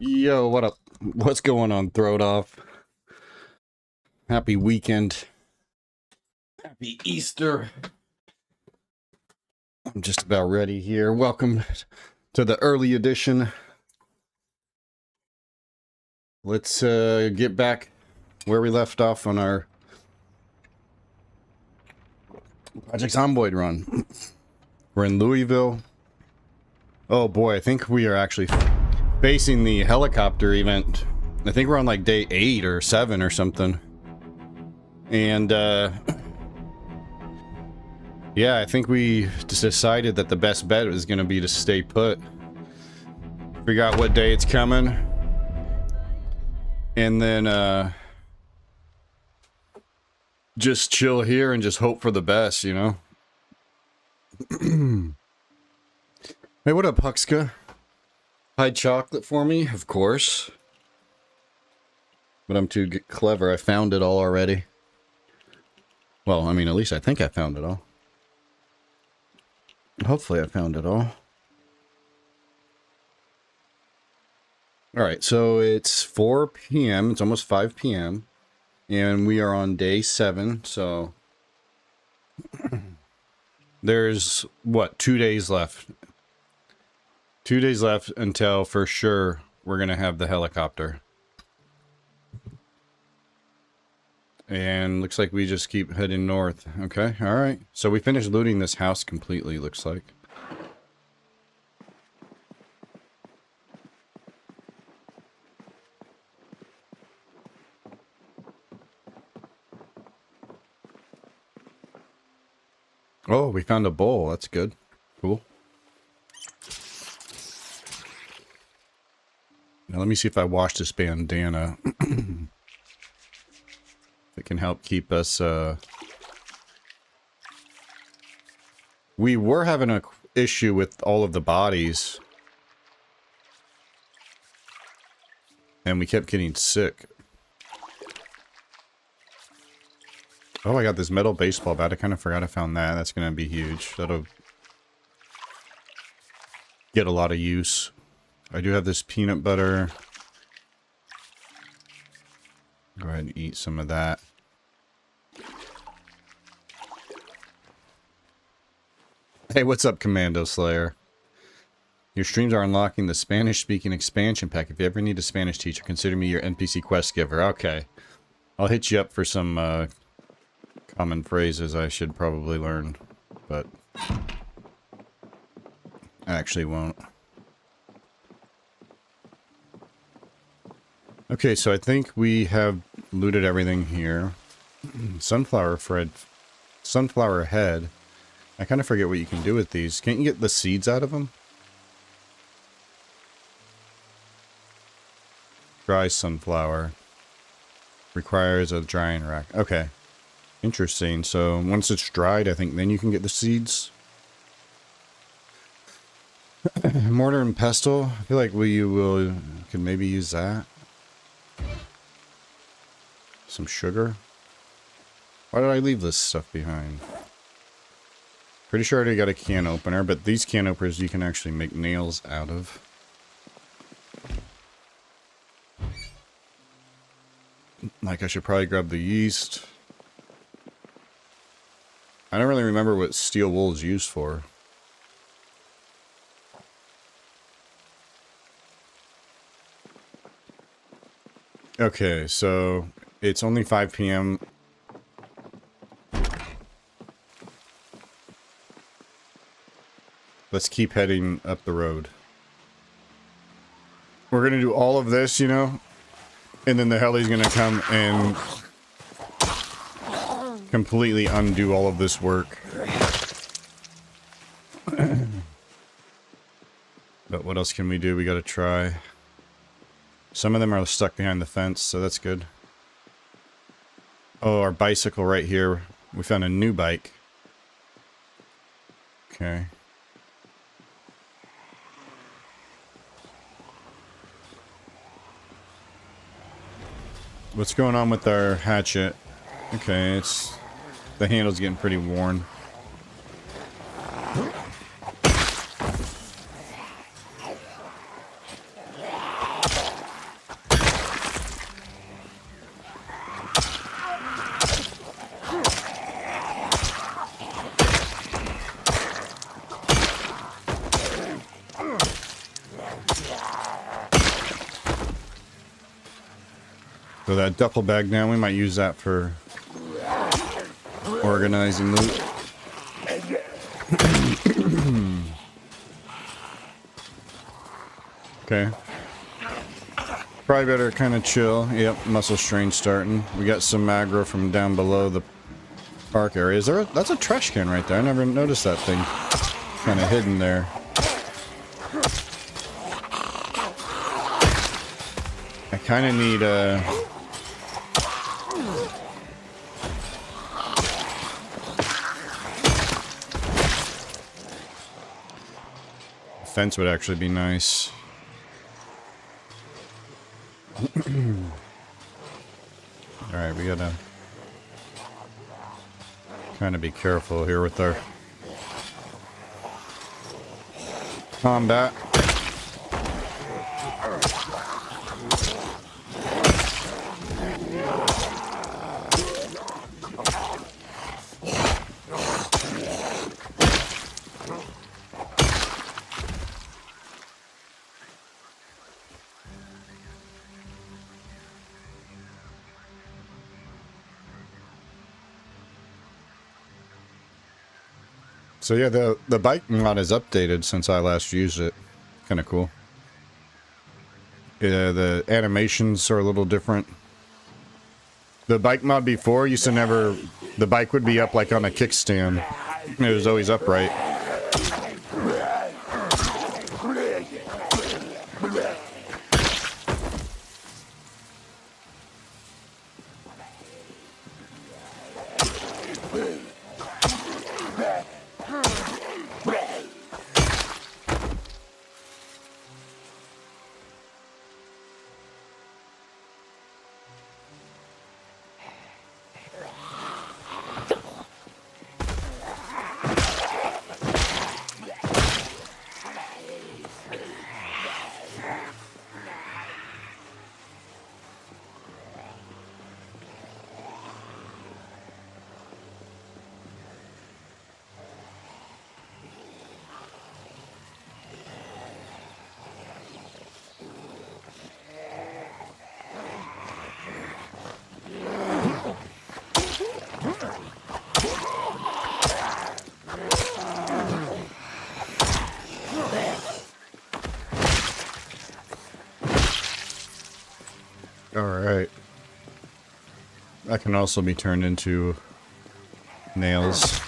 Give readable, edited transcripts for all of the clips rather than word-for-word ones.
Yo, what up? What's going on, Throw It Off? Happy weekend. Happy Easter. I'm just about ready here. Welcome to the early edition. Let's get back where we left off on our Project Zomboid run. We're in Louisville. Oh boy, I think we are actually facing the helicopter event. I think we're on like day 8 or 7 or something. And yeah, I think we just decided that the best bet was going to be to stay put. Figure out what day it's coming. And then just chill here and just hope for the best, you know? Hey, what up, Huxka? Hide chocolate for me, of course. But I'm too clever. I found it all already. Well, I mean, at least I think I found it all. Hopefully I found it all. Alright, so it's 4 p.m. It's almost 5 p.m. And we are on day 7, so... There's, what, 2 days left. 2 days left until, for sure, we're going to have the helicopter. And looks like we just keep heading north. Okay, alright. So we finished looting this house completely, looks like. Oh, we found a bowl. That's good. Cool. Now let me see if I wash this bandana. If it can help keep us, We were having an issue with all of the bodies. And we kept getting sick. Oh, I got this metal baseball bat. I kind of forgot I found that. That's going to be huge. That'll get a lot of use. I do have this peanut butter. Go ahead and eat some of that. Hey, what's up, Commando Slayer? Your streams are unlocking the Spanish-speaking expansion pack. If you ever need a Spanish teacher, consider me your NPC quest giver. Okay. I'll hit you up for some common phrases I should probably learn, but I actually won't. Okay, so I think we have looted everything here. Sunflower head. I kind of forget what you can do with these. Can't you get the seeds out of them? Dry sunflower. Requires a drying rack. Okay. Interesting. So once it's dried, I think then you can get the seeds. Mortar and pestle. I feel like we can maybe use that. Some sugar. Why did I leave this stuff behind? Pretty sure I already got a can opener, but these can openers you can actually make nails out of. Like, I should probably grab the yeast. I don't really remember what steel wool is used for. Okay, so it's only 5 p.m. Let's keep heading up the road. We're gonna do all of this, you know, and then the heli's gonna come and completely undo all of this work. But what else can we do? We gotta try. Some of them are stuck behind the fence, so that's good. Oh, our bicycle right here. We found a new bike. Okay. What's going on with our hatchet? Okay, the handle's getting pretty worn. So that duffel bag now, we might use that for organizing loot. Okay. Probably better kind of chill. Yep, muscle strain starting. We got some aggro from down below the park area. Is there that's a trash can right there. I never noticed that thing. Kind of hidden there. I kind of need a... fence would actually be nice. Alright, we gotta kind of be careful here with our combat. So yeah, the bike mod is updated since I last used it. Kind of cool. Yeah, the animations are a little different. The bike mod before used to never... the bike would be up like on a kickstand. It was always upright. Alright. That can also be turned into nails.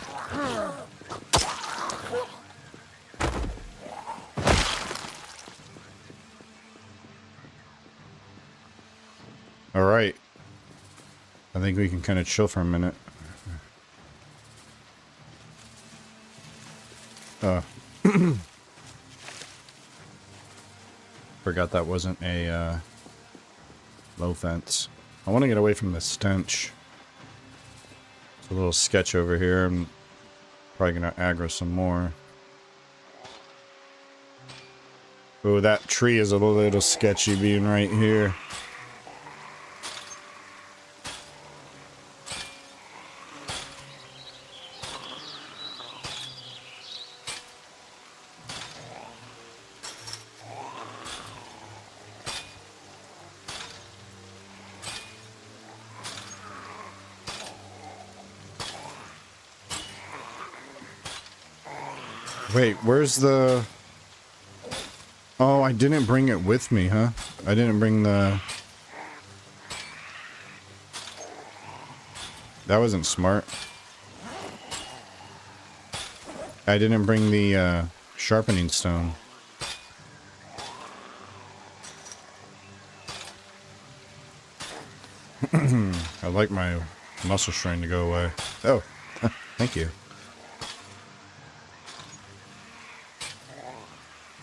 Alright. I think we can kind of chill for a minute. Forgot that wasn't a low fence. I want to get away from the stench. It's a little sketch over here. I'm probably going to aggro some more. Oh, that tree is a little sketchy being right here. Wait, where's the... Oh, I didn't bring it with me, huh? I didn't bring the... That wasn't smart. I didn't bring the sharpening stone. I'd like my muscle strain to go away. Oh, thank you.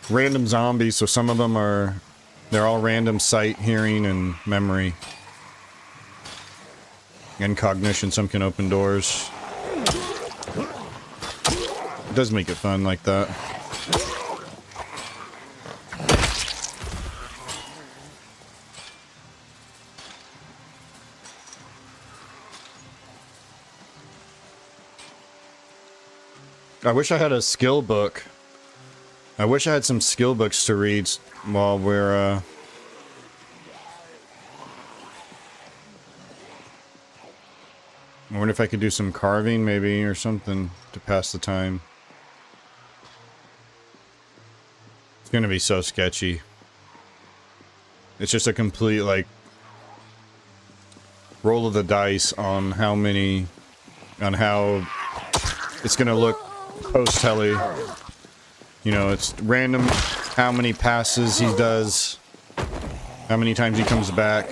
Random zombies, so some of them are... They're all random sight, hearing, and memory. And cognition, some can open doors. It does make it fun like that. I wish I had a skill book. I wish I had some skill books to read while we're I wonder if I could do some carving, maybe, or something to pass the time. It's gonna be so sketchy. It's just a complete, like, roll of the dice on how many, on how it's gonna look post-tele. You know, it's random how many passes he does, how many times he comes back.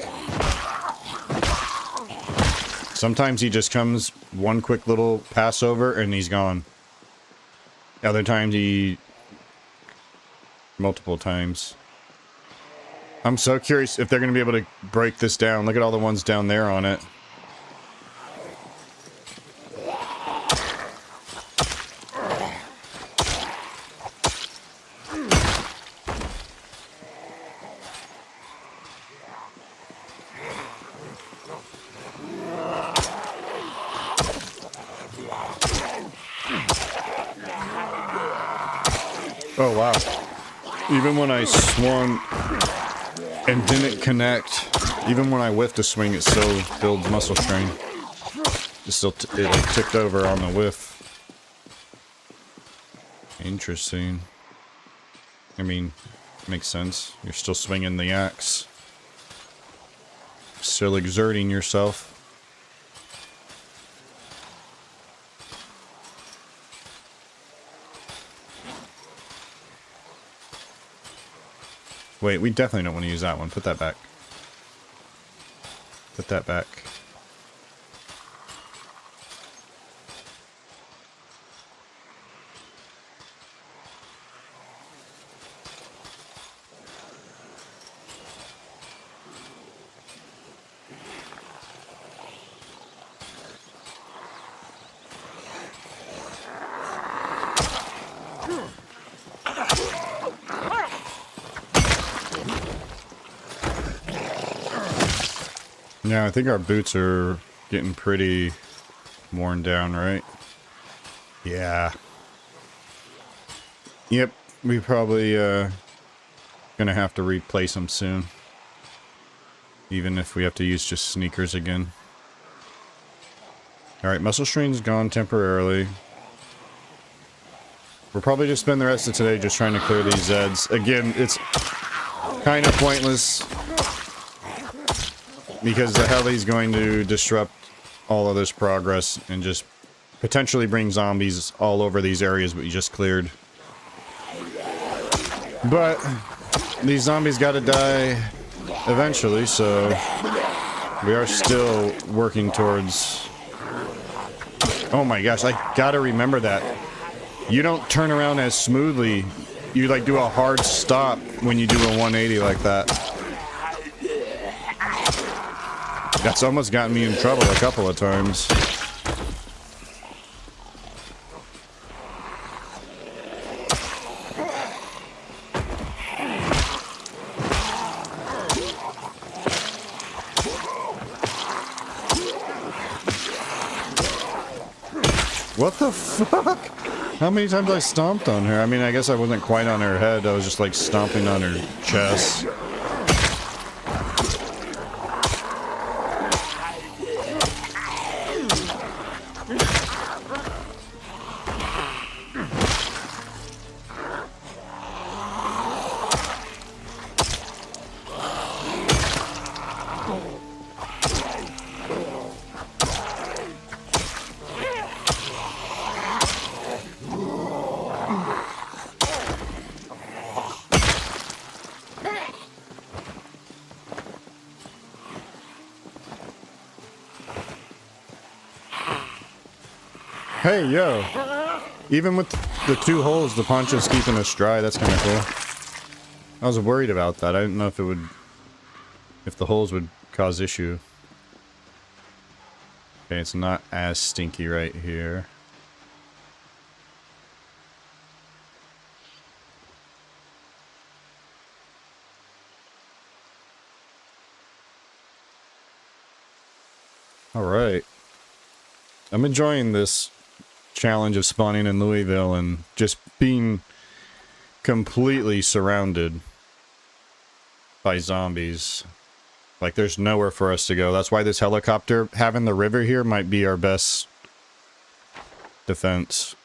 Sometimes he just comes one quick little pass over and he's gone. Other times he... multiple times. I'm so curious if they're going to be able to break this down. Look at all the ones down there on it. Oh, wow. Even when I swung and didn't connect, even when I whiffed a swing, it still builds muscle strain. It still it like ticked over on the whiff. Interesting. I mean, makes sense. You're still swinging the axe. Still exerting yourself. Wait, we definitely don't want to use that one. Put that back. Put that back. Yeah, I think our boots are getting pretty worn down, right? Yeah. Yep, we probably gonna have to replace them soon. Even if we have to use just sneakers again. Alright, muscle strain's gone temporarily. We'll probably just spend the rest of today just trying to clear these Zeds. Again, it's kind of pointless. Because the heli's going to disrupt all of this progress and just potentially bring zombies all over these areas we just cleared. But these zombies gotta die eventually, so we are still working towards... Oh my gosh, I gotta remember that. You don't turn around as smoothly. You like do a hard stop when you do a 180 like that. That's almost gotten me in trouble a couple of times. What the fuck? How many times I stomped on her? I mean, I guess I wasn't quite on her head. I was just like stomping on her chest. Hey, yo. Even with the two holes, the poncho's keeping us dry. That's kind of cool. I was worried about that. I didn't know if it would... if the holes would cause issue. Okay, it's not as stinky right here. Alright. I'm enjoying this challenge of spawning in Louisville and just being completely surrounded by zombies. Like, there's nowhere for us to go. That's why this helicopter, having the river here, might be our best defense.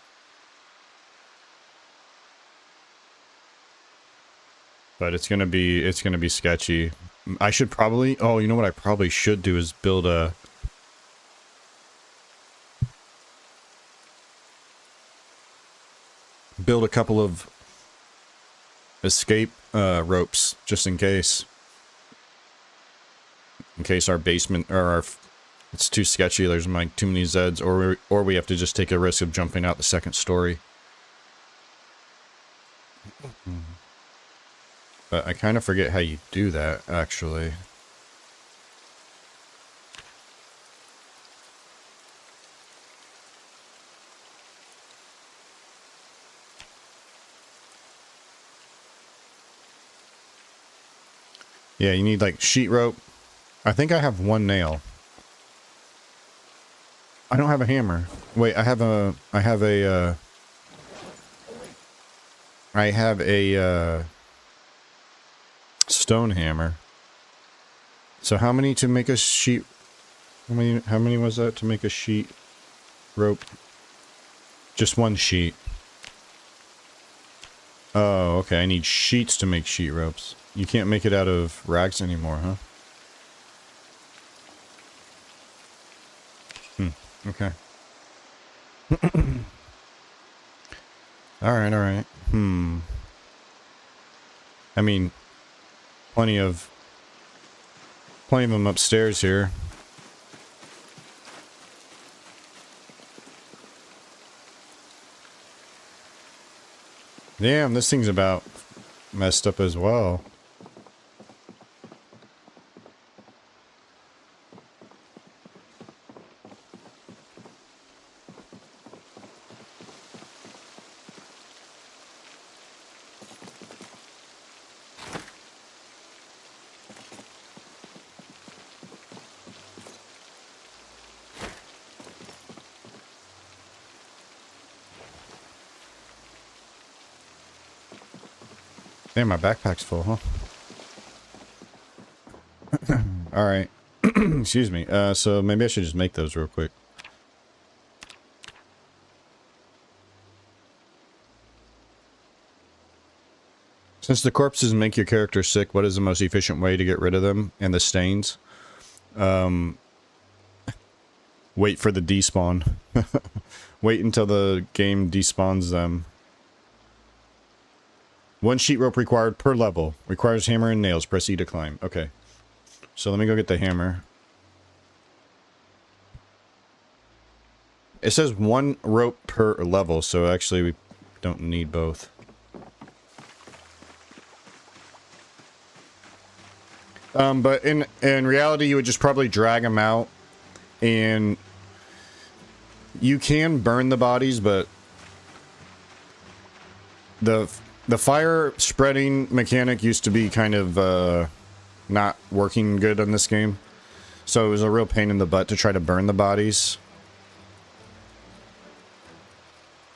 But it's gonna be sketchy. I should probably, oh, you know what I probably should do is build a couple of escape ropes just in case our basement or our it's too sketchy. There's like too many Zeds, or we have to just take a risk of jumping out the second story. But I kind of forget how you do that, actually. Yeah, you need like sheet rope. I think I have one nail. I don't have a hammer. Wait, I have a stone hammer. So how many to make a sheet? How many was that to make a sheet rope? Just one sheet. Oh, okay. I need sheets to make sheet ropes. You can't make it out of rags anymore, huh? Okay. Alright, alright. I mean, plenty of them upstairs here. Damn, this thing's about messed up as well. Damn, my backpack's full, huh? Alright. Excuse me. So maybe I should just make those real quick. Since the corpses make your character sick, what is the most efficient way to get rid of them and the stains? Wait for the despawn. Wait until the game despawns them. 1 sheet rope required per level. Requires hammer and nails. Press E to climb. Okay. So let me go get the hammer. It says 1 rope per level, so actually we don't need both. But in reality, you would just probably drag them out, and you can burn the bodies, but the fire spreading mechanic used to be kind of not working good on this game, so it was a real pain in the butt to try to burn the bodies.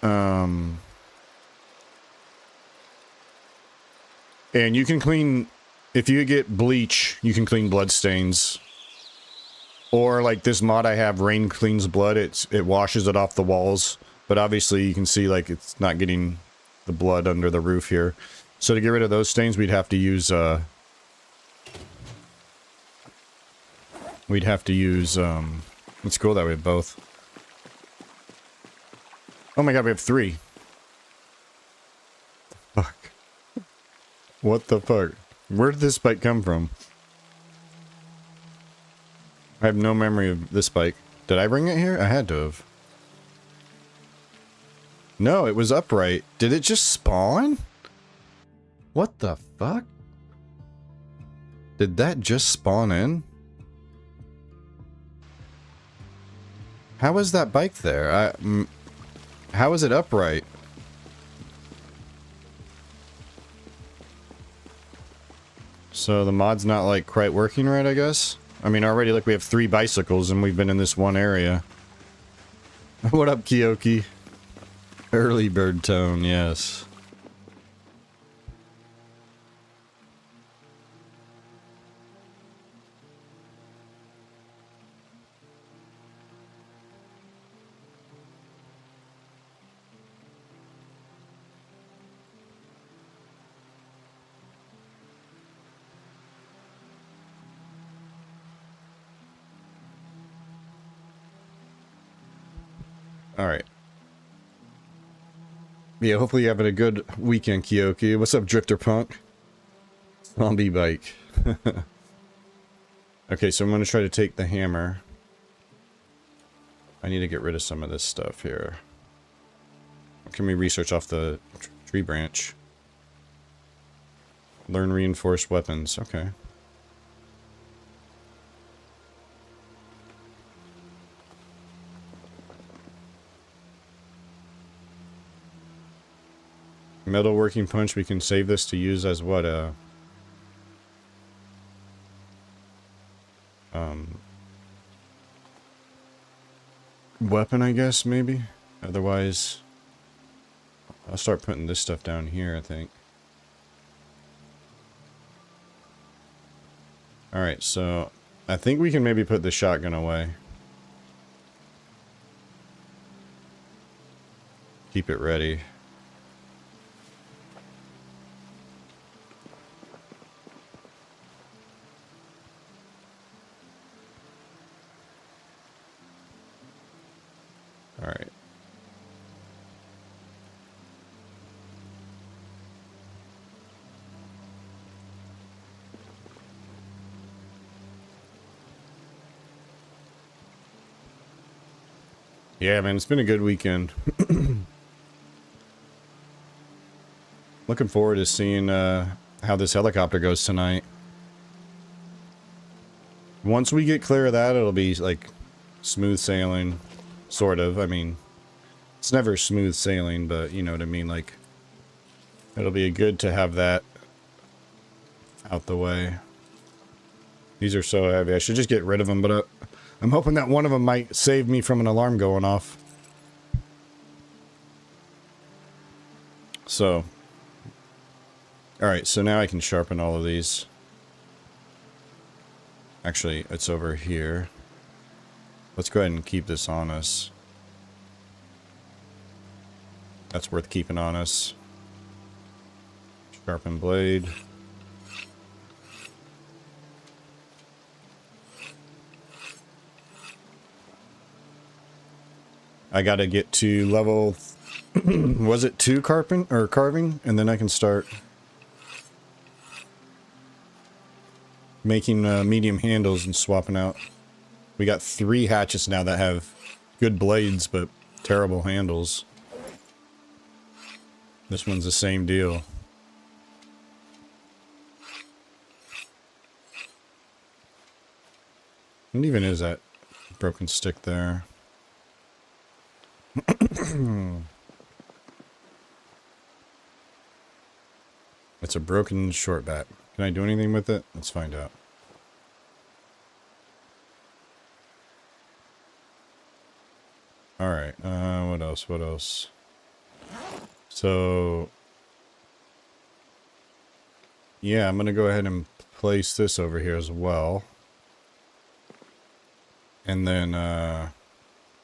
And you can clean. If you get bleach, you can clean blood stains. Or like this mod I have, Rain Cleans Blood, it washes it off the walls. But obviously you can see like it's not getting the blood under the roof here. So to get rid of those stains, we'd have to use it's cool that we have both. Oh my god, we have 3. Fuck. What the fuck? Where did this bike come from? I have no memory of this bike. Did I bring it here? I had to have. No, it was upright. Did it just spawn? What the fuck? Did that just spawn in? How is that bike there? How is it upright? So the mod's not like quite working right, I guess? I mean, already like we have 3 bicycles and we've been in this one area. What up, Kiyoki? Early bird tone, yes. Alright. Yeah, hopefully you're having a good weekend, Kyoki. What's up, Drifter Punk? Zombie bike. Okay, so I'm going to try to take the hammer. I need to get rid of some of this stuff here. Can we research off the tree branch? Learn reinforced weapons. Okay. Metal working punch. We can save this to use as what? Weapon, I guess, maybe? Otherwise, I'll start putting this stuff down here, I think. Alright, so I think we can maybe put the shotgun away. Keep it ready. Alright. Yeah, man, it's been a good weekend. Looking forward to seeing how this helicopter goes tonight. Once we get clear of that, it'll be like smooth sailing, sort of. I mean, it's never smooth sailing, but you know what I mean. Like, it'll be good to have that out the way. These are so heavy. I should just get rid of them, but I'm hoping that one of them might save me from an alarm going off. So, alright, so now I can sharpen all of these. Actually, it's over here. Let's go ahead and keep this on us. That's worth keeping on us. Sharpen blade. I gotta get to level, was it 2 carving? And then I can start making medium handles and swapping out. We got 3 hatchets now that have good blades, but terrible handles. This one's the same deal. What even is that broken stick there? It's a broken short bat. Can I do anything with it? Let's find out. Alright, what else? What else? So, yeah, I'm gonna go ahead and place this over here as well. And then,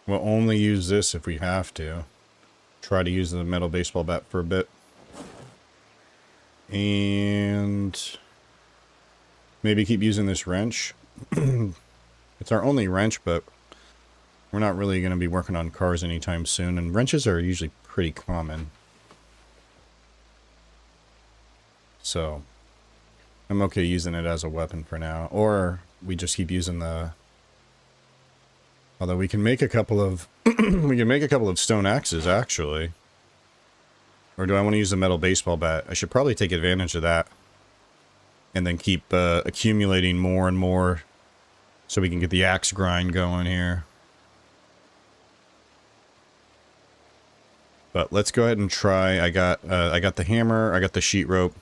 we'll only use this if we have to. Try to use the metal baseball bat for a bit. And maybe keep using this wrench. It's our only wrench, but we're not really going to be working on cars anytime soon. And wrenches are usually pretty common. So, I'm okay using it as a weapon for now. Or we just keep using the... Although we can make a couple of we can make a couple of stone axes actually. Or do I want to use the metal baseball bat? I should probably take advantage of that. And then keep accumulating more and more so we can get the axe grind going here. But let's go ahead and try. I got the hammer, I got the sheet rope.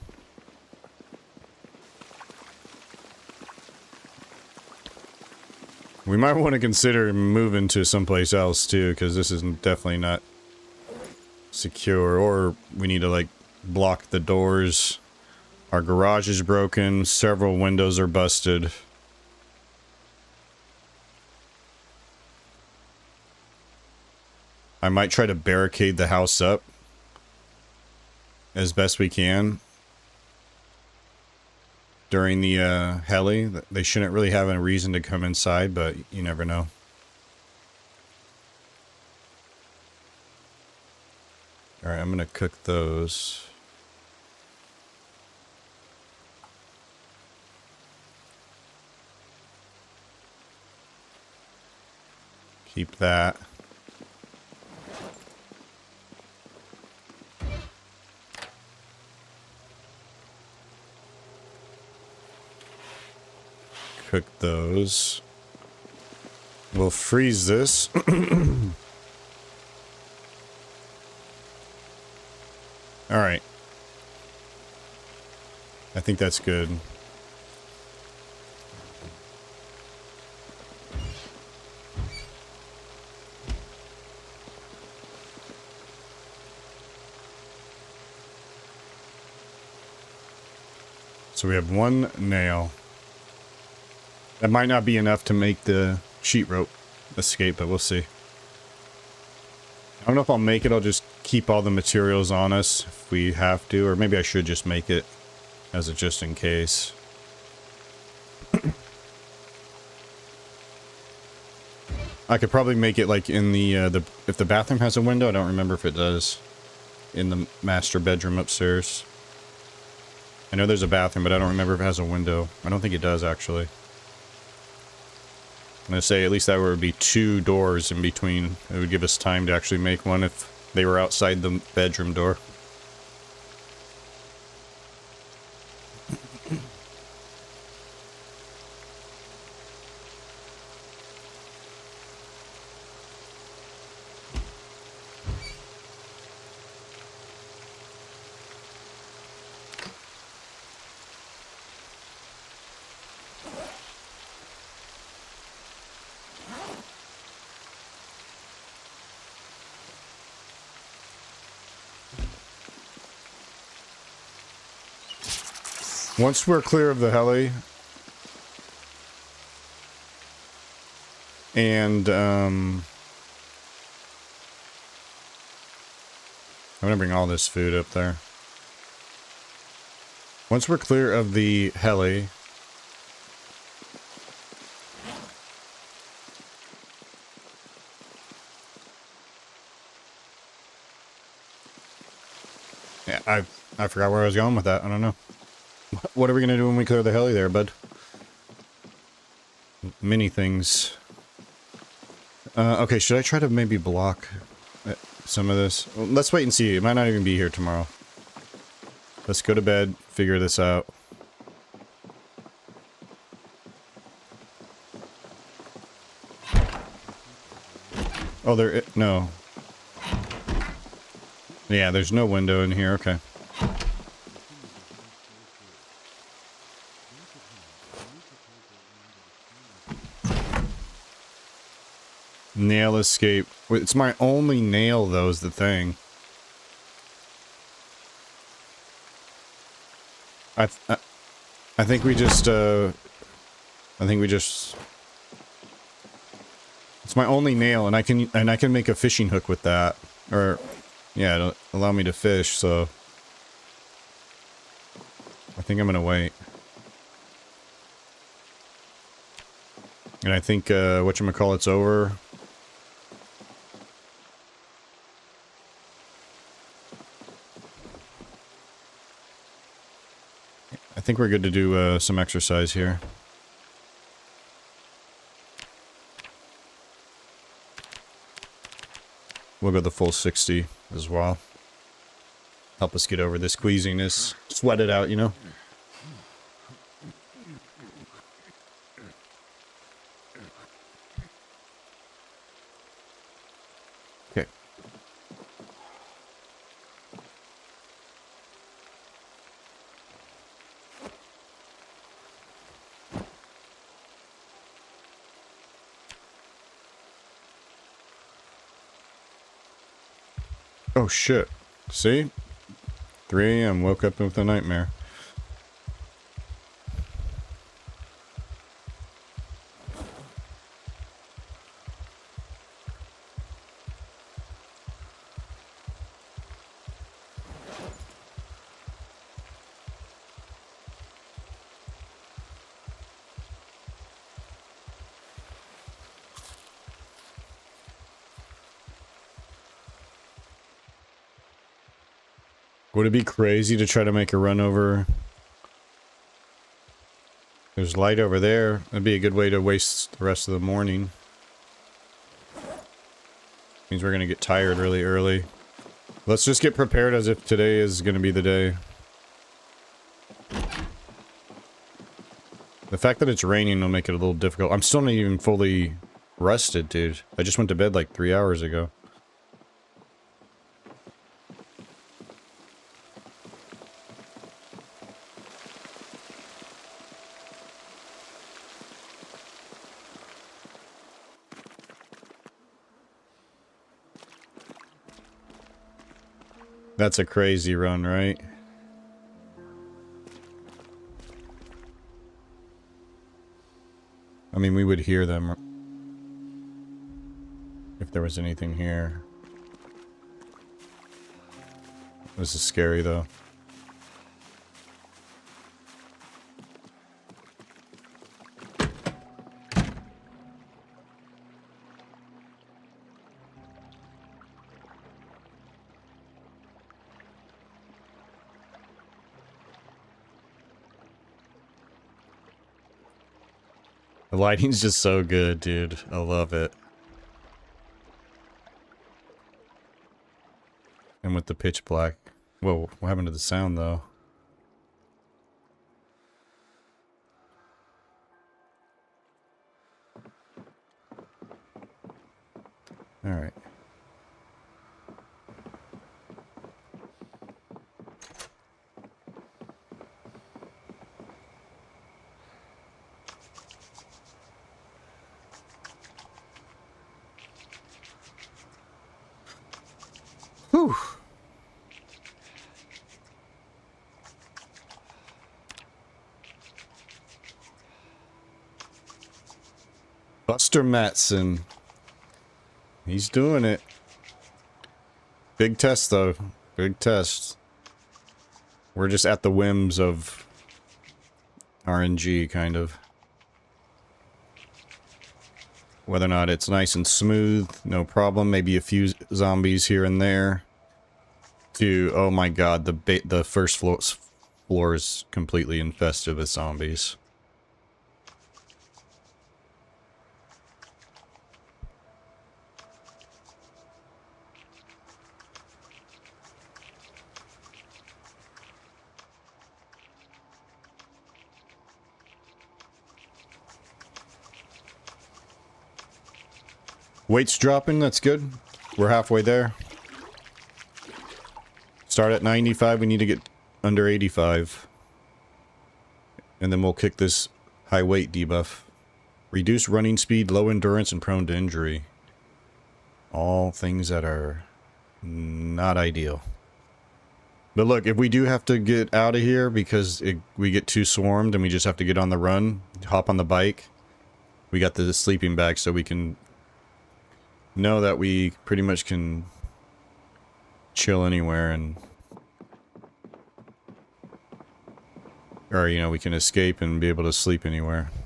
We might want to consider moving to someplace else too, because this is definitely not secure. Or we need to like block the doors. Our garage is broken. Several windows are busted. I might try to barricade the house up as best we can during the heli. They shouldn't really have a reason to come inside, but you never know. Alright, I'm gonna cook those. Keep that. Cook those. We'll freeze this. Alright. I think that's good. So we have one nail. That might not be enough to make the sheet rope escape, but we'll see. I don't know if I'll make it. I'll just keep all the materials on us if we have to, or maybe I should just make it as a just in case. I could probably make it like in the if the bathroom has a window. I don't remember if it does. In the master bedroom upstairs. I know there's a bathroom, but I don't remember if it has a window. I don't think it does, actually. I'm gonna say at least that would be 2 doors in between. It would give us time to actually make one if they were outside the bedroom door. Once we're clear of the heli, and I'm gonna bring all this food up there. Once we're clear of the heli, yeah, I forgot where I was going with that. I don't know. What are we gonna do when we clear the heli there, bud? Many things. Okay, should I try to maybe block some of this? Well, let's wait and see. It might not even be here tomorrow. Let's go to bed, figure this out. Oh, no. Yeah, there's no window in here. Okay. Nail escape. It's my only nail, though, is the thing. I think we just, it's my only nail, and I can make a fishing hook with that. Or, yeah, it'll allow me to fish, so. I think I'm gonna wait. And I think, whatchamacallit's over. I think we're good to do some exercise here. We'll go the full 60 as well. Help us get over this queasiness. Sweat it out, you know? Okay. Oh shit. See? 3 AM, woke up with a nightmare. Would it be crazy to try to make a run over? There's light over there. That'd be a good way to waste the rest of the morning. Means we're gonna get tired really early. Let's just get prepared as if today is gonna be the day. The fact that it's raining will make it a little difficult. I'm still not even fully rested, dude. I just went to bed like 3 hours ago. That's a crazy run, right? I mean, we would hear them if there was anything here. This is scary, though. The lighting's just so good, dude. I love it. And with the pitch black. Whoa, what happened to the sound, though? Alright. Whew. Buster Matson. He's doing it. Big test, though. Big test. We're just at the whims of RNG, kind of. Whether or not it's nice and smooth, no problem. Maybe a few zombies here and there. To, oh my god, the first floor is completely infested with zombies. Weight's dropping, that's good. We're halfway there. Start at 95, we need to get under 85. And then we'll kick this high weight debuff. Reduce running speed, low endurance, and prone to injury. All things that are not ideal. But look, if we do have to get out of here because we get too swarmed and we just have to get on the run, hop on the bike, we got the sleeping bag so we can know that we pretty much can chill anywhere and, or you know, we can escape and be able to sleep anywhere. I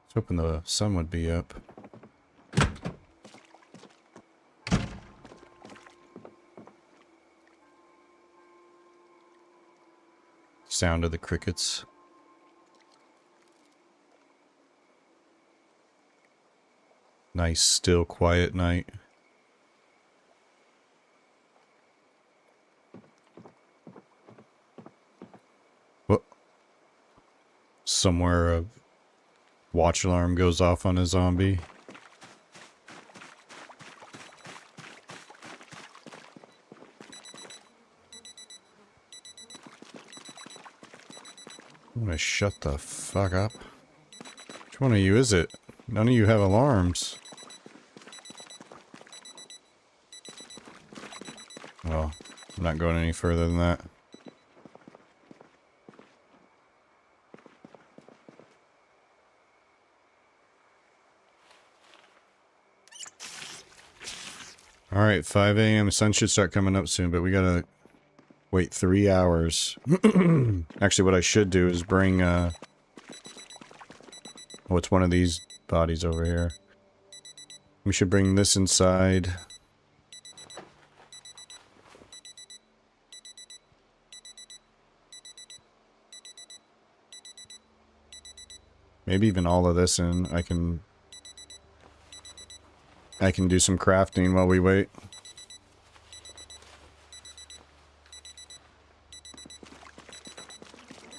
was hoping the sun would be up. Sound of the crickets. Nice, still, quiet night. What? Somewhere a watch alarm goes off on a zombie. I'm gonna shut the fuck up. Which one of you is it? None of you have alarms. Well, I'm not going any further than that. Alright, 5 a.m. Sun should start coming up soon, but we gotta wait 3 hours. Actually, what I should do is bring Oh, it's one of these bodies over here. We should bring this inside. Maybe even all of this in. I can do some crafting while we wait.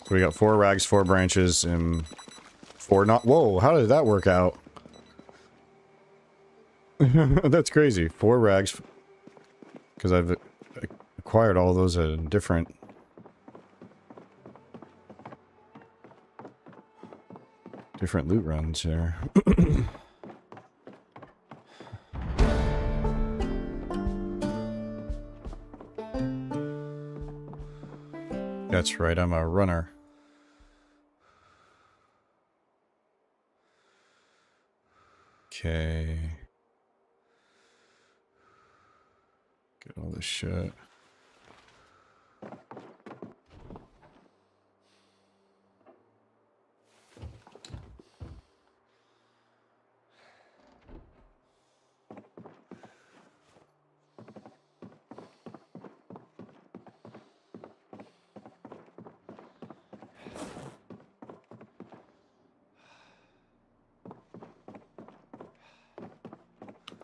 So we got 4 rags, 4 branches, and 4 not. Whoa, how did that work out? That's crazy. 4 rags. Because I've acquired all those at a different loot runs here. That's right, I'm a runner. Okay. Get all this shit.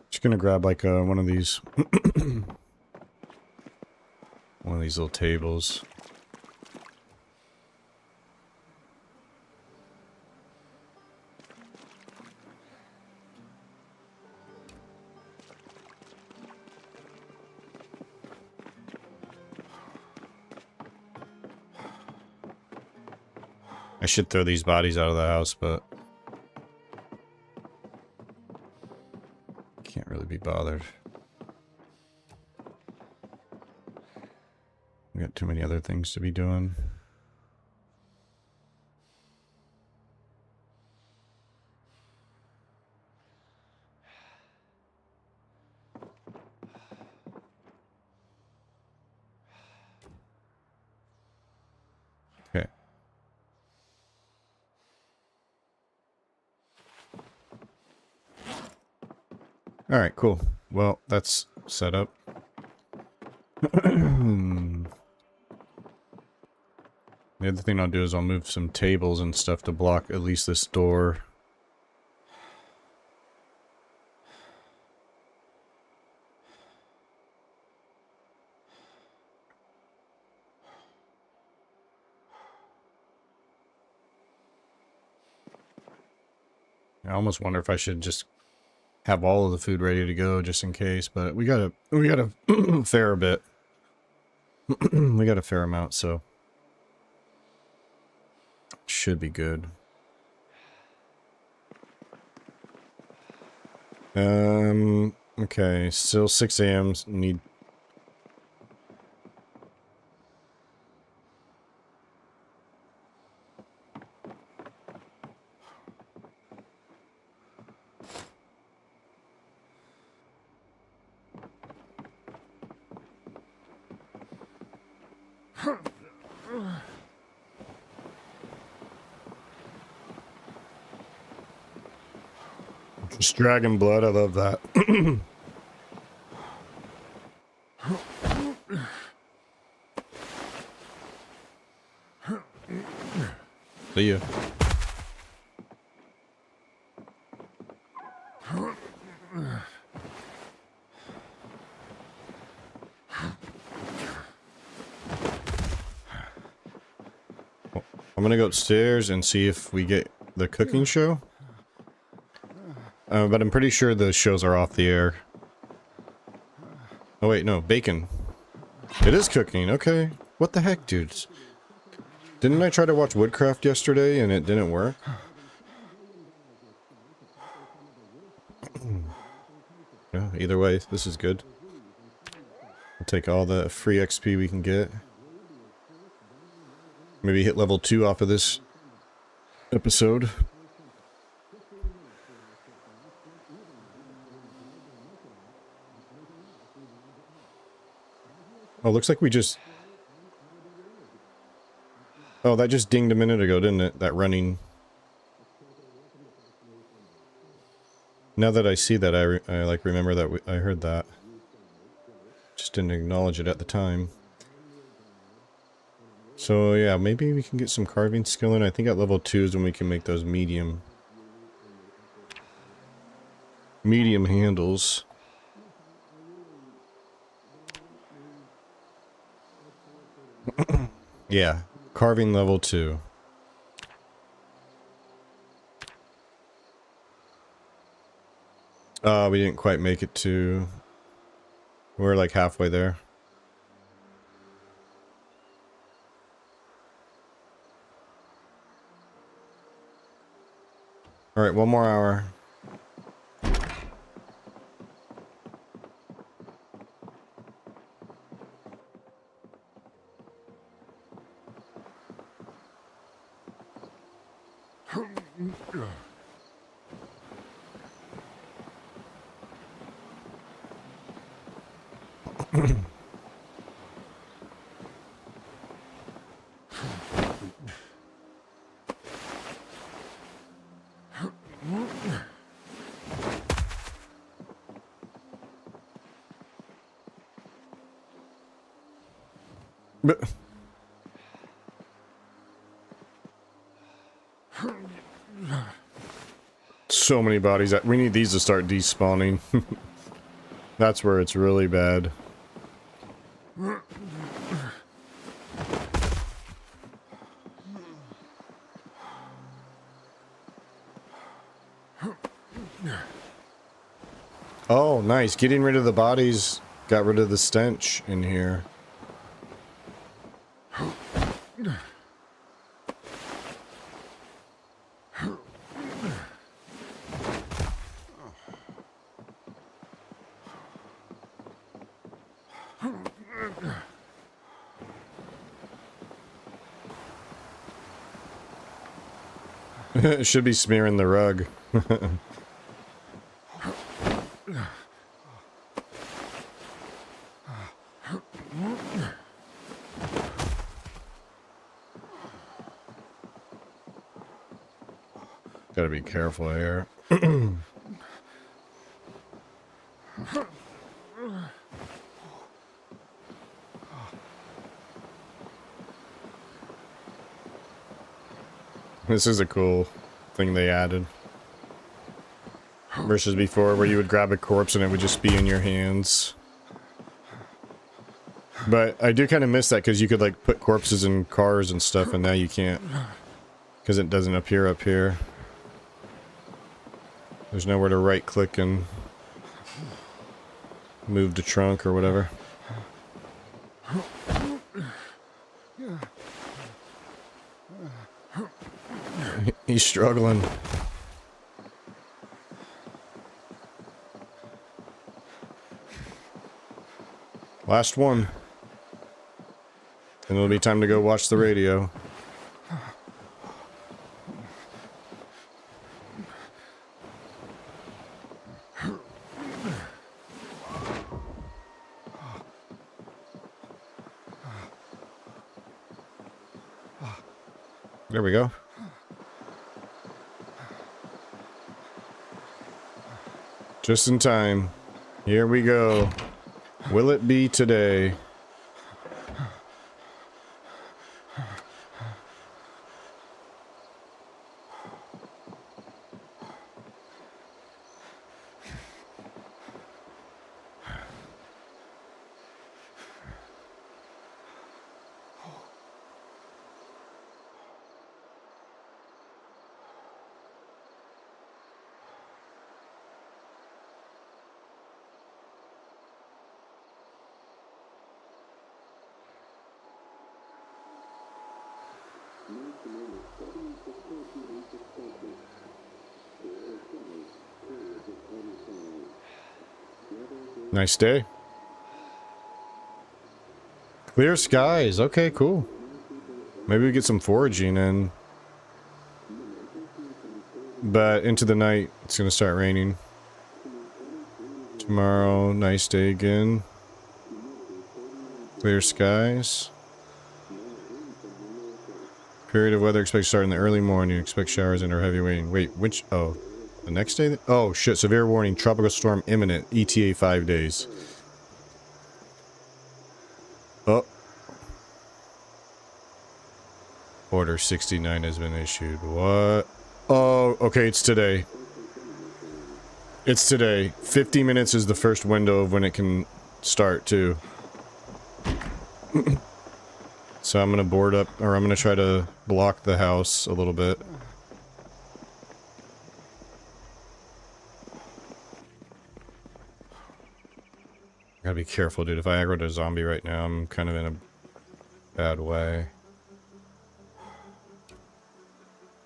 Just gonna grab like one of these one of these little tables. I should throw these bodies out of the house, but can't really be bothered. We got too many other things to be doing. Okay. All right, cool. Well, that's set up. The other thing I'll do is I'll move some tables and stuff to block at least this door. I almost wonder if I should just have all of the food ready to go just in case, but we got a fair bit. We got a fair amount, so should be good. Okay, still 6 a.m. Need. Just dragon blood, I love that. See ya. I'm gonna go upstairs and see if we get the cooking show. But I'm pretty sure the shows are off the air. Oh wait, no, bacon. It is cooking, okay. What the heck, dudes? Didn't I try to watch Woodcraft yesterday and it didn't work? Yeah, either way, this is good. We'll take all the free XP we can get. Maybe hit level 2 off of this episode. Oh, looks like we just... Oh, that just dinged a minute ago, didn't it? That running... Now that I see that, I like remember that I heard that. Just didn't acknowledge it at the time. So yeah, maybe we can get some carving skill in. I think at level 2 is when we can make those medium handles. Yeah, carving level 2. We didn't quite make it to... We're like halfway there. Alright, one more hour. But so many bodies. We need these to start despawning. That's where it's really bad. Oh, nice. Getting rid of the bodies got rid of the stench in here. It should be smearing the rug. Gotta be careful here. This is a cool thing they added. Versus before, where you would grab a corpse and it would just be in your hands. But I do kind of miss that, because you could like put corpses in cars and stuff, and now you can't. Because it doesn't appear up here. There's nowhere to right click and move the trunk or whatever. He's struggling. Last one. And it'll be time to go watch the radio. There we go. Just in time. Here we go. Will it be today? Nice day. Clear skies. Okay, cool. Maybe we get some foraging in. But into the night, it's going to start raining. Tomorrow, nice day again. Clear skies. Period of weather expected to start in the early morning. Expect showers and or heavy rain. Wait, which? Oh. The next day? Oh shit, severe warning, tropical storm imminent, ETA 5 days. Oh. Order 69 has been issued. What? Oh, okay, it's today. It's today. 50 minutes is the first window of when it can start, too. So I'm gonna board up, or I'm gonna try to block the house a little bit. Gotta be careful, dude. If I aggro to a zombie right now, I'm kind of in a bad way.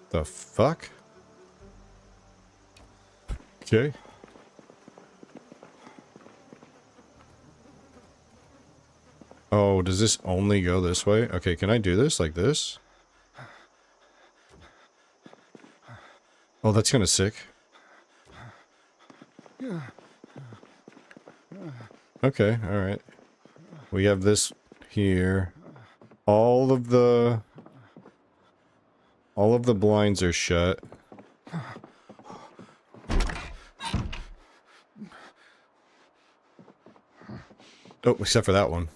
The fuck? Okay. Oh, does this only go this way? Okay, can I do this like this? Oh, that's kind of sick. Okay, alright. We have this here. All of the blinds are shut. Oh, except for that one.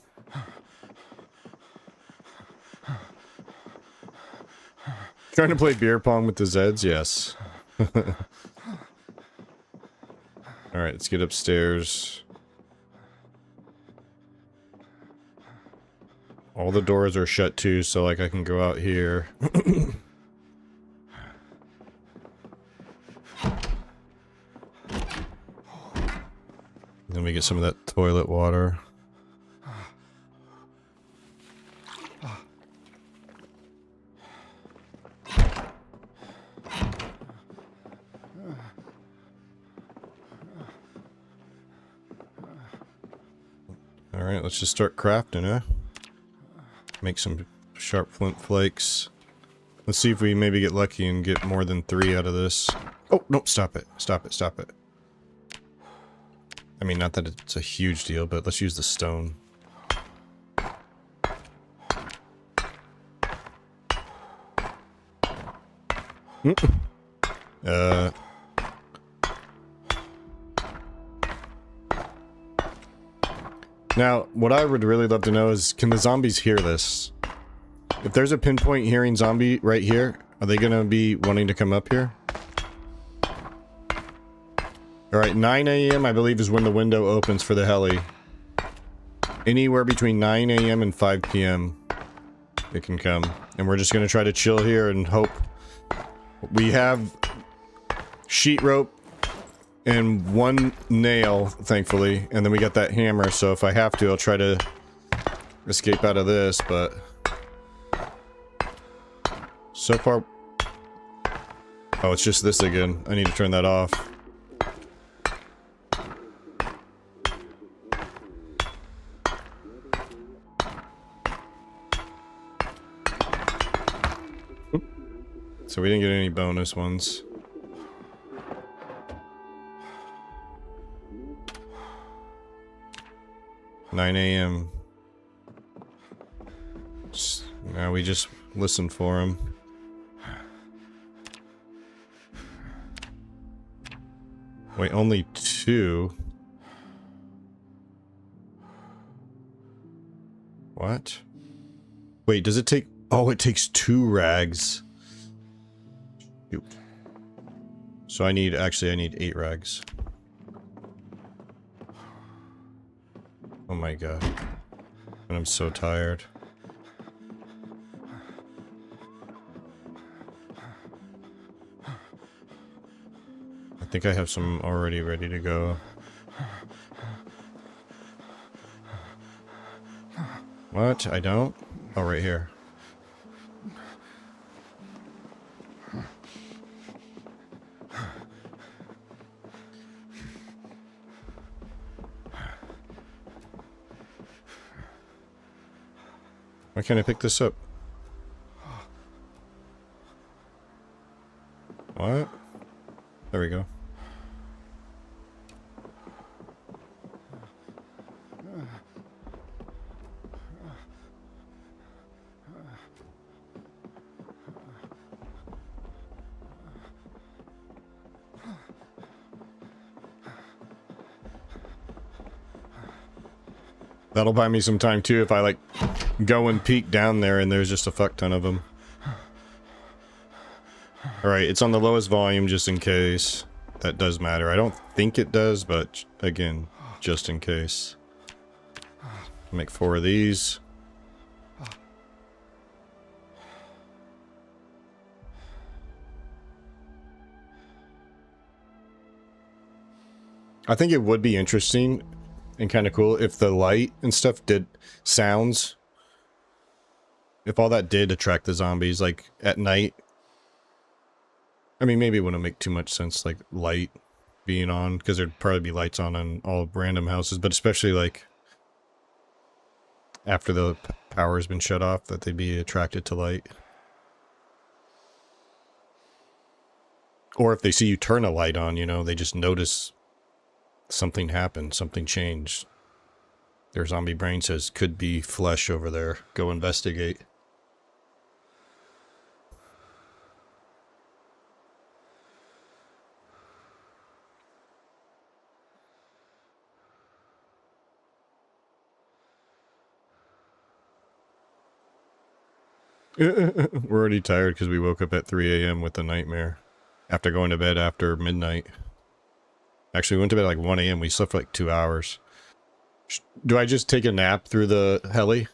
Trying to play beer pong with the Zeds? Yes. Alright, let's get upstairs. All the doors are shut too, so like I can go out here. Then we get some of that toilet water. Alright, let's just start crafting, eh? Make some sharp flint flakes. Let's see if we maybe get lucky and get more than 3 out of this. Oh, no, stop it. Stop it, stop it. I mean, not that it's a huge deal, but let's use the stone. Now, what I would really love to know is, can the zombies hear this? If there's a pinpoint hearing zombie right here, are they gonna be wanting to come up here? Alright, 9 a.m. I believe is when the window opens for the heli. Anywhere between 9 a.m. and 5 p.m. it can come. And we're just gonna try to chill here and hope. We have sheet rope and 1 nail, thankfully, and then we got that hammer, so if I have to, I'll try to escape out of this, but so far... Oh, it's just this again. I need to turn that off. So we didn't get any bonus ones. "9 a.m. Now we just listen for him. Wait, only 2? What? Wait, does it take... Oh, it takes 2 rags. Shoot. So I need... Actually, I need 8 rags. Oh my god. And I'm so tired. I think I have some already ready to go. What? I don't? Oh, right here. Why can't I pick this up? What? There we go. That'll buy me some time too if I like go and peek down there and there's just a fuck ton of them. Alright, it's on the lowest volume just in case. That does matter. I don't think it does, but again, just in case. Make 4 of these. I think it would be interesting and kind of cool if the light and stuff did sounds. If all that did attract the zombies, like at night. I mean, maybe it wouldn't make too much sense, like light being on, because there'd probably be lights on all random houses, but especially like after the power has been shut off, that they'd be attracted to light. Or if they see you turn a light on, you know, they just notice something happened, something changed. Their zombie brain says, could be flesh over there. Go investigate. We're already tired because we woke up at 3 a.m. with a nightmare. After going to bed after midnight. Actually, we went to bed at like 1 a.m. We slept for like 2 hours. Do I just take a nap through the heli?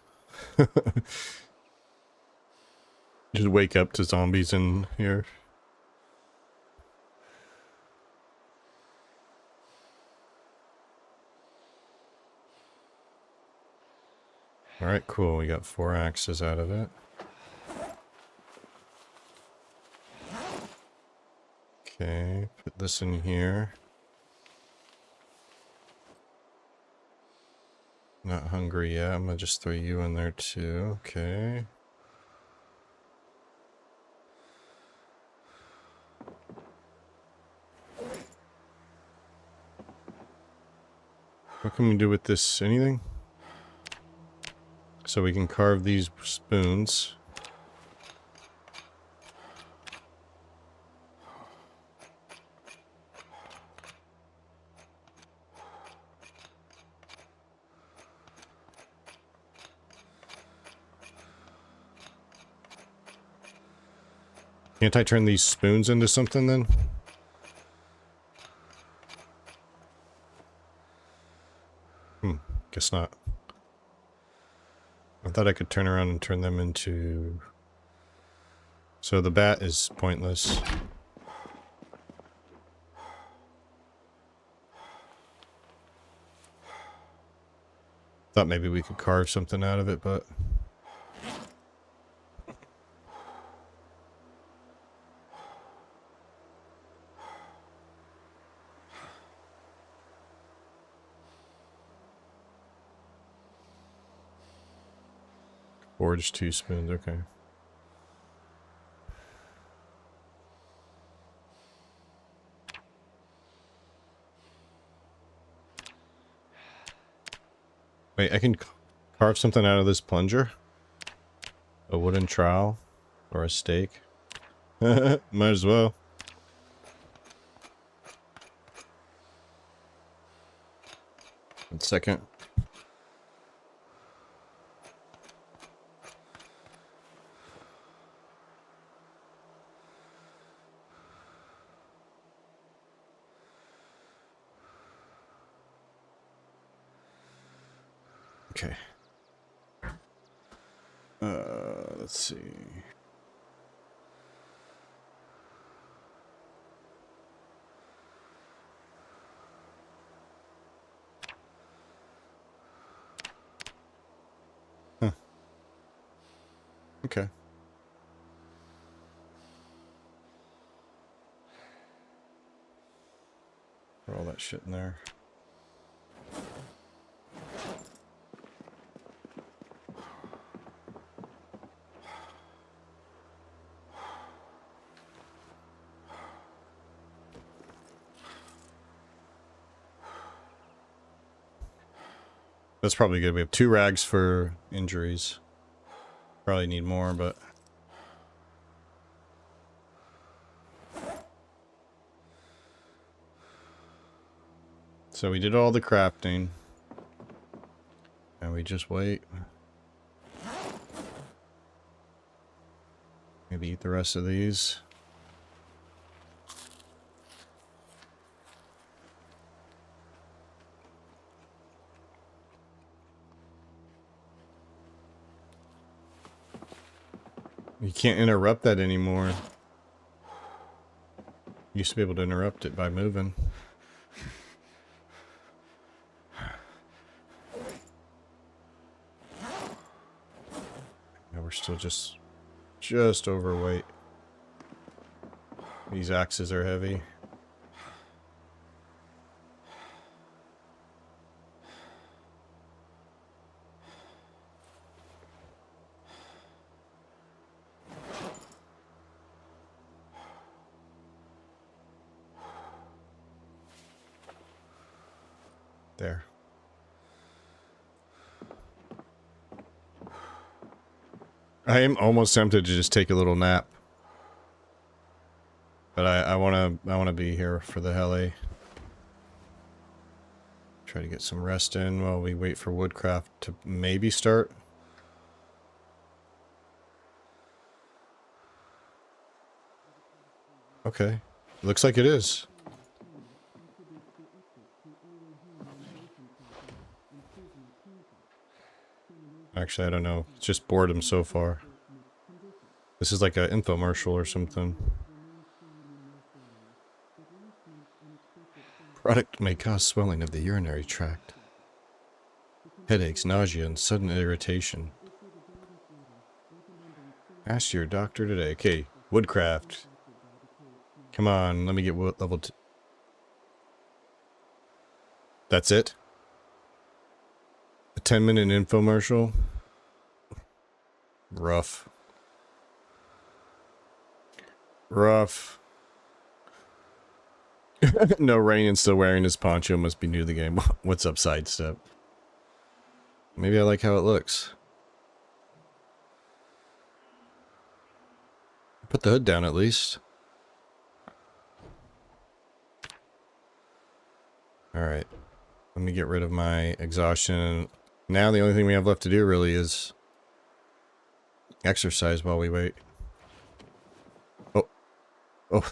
Just wake up to zombies in here. Alright, cool. We got 4 axes out of it. Okay, put this in here. Not hungry yet. I'm gonna just throw you in there too. Okay. What can we do with this? Anything? So we can carve these spoons. Can't I turn these spoons into something then? Guess not. I thought I could turn around and turn them into... So the bat is pointless. Thought maybe we could carve something out of it, but... Forged 2 spoons, okay. Wait, I can carve something out of this plunger? A wooden trowel? Or a stake? Might as well. One second. Okay. Let's see. Huh. Okay. Put all that shit in there. That's probably good. We have 2 rags for injuries. Probably need more, but... So we did all the crafting. Now And we just wait. Maybe eat the rest of these. You can't interrupt that anymore. Used to be able to interrupt it by moving. Now we're still just overweight. These axes are heavy. There. I am almost tempted to just take a little nap. But I wanna be here for the heli. Try to get some rest in while we wait for woodcraft to maybe start. Okay. Looks like it is. Actually, I don't know. It's just boredom so far. This is like an infomercial or something. Product may cause swelling of the urinary tract, headaches, nausea, and sudden irritation. Ask your doctor today. Okay, woodcraft. Come on, let me get level 2. That's it? A 10-minute infomercial? Rough. Rough. No rain and still wearing his poncho, must be new to the game. What's up, sidestep? Maybe I like how it looks. Put the hood down at least. Alright. Let me get rid of my exhaustion. Now the only thing we have left to do really is exercise while we wait. Oh. Oh.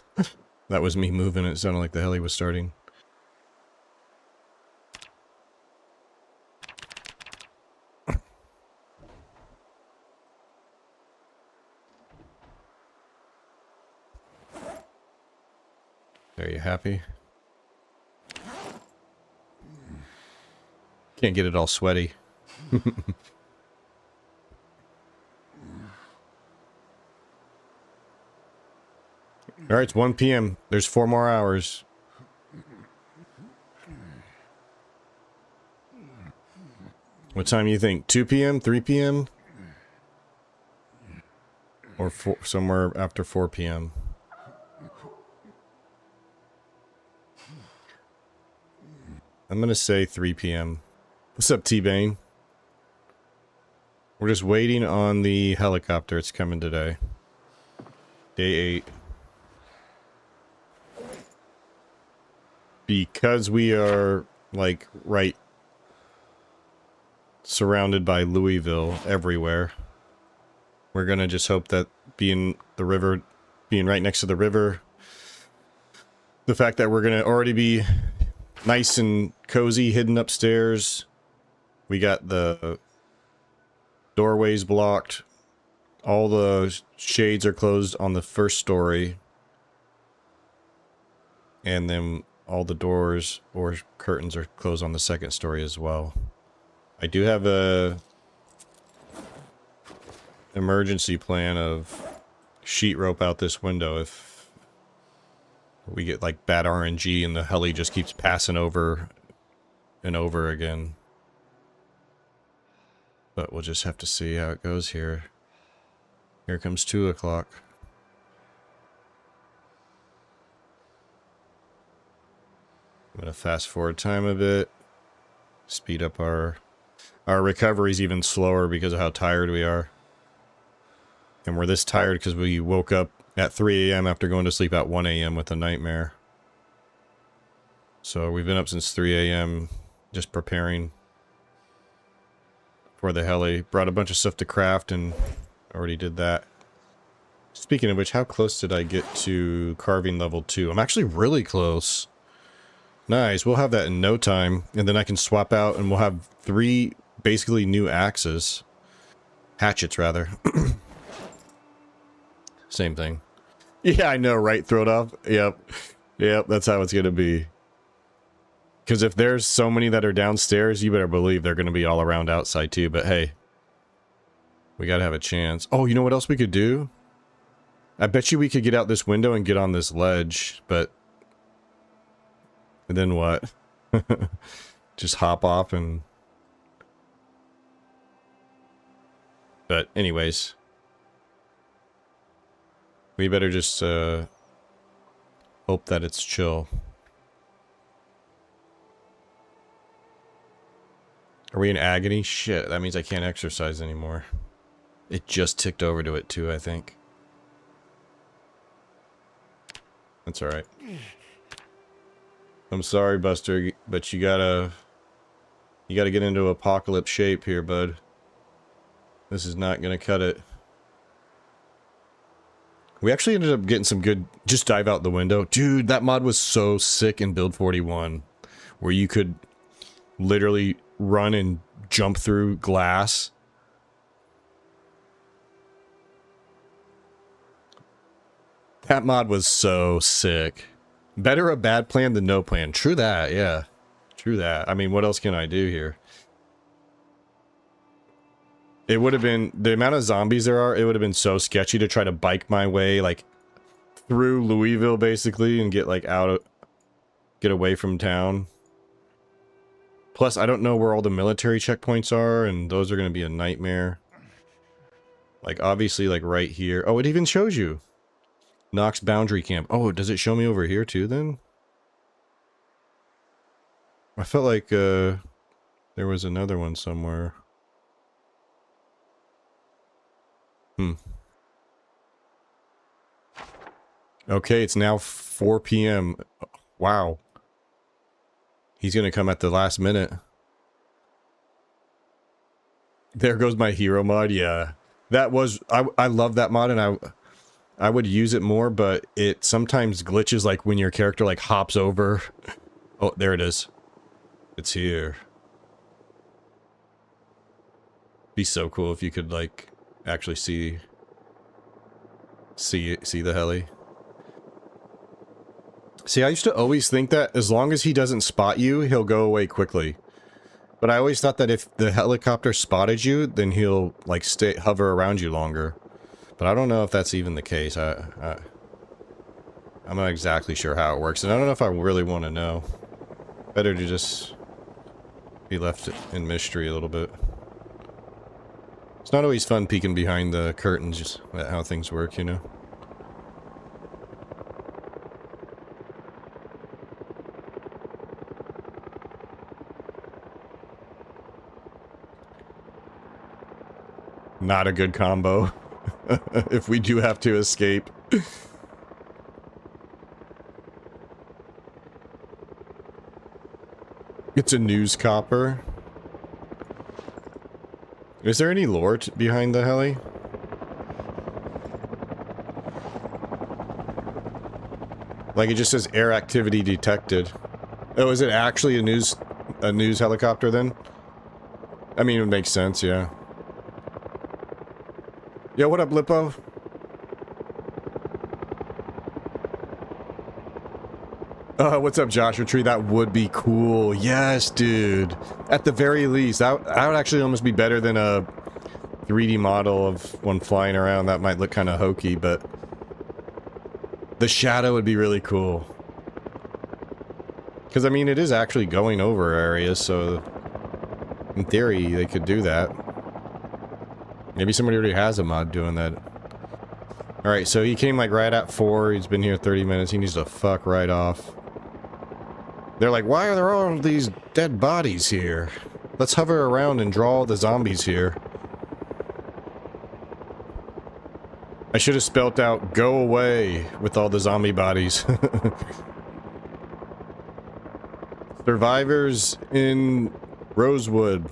That was me moving. It sounded like the heli was starting. Are you happy? Can't get it all sweaty. Alright, it's 1 p.m. There's 4 more hours. What time do you think? 2 p.m.? 3 p.m.? Or somewhere after 4 p.m.? I'm gonna say 3 p.m. What's up, T-Bane? We're just waiting on the helicopter. It's coming today. Day 8. Because we are, like, right surrounded by Louisville everywhere, we're gonna just hope that being right next to the river, the fact that we're gonna already be nice and cozy hidden upstairs, we got the doorways blocked, all the shades are closed on the first story, and then all the doors or curtains are closed on the second story as well. I do have a emergency plan of sheet rope out this window if we get like bad RNG and the heli just keeps passing over and over again. But we'll just have to see how it goes here. Here comes 2 o'clock. I'm gonna fast forward time a bit. Speed up our recovery's even slower because of how tired we are. And we're this tired because we woke up at 3 a.m. after going to sleep at 1 a.m. with a nightmare. So we've been up since 3 a.m. just preparing. for the heli. Brought a bunch of stuff to craft and already did that. Speaking of which, how close did I get to carving level 2? I'm actually really close. Nice, we'll have that in no time. And then I can swap out and we'll have 3 basically new axes. Hatchets, rather. Same thing. Yeah, I know, right? Throw it off. Yep. Yep, that's how it's gonna be. Because if there's so many that are downstairs, you better believe they're gonna be all around outside too. But hey, we gotta have a chance. Oh, you know what else we could do? I bet you we could get out this window and get on this ledge, but... And then what? Just hop off and... But anyways... We better just, hope that it's chill. Are we in agony? Shit, that means I can't exercise anymore. It just ticked over to it too, I think. That's alright. I'm sorry, Buster, but you gotta get into apocalypse shape here, bud. This is not gonna cut it. We actually ended up getting some good... Just dive out the window. Dude, that mod was so sick in Build 41. Where you could literally run and jump through glass. That mod was so sick. Better a bad plan than no plan. True that, yeah. True that. I mean, what else can I do here? It would have been, the amount of zombies there are, it would have been so sketchy to try to bike my way, like, through Louisville, basically, and get, like, get away from town. Plus, I don't know where all the military checkpoints are, and those are going to be a nightmare. Like, obviously, like, right here. Oh, it even shows you. Knox Boundary Camp. Oh, does it show me over here, too, then? I felt like, there was another one somewhere. Okay, it's now 4 p.m. Wow. He's gonna come at the last minute. There goes my hero mod, yeah. That was... I love that mod, and I would use it more, but it sometimes glitches, like, when your character, like, hops over. Oh, there it is. It's here. Be so cool if you could, like... actually see the heli. See, I used to always think that as long as he doesn't spot you, he'll go away quickly. But I always thought that if the helicopter spotted you, then he'll like hover around you longer. But I don't know if that's even the case. I'm not exactly sure how it works, and I don't know if I really want to know. Better to just be left in mystery a little bit. It's not always fun peeking behind the curtains, just at how things work, you know? Not a good combo. If we do have to escape. It's a news copper. Is there any lore behind the heli? Like, it just says air activity detected. Oh, is it actually a news helicopter then? I mean, it would make sense, yeah. Yo, what up, Lippo? What's up, Joshua Tree? That would be cool. Yes, dude. At the very least, that would actually almost be better than a 3D model of one flying around. That might look kind of hokey, but the shadow would be really cool. Because, I mean, it is actually going over areas, so in theory, they could do that. Maybe somebody already has a mod doing that. Alright, so he came like right at 4. He's been here 30 minutes. He needs to fuck right off. They're like, why are there all these dead bodies here? Let's hover around and draw the zombies here. I should have spelt out, go away with all the zombie bodies. Survivors in Rosewood.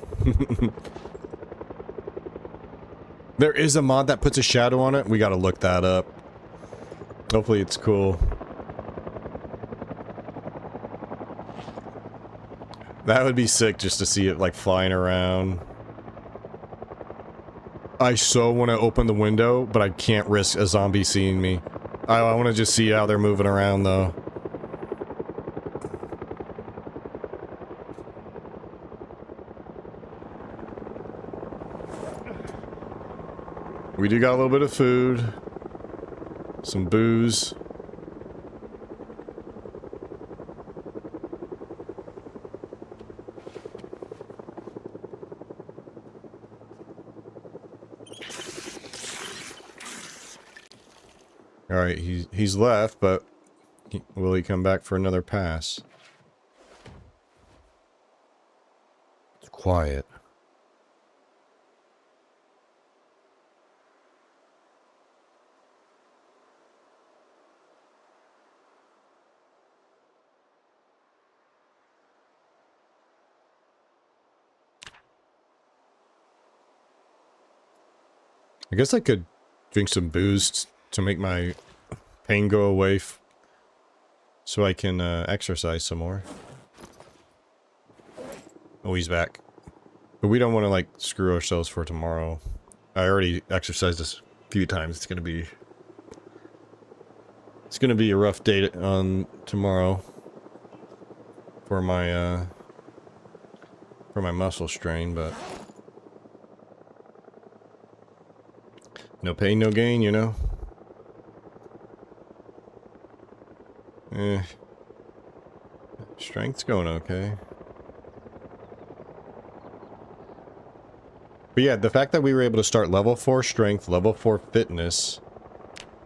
There is a mod that puts a shadow on it. We gotta look that up. Hopefully it's cool. That would be sick just to see it like flying around. I so want to open the window, but I can't risk a zombie seeing me. I want to just see how they're moving around though. We do got a little bit of food. Some booze. Alright, he's left, but will he come back for another pass? It's quiet. I guess I could drink some booze to make my pain go away so I can exercise some more. Oh, he's back. But we don't want to like screw ourselves for tomorrow. I already exercised this a few times. It's gonna be a rough day on tomorrow for my muscle strain, but no pain, no gain, you know? Strength's going okay. But yeah, the fact that we were able to start level 4 strength, level 4 fitness,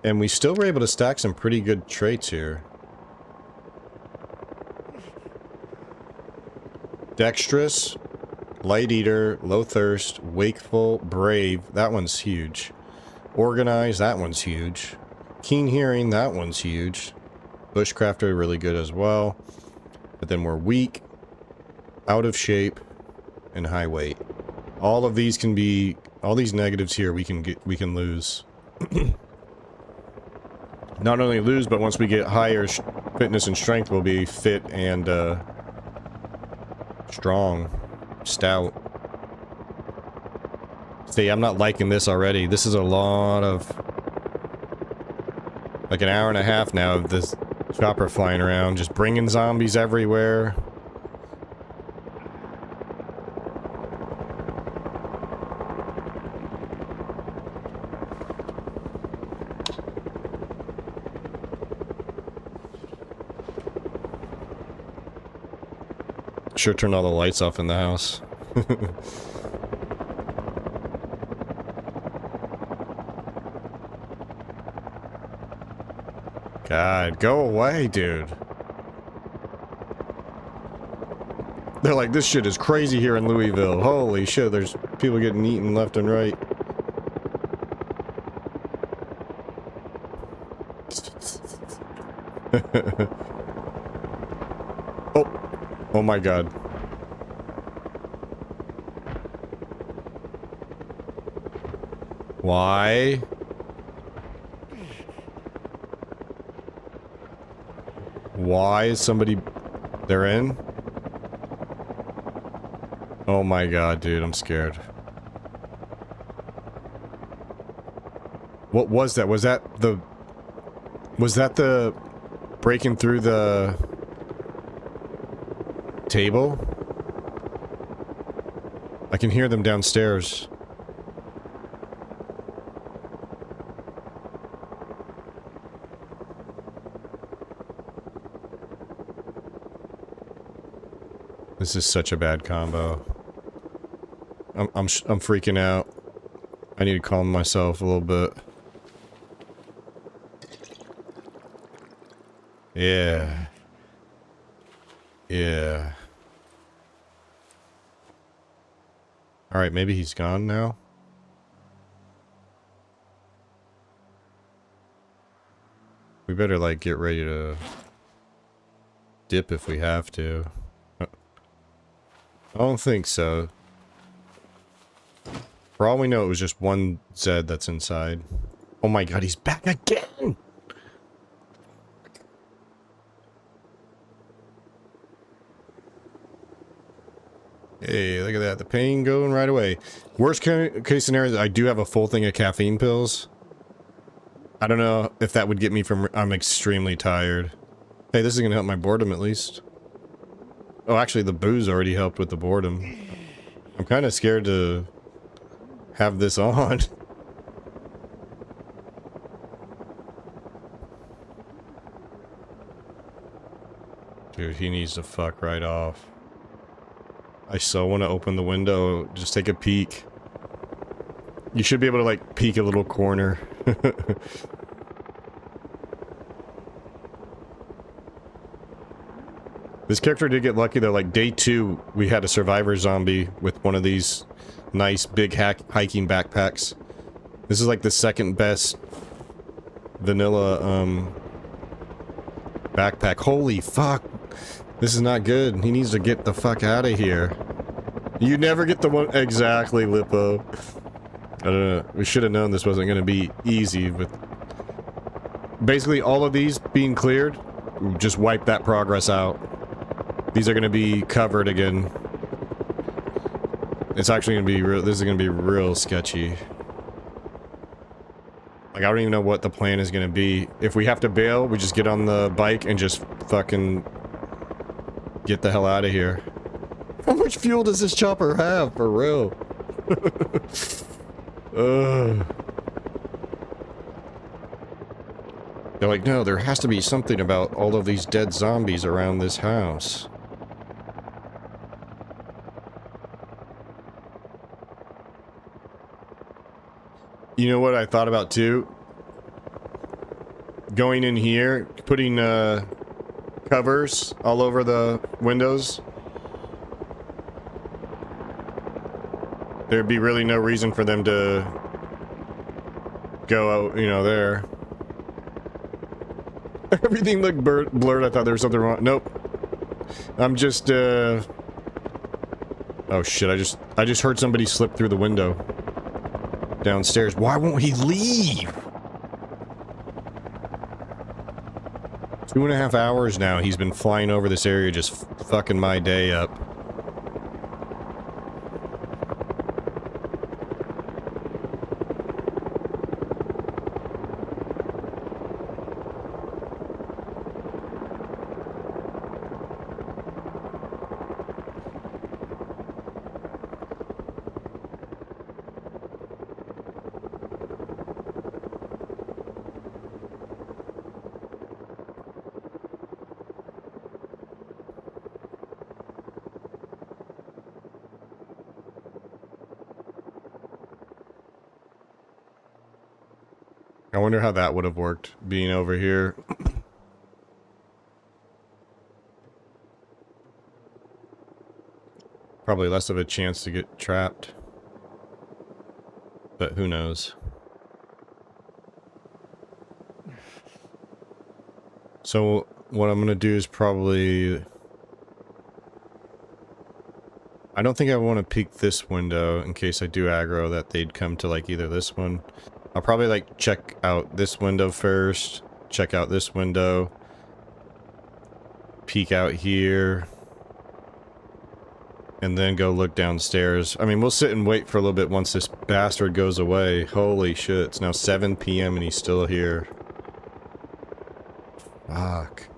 and we still were able to stack some pretty good traits here. Dexterous, light eater, low thirst, wakeful, brave, that one's huge. Organized, that one's huge. Keen hearing, that one's huge. Bushcrafter, really good as well. But then we're weak, out of shape, and high weight. All of these can be, all these negatives here we can lose. Not only lose, but once we get higher fitness and strength, we'll be fit and strong, stout. See, I'm not liking this already. This is a lot of, like an hour and a half now of this chopper flying around, just bringing zombies everywhere. Sure turned all the lights off in the house. God, go away, dude. They're like, this shit is crazy here in Louisville. Holy shit, there's people getting eaten left and right. Oh my god. Why? Why is somebody... They're in? Oh my god, dude, I'm scared. What was that? Was that the... Was that the... breaking through the... table? I can hear them downstairs. This is such a bad combo. I'm freaking out. I need to calm myself a little bit. Yeah. Yeah. Alright, maybe he's gone now? We better, like, get ready to dip if we have to. I don't think so. For all we know, it was just one Zed that's inside. Oh my god, he's back again! Hey, look at that. The pain going right away. Worst case scenario is I do have a full thing of caffeine pills. I don't know if that would get me from... I'm extremely tired. Hey, this is going to help my boredom at least. Oh, actually, the booze already helped with the boredom. I'm kind of scared to have this on. Dude, he needs to fuck right off. I so want to open the window. Just take a peek. You should be able to, like, peek a little corner. This character did get lucky, though. Like, day 2, we had a survivor zombie with one of these nice, big hiking backpacks. This is, like, the second best vanilla, backpack. Holy fuck! This is not good. He needs to get the fuck out of here. You never get the one... Exactly, Lippo. I don't know. We should have known this wasn't going to be easy, but... Basically, all of these being cleared, just wipe that progress out. These are going to be covered again. It's actually going to be real... This is going to be real sketchy. Like, I don't even know what the plan is going to be. If we have to bail, we just get on the bike and just fucking... get the hell out of here. How much fuel does this chopper have, for real? They're like, no, there has to be something about all of these dead zombies around this house. You know what I thought about too? Going in here, putting covers all over the windows. There'd be really no reason for them to go out, you know, there. Everything looked blurred. I thought there was something wrong. Nope. I'm just, oh shit, I just heard somebody slip through the window. Downstairs. Why won't he leave? 2.5 hours now he's been flying over this area just fucking my day up. I wonder how that would have worked, being over here. Probably less of a chance to get trapped. But who knows. So, what I'm gonna do is probably... I don't think I want to peek this window in case I do aggro that they'd come to, like, either this one. I'll probably, like, check out this window first, check out this window, peek out here, and then go look downstairs. I mean, we'll sit and wait for a little bit once this bastard goes away. Holy shit, it's now 7 PM and he's still here. Fuck.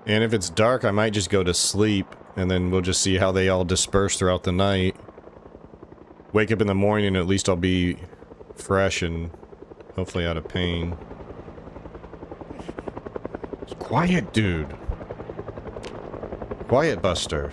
And if it's dark, I might just go to sleep, and then we'll just see how they all disperse throughout the night. Wake up in the morning and at least I'll be fresh and hopefully out of pain. Quiet, dude. Quiet, Buster.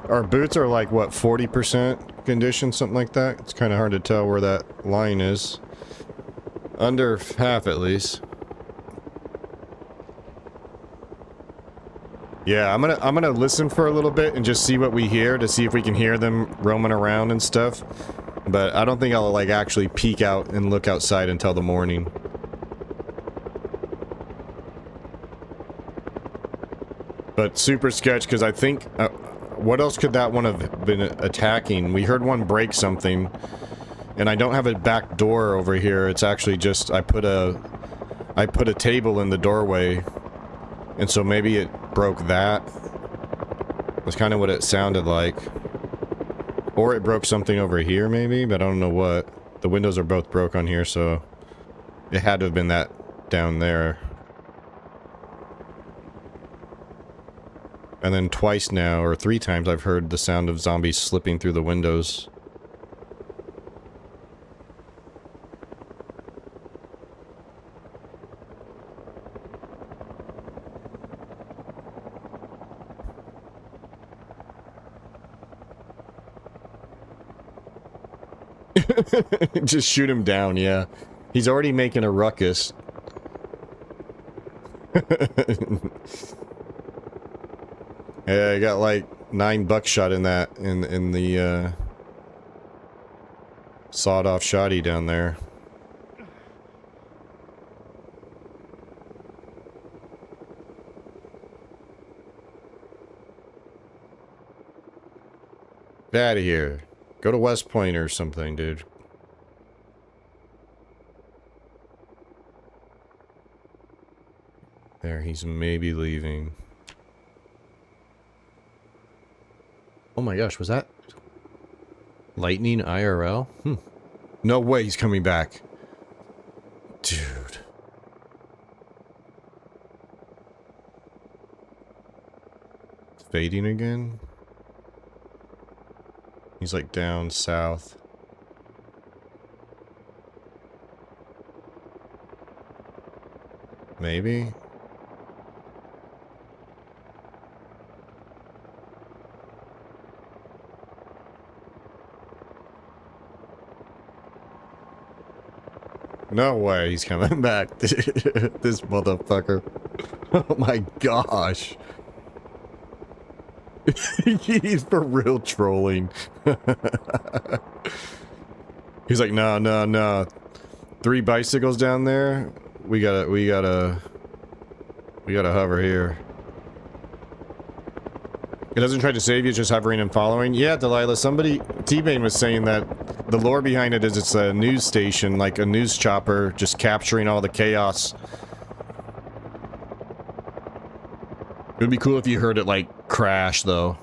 Our boots are like, what, 40% condition, something like that? It's kind of hard to tell where that line is. Under half, at least. Yeah, I'm gonna listen for a little bit and just see what we hear to see if we can hear them roaming around and stuff. But I don't think I'll, like, actually peek out and look outside until the morning. But super sketch, because I think... what else could that one have been attacking? We heard one break something. And I don't have a back door over here. It's actually just... I put a table in the doorway. And so maybe it broke that. That's kind of what it sounded like. Or it broke something over here, maybe? But I don't know what. The windows are both broke on here, so... It had to have been that down there. And then twice now, or 3 times, I've heard the sound of zombies slipping through the windows. Just shoot him down, yeah. He's already making a ruckus. Yeah, I got like 9 buckshot in that, in the, sawed-off shotty down there. Get out of here. Go to West Point or something, dude. There, he's maybe leaving. Oh my gosh, was that lightning IRL? No way he's coming back. Dude. Fading again? He's like down south. Maybe? No way he's coming back. This motherfucker. Oh my gosh. He's for real trolling. He's like, no. 3 bicycles down there. We gotta hover here. It doesn't try to save you, it's just hovering and following. Yeah, Delilah, somebody, T-Bane was saying that the lore behind it is it's a news station, like a news chopper, just capturing all the chaos. It would be cool if you heard it, like, crash, though.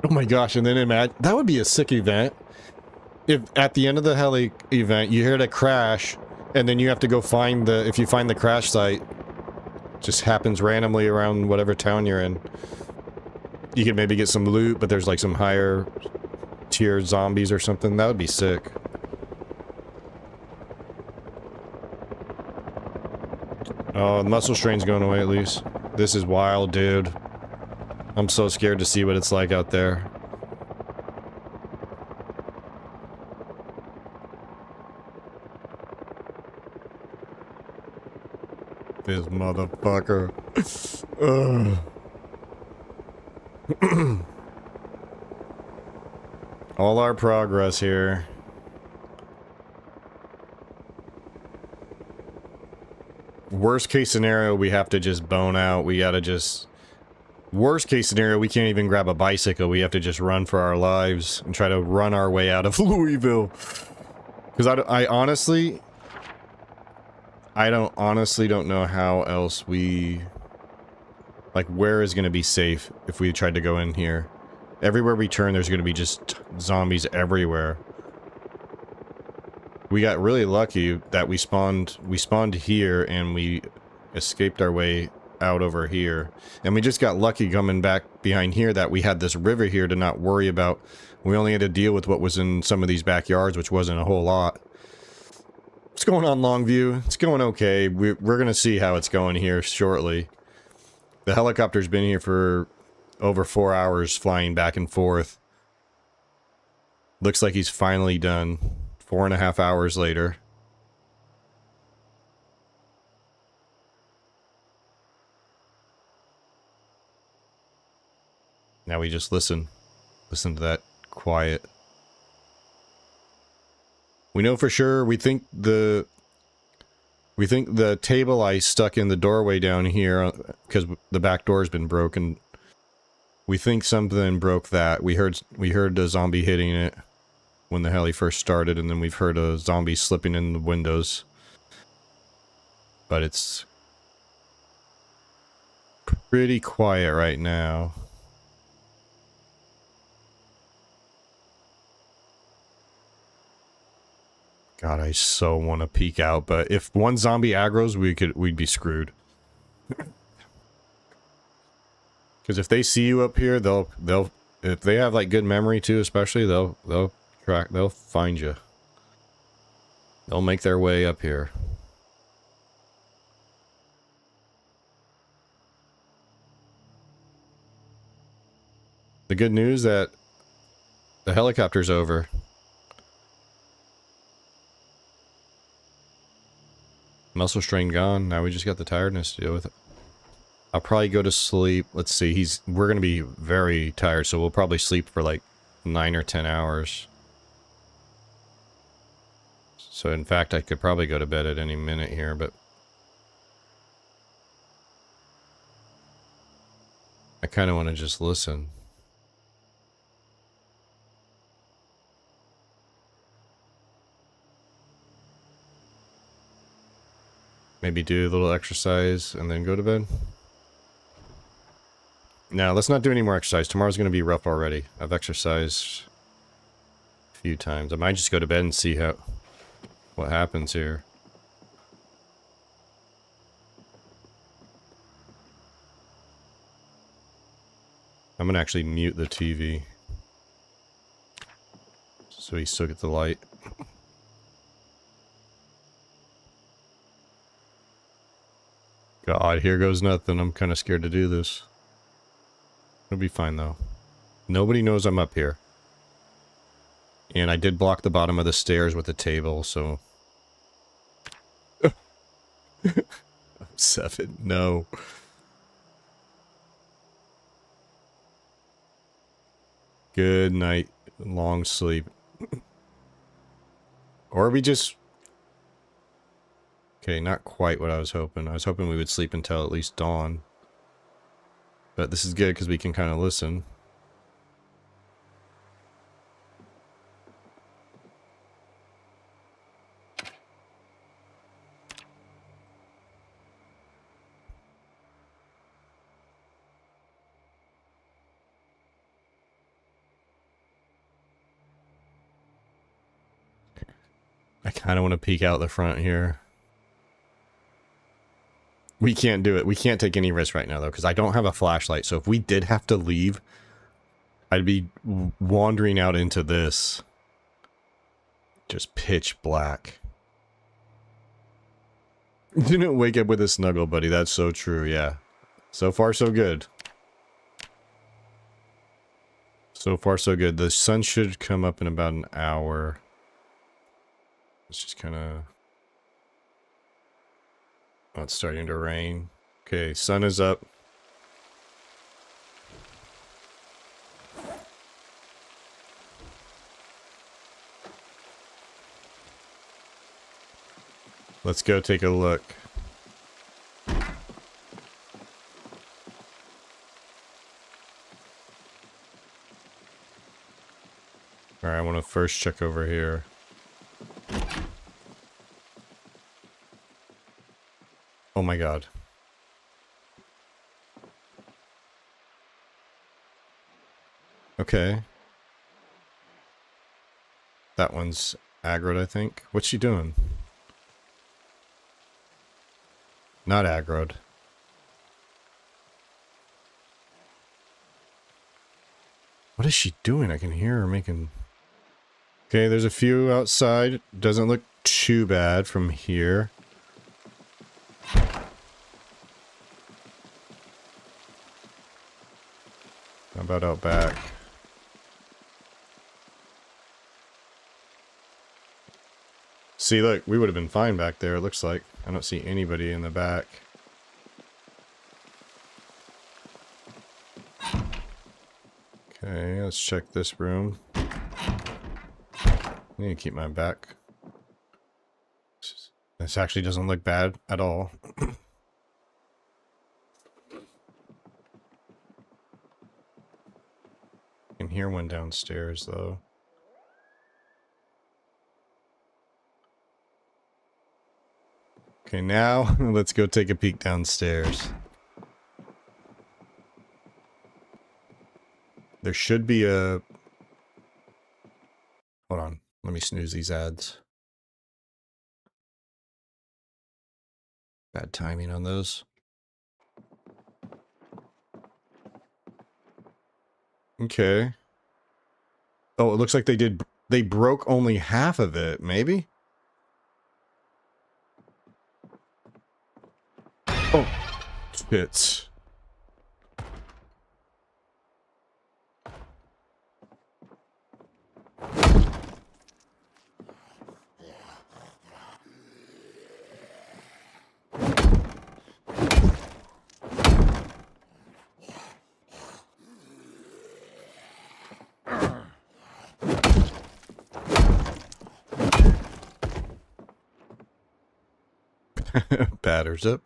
Oh my gosh, and then imagine, that would be a sick event. If at the end of the heli event, you hear it crash, and then you have to go find the, if you find the crash site, just happens randomly around whatever town you're in. You could maybe get some loot, but there's like some higher tier zombies or something. That would be sick. Oh, the muscle strain's going away at least. This is wild, dude. I'm so scared to see what it's like out there. This motherfucker. All our progress here. Worst case scenario, we have to just bone out. We gotta just... Worst case scenario, we can't even grab a bicycle. We have to just run for our lives and try to run our way out of Louisville. Because I honestly don't know how else we... Like, where is going to be safe if we tried to go in here? Everywhere we turn, there's going to be just zombies everywhere. We got really lucky that we spawned here and we escaped our way out over here. And we just got lucky coming back behind here that we had this river here to not worry about. We only had to deal with what was in some of these backyards, which wasn't a whole lot. What's going on, Longview? It's going okay. We're going to see how it's going here shortly. The helicopter's been here for over 4 hours flying back and forth. Looks like he's finally done. 4.5 hours later. Now we just listen. Listen to that quiet. We know for sure, we think the We think the table I stuck in the doorway down here, because the back door's been broken. We think something broke that. We heard a zombie hitting it when the heli first started, and then we've heard a zombie slipping in the windows. But it's pretty quiet right now. God, I so want to peek out, but if one zombie aggroes, we'd be screwed. Because if they see you up here, they'll if they have like good memory too, especially they'll find you. They'll make their way up here. The good news that the helicopter's over. Muscle strain gone. Now we just got the tiredness to deal with it. I'll probably go to sleep. Let's see. We're gonna be very tired, so we'll probably sleep for like 9 or 10 hours. So in fact, I could probably go to bed at any minute here, but I kind of want to just listen. Maybe do a little exercise and then go to bed. No, let's not do any more exercise. Tomorrow's going to be rough already. I've exercised a few times. I might just go to bed and see what happens here. I'm going to actually mute the TV. So we still get the light. God, here goes nothing. I'm kind of scared to do this. It'll be fine, though. Nobody knows I'm up here. And I did block the bottom of the stairs with the table, so... 7, no. Good night. Long sleep. Or we just... Okay, not quite what I was hoping. I was hoping we would sleep until at least dawn. But this is good because we can kind of listen. I kind of want to peek out the front here. We can't do it. We can't take any risk right now, though, because I don't have a flashlight. So if we did have to leave, I'd be wandering out into this. Just pitch black. Didn't wake up with a snuggle buddy. That's so true, yeah. So far, so good. So far, so good. The sun should come up in about an hour. It's just kind of... Oh, it's starting to rain. Okay, sun is up. Let's go take a look. Alright, I want to first check over here. Oh my god. Okay. That one's aggroed, I think. What's she doing? Not aggroed. What is she doing? I can hear her making... Okay, there's a few outside. Doesn't look too bad from here. How about out back? See, look, we would have been fine back there, it looks like. I don't see anybody in the back. Okay, let's check this room. I need to keep my back. This actually doesn't look bad at all. I can hear one downstairs, though. Okay, now let's go take a peek downstairs. There should be a... Hold on. Let me snooze these ads. Bad timing on those. Okay. Oh, it looks like they broke only half of it, maybe? Oh, shit. Batters up.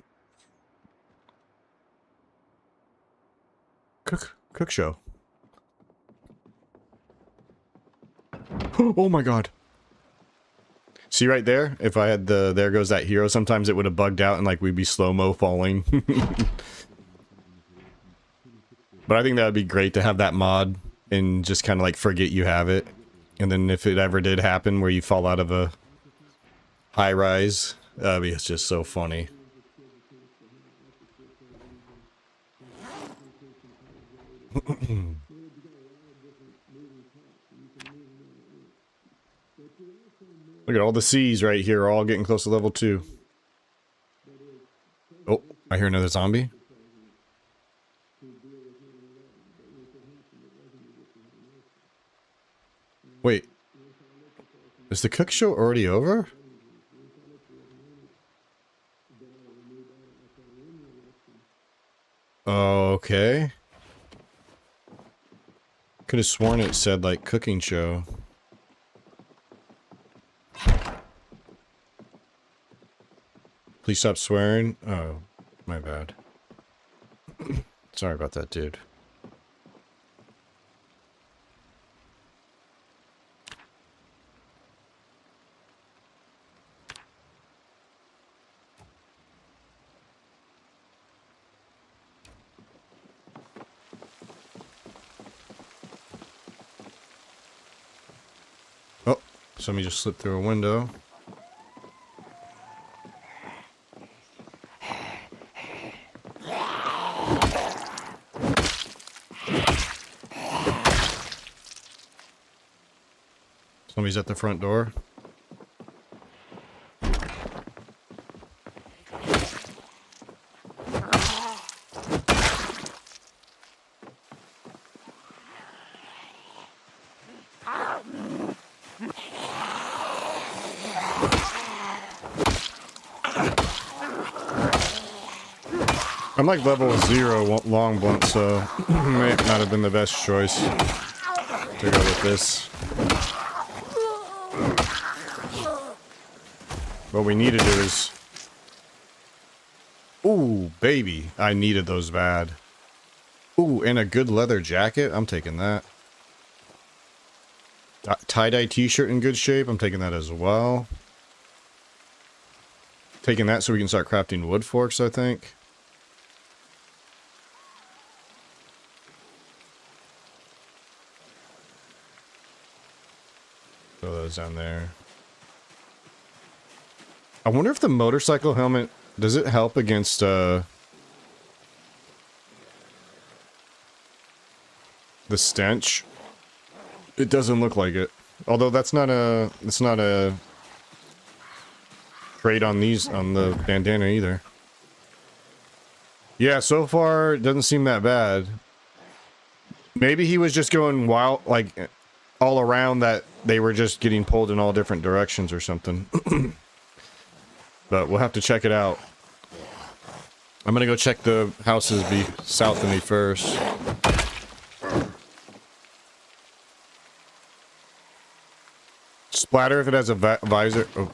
Cook show. Oh my god. See right there? If I had the there goes that hero, sometimes it would have bugged out and like we'd be slow-mo falling. But I think that would be great to have that mod and just kind of like forget you have it. And then if it ever did happen where you fall out of a high rise, that'd be just so funny. Look at all the C's right here, all getting close to level 2. Oh, I hear another zombie. Wait. Is the cook show already over? Okay. Could have sworn it said, like, cooking show. Please stop swearing. Oh, my bad. Sorry about that, dude. Oh, somebody just slipped through a window. Somebody's at the front door. I'm like level 0 long blunt, so may not have been the best choice to go with this. What we need to do is... Ooh, baby. I needed those bad. Ooh, and a good leather jacket. I'm taking that. Tie-dye t-shirt in good shape. I'm taking that as well. Taking that so we can start crafting wood forks, I think. Throw those down there. I wonder if the motorcycle helmet, does it help against, the stench? It doesn't look like it. Although that's not a, it's not a trait on these, on the bandana either. Yeah, so far, it doesn't seem that bad. Maybe he was just going wild, like, all around that they were just getting pulled in all different directions or something. But we'll have to check it out. I'm gonna go check the houses south of me first. Splatter if it has a visor. Oh.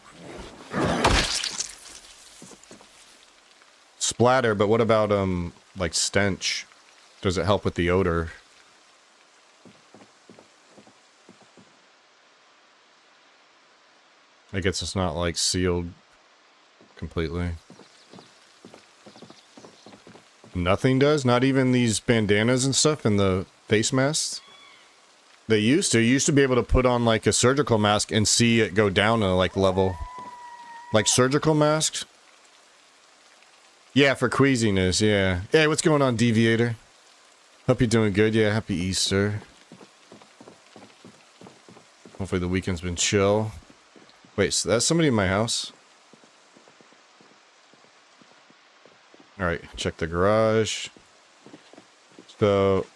splatter, but what about, like stench? Does it help with the odor? I guess it's not, like, sealed completely. Nothing does? Not even these bandanas and stuff and the face masks? They used to. You used to be able to put on, like, a surgical mask and see it go down a, like, level. Like, surgical masks? Yeah, for queasiness, yeah. Hey, what's going on, Deviator? Hope you're doing good. Yeah, happy Easter. Hopefully the weekend's been chill. Wait, so that's somebody in my house? Alright, check the garage. So...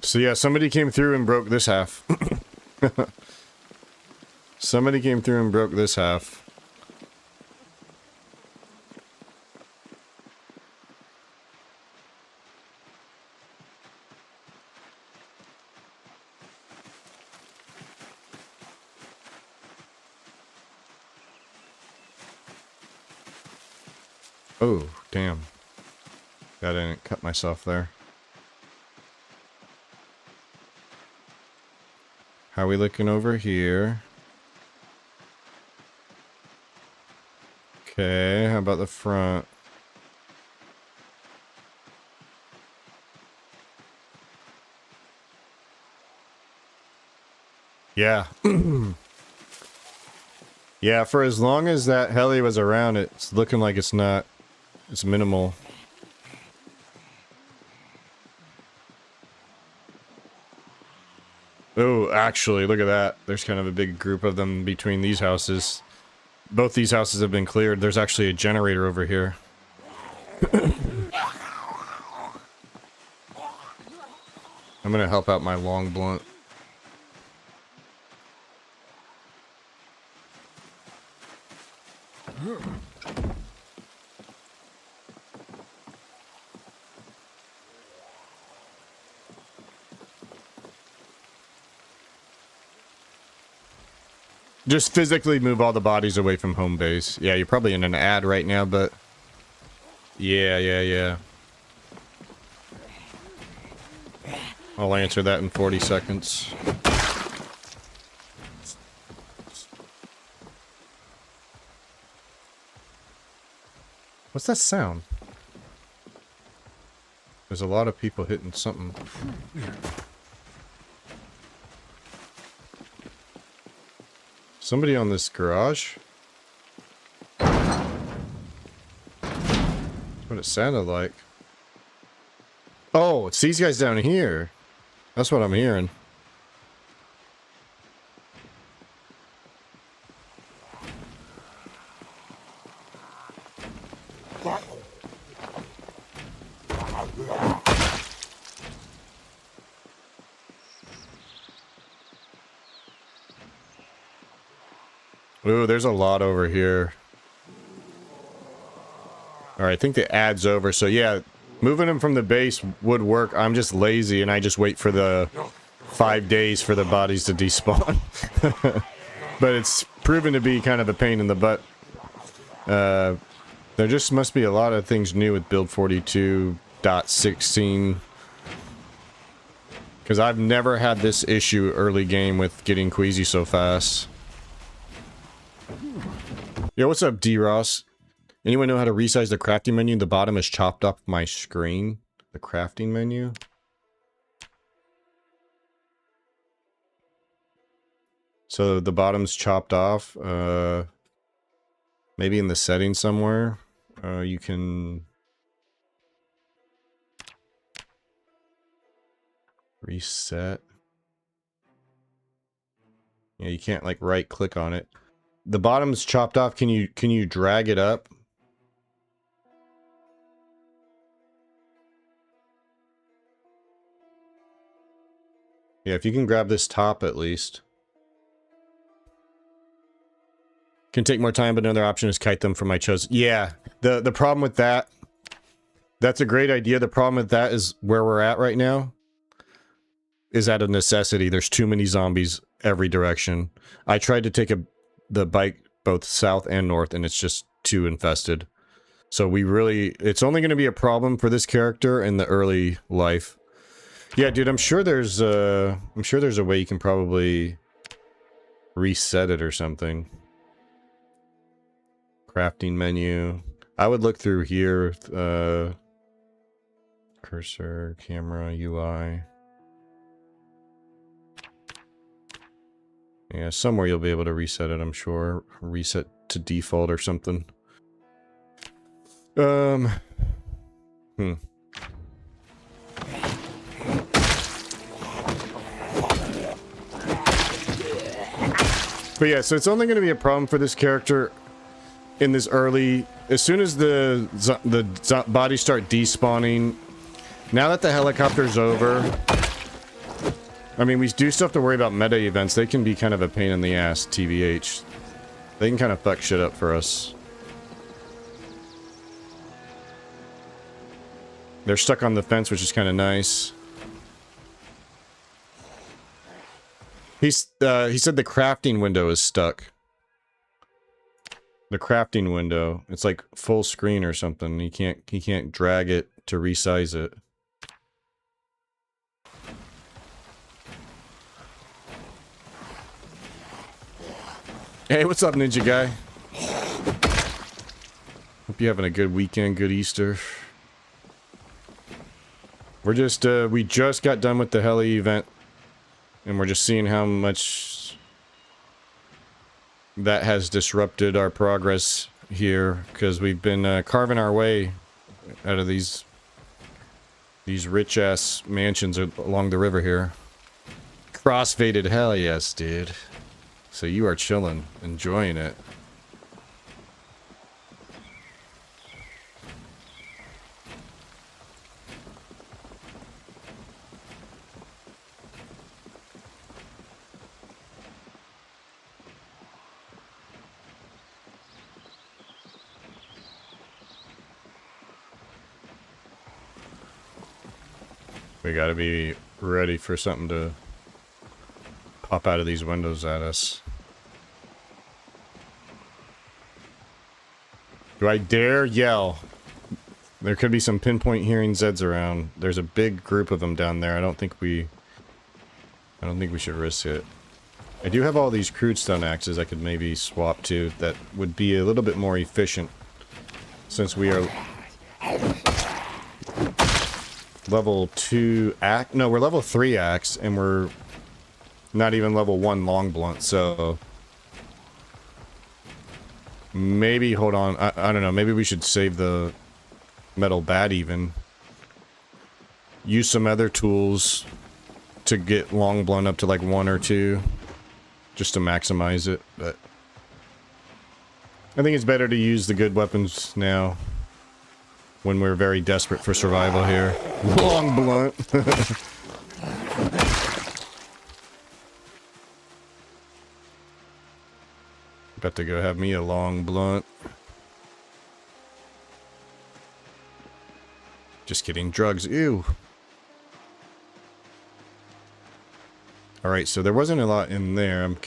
So yeah, somebody came through and broke this half. Somebody came through and broke this half. Oh, damn. I didn't cut myself there. How are we looking over here? Okay, how about the front? Yeah. Yeah, for as long as that heli was around, it's looking like it's not... It's minimal. Oh, actually, look at that. There's kind of a big group of them between these houses. Both these houses have been cleared. There's actually a generator over here. I'm gonna help out my long blunt. Just physically move all the bodies away from home base. Yeah, you're probably in an ad right now, but... Yeah. I'll answer that in 40 seconds. What's that sound? There's a lot of people hitting something. Somebody on this garage? That's what it sounded like. Oh, it's these guys down here. That's what I'm hearing. Ooh, there's a lot over here. Alright, I think the ad's over, so yeah, moving them from the base would work. I'm just lazy and I just wait for the 5 days for the bodies to despawn. But it's proven to be kind of a pain in the butt. There just must be a lot of things new with build 42.16. Because I've never had this issue early game with getting queasy so fast. Yo, what's up, D-Ross? Anyone know how to resize the crafting menu? The bottom is chopped off my screen. The crafting menu? So the bottom's chopped off. Maybe in the settings somewhere. You can... reset. Yeah, you can't like right click on it. The bottom's chopped off. Can you drag it up? Yeah, if you can grab this top at least. Can take more time, but another option is kite them for my chosen. Yeah, the problem with that That's a great idea. The problem with that is where we're at right now is out of necessity. There's too many zombies every direction. I tried to take the bike both south and north, and it's just too infested. So it's only going to be a problem for this character in the early life. Yeah, dude, I'm sure there's a way you can probably reset it or something. Crafting menu. I would look through here. Cursor, camera, UI. Yeah, somewhere you'll be able to reset it, I'm sure. Reset to default or something. But yeah, so it's only going to be a problem for this character in this early... As soon as the bodies start despawning, now that the helicopter's over... I mean, we do still have to worry about meta events. They can be kind of a pain in the ass, TBH. They can kind of fuck shit up for us. They're stuck on the fence, which is kind of nice. He said the crafting window is stuck. The crafting window. It's like full screen or something. He can't drag it to resize it. Hey, what's up, Ninja Guy? Hope you're having a good weekend, good Easter. We're just, we just got done with the heli event, and we're just seeing how much that has disrupted our progress here, because we've been carving our way out of these rich-ass mansions along the river here. Crossfaded, hell yes, dude. So you are chilling, enjoying it. We gotta be ready for something to pop out of these windows at us. Do I dare yell? There could be some pinpoint hearing Zeds around. There's a big group of them down there. I don't think we should risk it. I do have all these crude stone axes I could maybe swap to that would be a little bit more efficient, since we are level 2 axe. No, we're level 3 axe, and we're not even level 1 long blunt, so maybe, hold on, I don't know, maybe we should save the metal bat even. Use some other tools to get long blunt up to like 1 or 2, just to maximize it, but I think it's better to use the good weapons now, when we're very desperate for survival here. Long blunt. About to go have me a long blunt. Just kidding. Drugs. Ew. Alright, so there wasn't a lot in there. I'm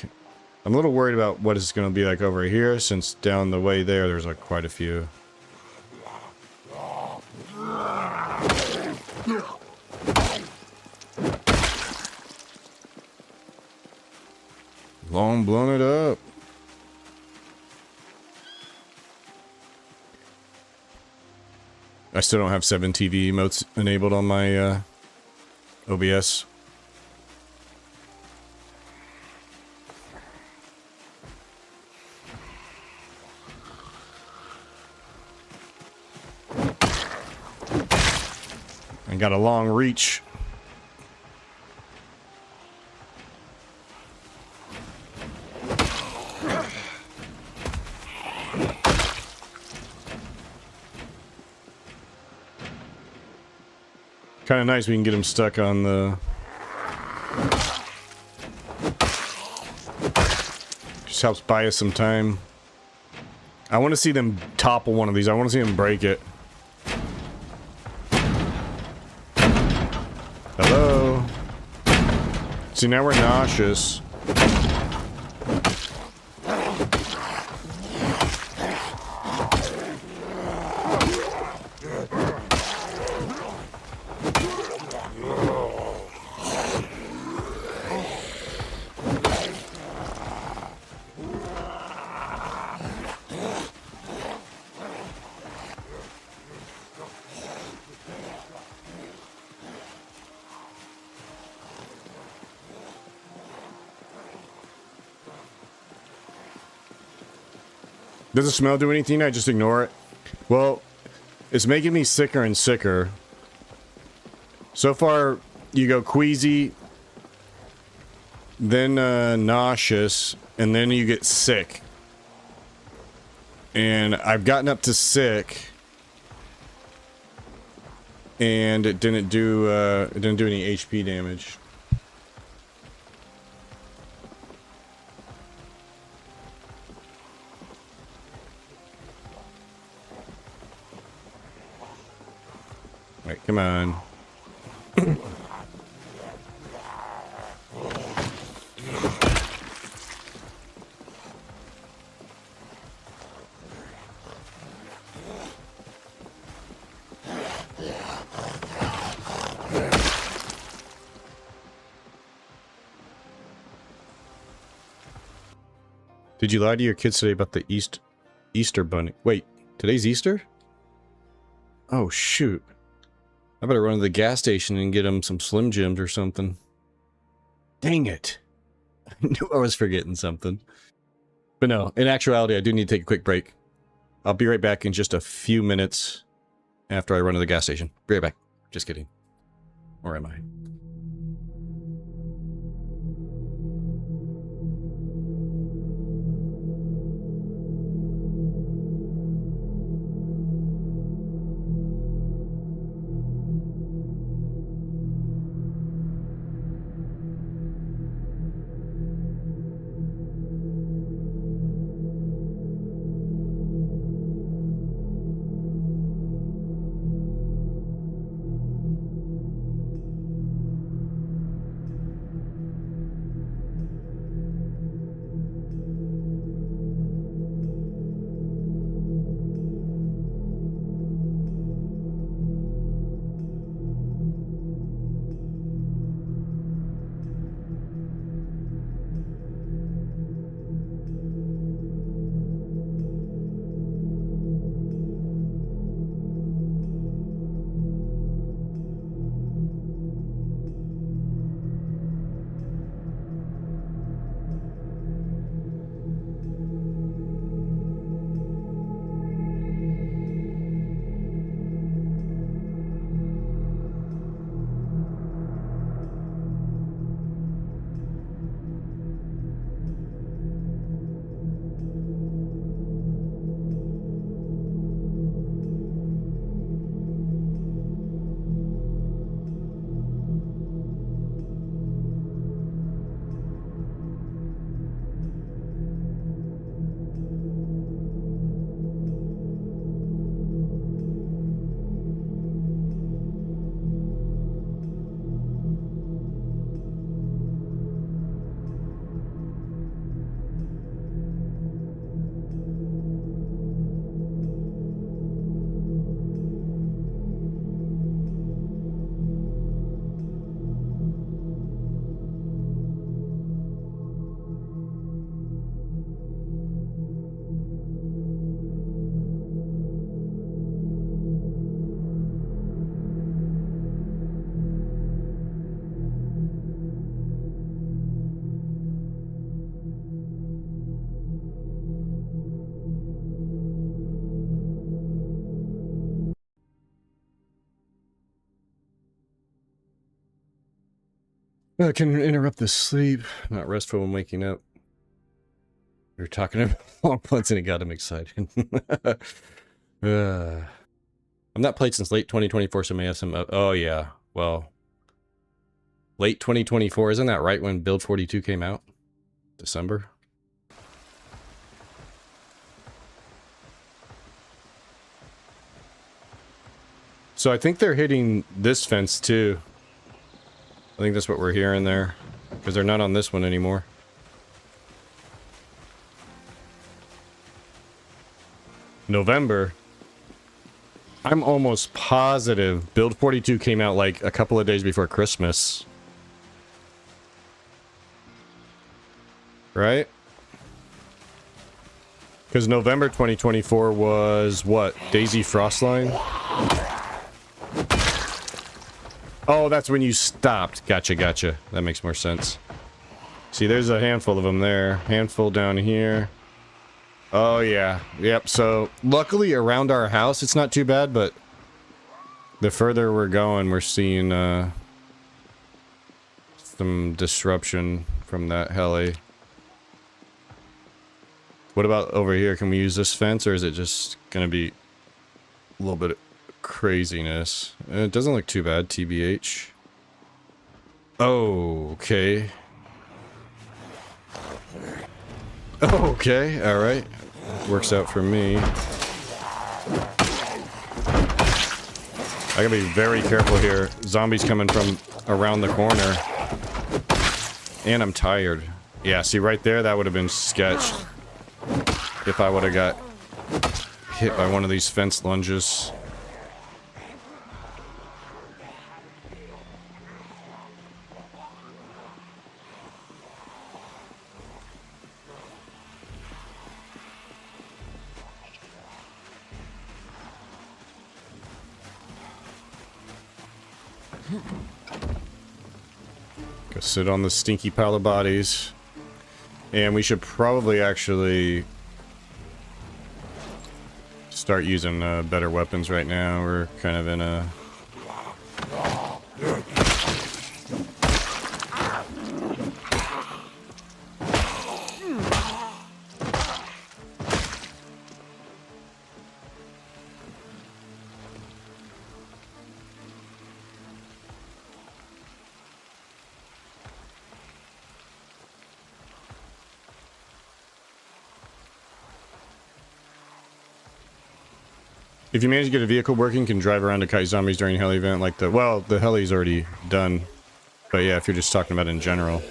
a little worried about what it's going to be like over here, since down the way there's like quite a few. Long blown it up. I still don't have 7 TV emotes enabled on my OBS. I got a long reach. Kind of nice we can get him stuck on the... Just helps buy us some time. I want to see them topple one of these. I want to see them break it. See, now we're nauseous. Does the smell do anything? I just ignore it. Well, it's making me sicker and sicker. So far, you go queasy, then nauseous, and then you get sick. And I've gotten up to sick, and it didn't do any HP damage. Right, come on. Did you lie to your kids today about the Easter bunny? Wait, today's Easter? Oh, shoot. I better run to the gas station and get them some Slim Jims or something. Dang it. I knew I was forgetting something. But no, in actuality, I do need to take a quick break. I'll be right back in just a few minutes after I run to the gas station. Be right back. Just kidding. Or am I? Well, it can interrupt the sleep. Not restful when waking up. We were talking about long once and it got him excited. I'm not played since late 2024, so may have some... oh, yeah. Well, late 2024. Isn't that right when Build 42 came out? December? So I think they're hitting this fence, too. I think that's what we're hearing there. Because they're not on this one anymore. November. I'm almost positive Build 42 came out like a couple of days before Christmas. Right? Because November 2024 was what? Daisy Frostline? Oh, that's when you stopped. Gotcha, gotcha. That makes more sense. See, there's a handful of them there. Handful down here. Oh, yeah. Yep, so luckily around our house it's not too bad, but the further we're going, we're seeing some disruption from that heli. What about over here? Can we use this fence, or is it just gonna be a little bit of craziness? It doesn't look too bad, TBH. Oh, okay. Okay, alright. Works out for me. I gotta be very careful here. Zombies coming from around the corner. And I'm tired. Yeah, see right there, that would have been sketch. If I would have got hit by one of these fence lunges. Go sit on the stinky pile of bodies. And we should probably actually start using better weapons right now. We're kind of in a... If you manage to get a vehicle working, you can drive around to kite zombies during a heli event like the... Well, the heli's already done. But yeah, if you're just talking about in general.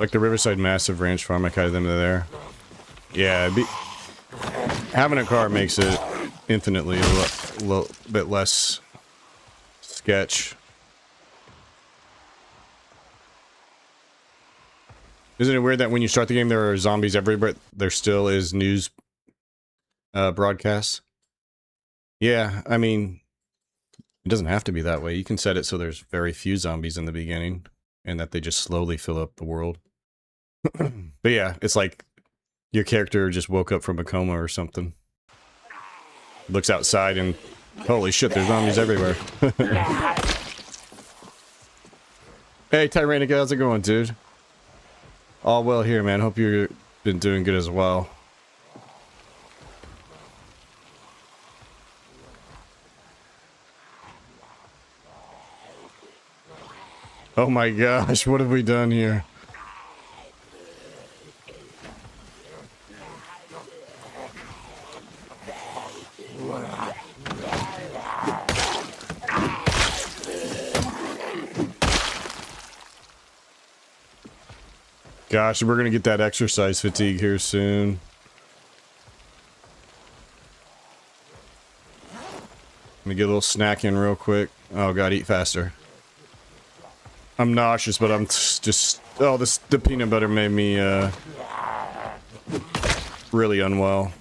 Like the Riverside Massive Ranch Farm, I kited them to there. Yeah, having a car makes it infinitely a little bit less sketch. Isn't it weird that when you start the game there are zombies everywhere, but there still is news broadcasts? Yeah, I mean, it doesn't have to be that way. You can set it so there's very few zombies in the beginning, and that they just slowly fill up the world. But yeah, it's like your character just woke up from a coma or something. Looks outside and, holy shit, there's zombies everywhere. Hey, Tyrannica, how's it going, dude? All well here, man. Hope you've been doing good as well. Oh my gosh, what have we done here? Gosh, we're gonna get that exercise fatigue here soon. Let me get a little snack in real quick. Oh god, eat faster. I'm nauseous, but I'm just... Oh, the peanut butter made me, really unwell.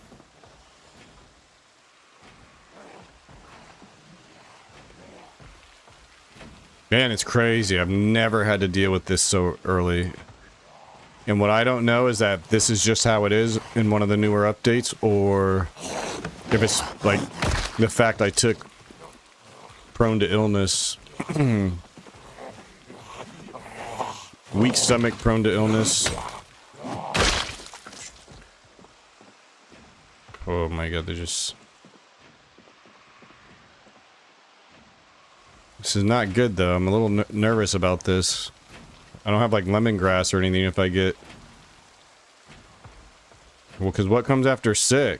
Man, it's crazy. I've never had to deal with this so early. And what I don't know is that this is just how it is in one of the newer updates, or if it's like the fact I took prone to illness. Weak stomach, prone to illness. Oh my god, they're just... This is not good though. I'm a little nervous about this. I don't have like lemongrass or anything if I get... Well, because what comes after sick?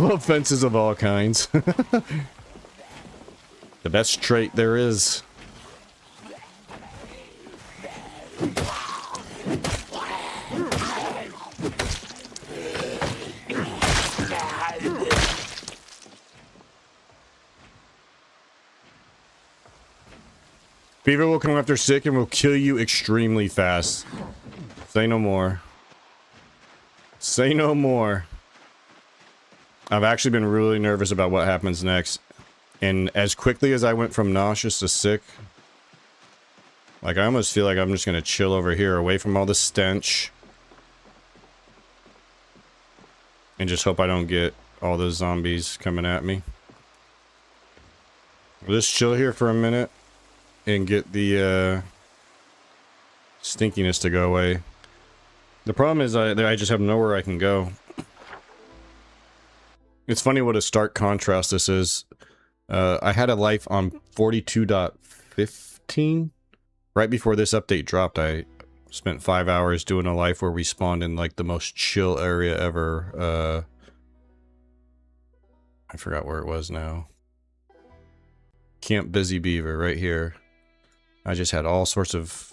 Offenses of all kinds. The best trait there is. Fever will come after sick and will kill you extremely fast. Say no more. Say no more. I've actually been really nervous about what happens next. And as quickly as I went from nauseous to sick, like I almost feel like I'm just gonna chill over here away from all the stench. And just hope I don't get all those zombies coming at me. We'll just chill here for a minute and get the stinkiness to go away. The problem is I just have nowhere I can go. It's funny what a stark contrast this is. I had a life on 42.15. Right before this update dropped, I spent 5 hours doing a life where we spawned in like the most chill area ever. I forgot where it was now. Camp Busy Beaver, right here. I just had all sorts of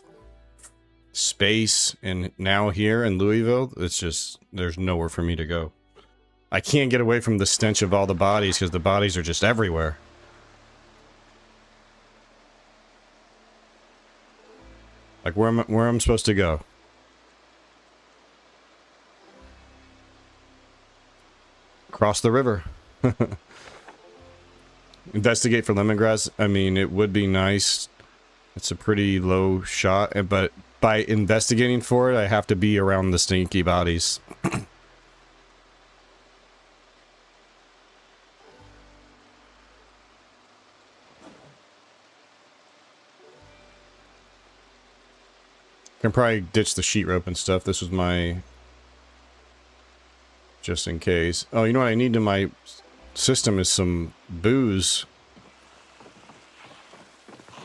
space, and now here in Louisville, it's just, there's nowhere for me to go. I can't get away from the stench of all the bodies, because the bodies are just everywhere. Like, where am I supposed to go? Cross the river. Investigate for lemongrass. I mean, it would be nice. It's a pretty low shot, but by investigating for it, I have to be around the stinky bodies. Can probably ditch the sheet rope and stuff. This was my... just in case. Oh, you know what I need in my system is some booze.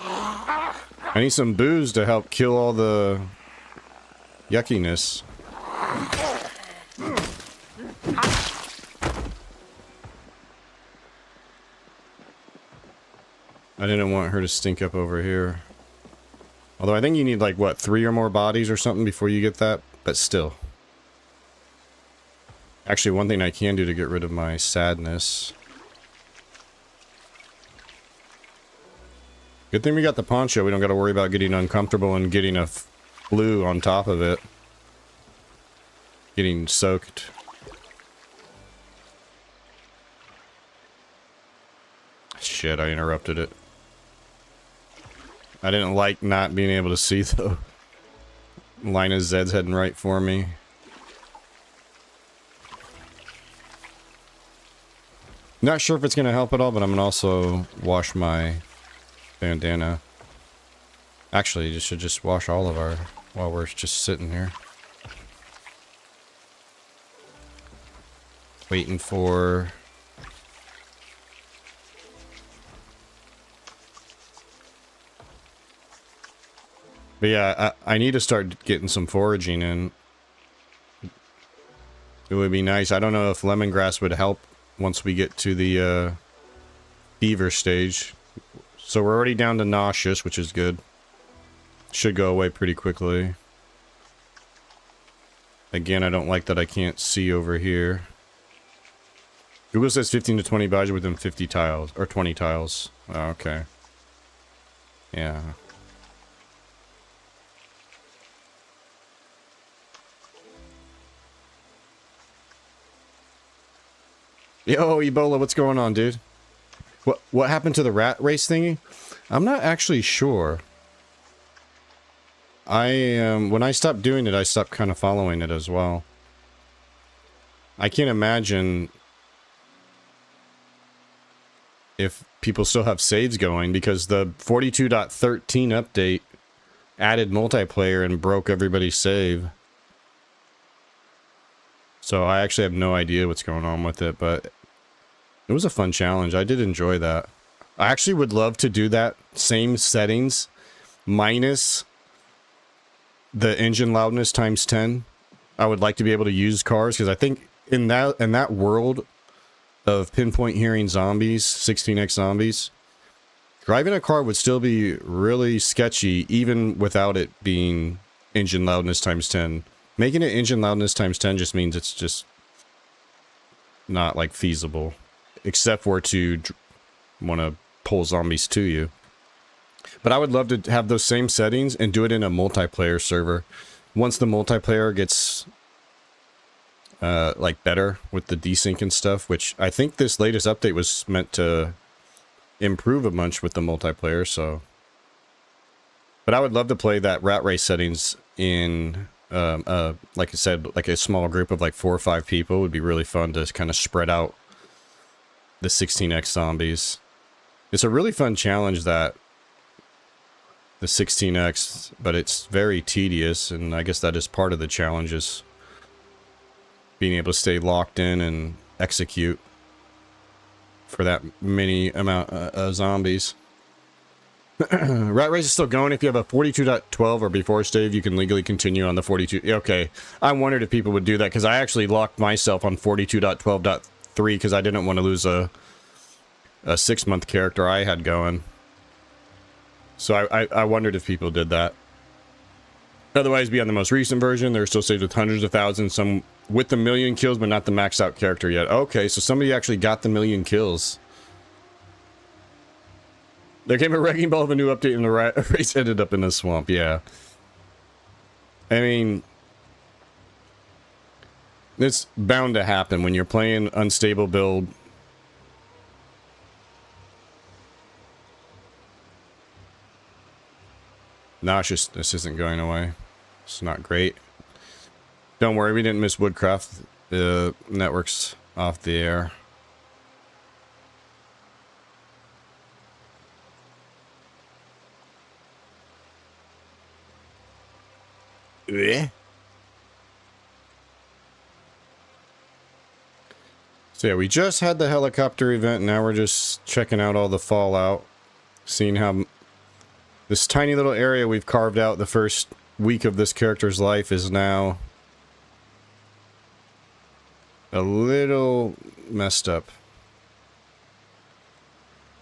I need some booze to help kill all the yuckiness. I didn't want her to stink up over here. Although I think you need like, what, 3 or more bodies or something before you get that? But still. Actually, one thing I can do to get rid of my sadness. Good thing we got the poncho. We don't got to worry about getting uncomfortable and getting a flu on top of it. Getting soaked. Shit, I interrupted it. I didn't like not being able to see, though. Line of Zed's heading right for me. Not sure if it's going to help at all, but I'm going to also wash my bandana. Actually, you should just wash all of our... while we're just sitting here. Waiting for... But yeah, I need to start getting some foraging in. It would be nice. I don't know if lemongrass would help once we get to the fever stage. So we're already down to nauseous, which is good. Should go away pretty quickly. Again, I don't like that I can't see over here. Google says 15 to 20 bodies within 50 tiles, or 20 tiles. Oh, okay. Yeah. Yo, Ebola, what's going on, dude? What happened to the rat race thingy? I'm not actually sure. When I stopped doing it, I stopped kind of following it as well. I can't imagine if people still have saves going, because the 42.13 update added multiplayer and broke everybody's save. So I actually have no idea what's going on with it, but it was a fun challenge. I did enjoy that. I actually would love to do that same settings minus the engine loudness times 10. I would like to be able to use cars, because I think in that world of pinpoint hearing zombies, 16x zombies. Driving a car would still be really sketchy, even without it being engine loudness times 10. Making it engine loudness times 10 just means it's just not, like, feasible. Except for to want to pull zombies to you. But I would love to have those same settings and do it in a multiplayer server. Once the multiplayer gets, like, better with the desync and stuff, which I think this latest update was meant to improve a bunch with the multiplayer, so. But I would love to play that rat race settings in, like I said, like a small group of like 4 or 5 people. It would be really fun to kind of spread out the 16x zombies. It's a really fun challenge, that the 16x, but it's very tedious, and I guess that is part of the challenge, is being able to stay locked in and execute for that many amount of zombies. Rat Race is still going. If you have a 42.12 or before save, you can legally continue on the 42. Okay, I wondered if people would do that, because I actually locked myself on 42.12.3 because I didn't want to lose a 6-month character I had going. So I wondered if people did that. Otherwise, be on the most recent version. They're still saved with hundreds of thousands, some with the 1,000,000 kills, but not the maxed out character yet. Okay, so somebody actually got the 1,000,000 kills. There came a wrecking ball of a new update and the rat race ended up in a swamp, yeah. I mean, it's bound to happen when you're playing unstable build. No, it's just, this isn't going away. It's not great. Don't worry, we didn't miss Woodcraft. The network's off the air. So yeah, we just had the helicopter event. Now we're just checking out all the fallout. Seeing how this tiny little area we've carved out the first week of this character's life is now a little messed up.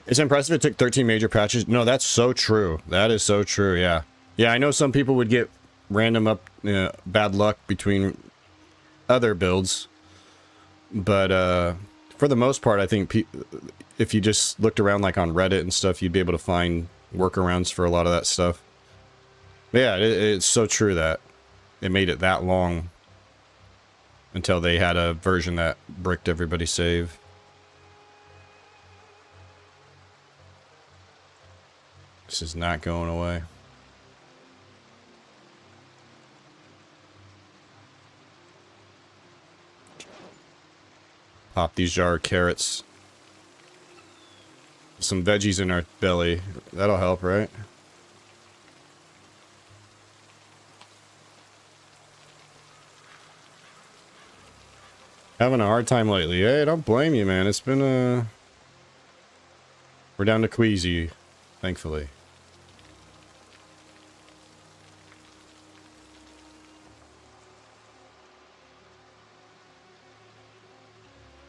It's impressive it took 13 major patches. No, that's so true. That is so true, yeah. Yeah, I know some people would get random bad luck between other builds. But for the most part, I think if you just looked around like on Reddit and stuff, you'd be able to find workarounds for a lot of that stuff. But yeah, it's so true that it made it that long until they had a version that bricked everybody's save. This is not going away. Pop these jar of carrots. Some veggies in our belly. That'll help, right? Having a hard time lately. Hey, don't blame you, man. It's been we're down to Queasy, thankfully.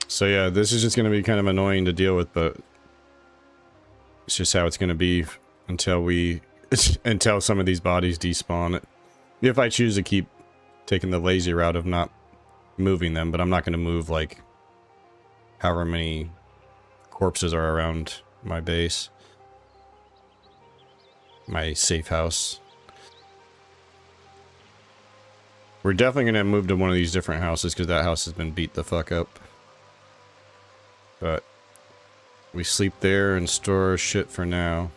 So yeah, this is just going to be kind of annoying to deal with, but it's just how it's going to be until until some of these bodies despawn. If I choose to keep taking the lazy route of not moving them, but I'm not going to move like however many corpses are around my base, my safe house. We're definitely going to move to one of these different houses because that house has been beat the fuck up. But we sleep there and store shit for now.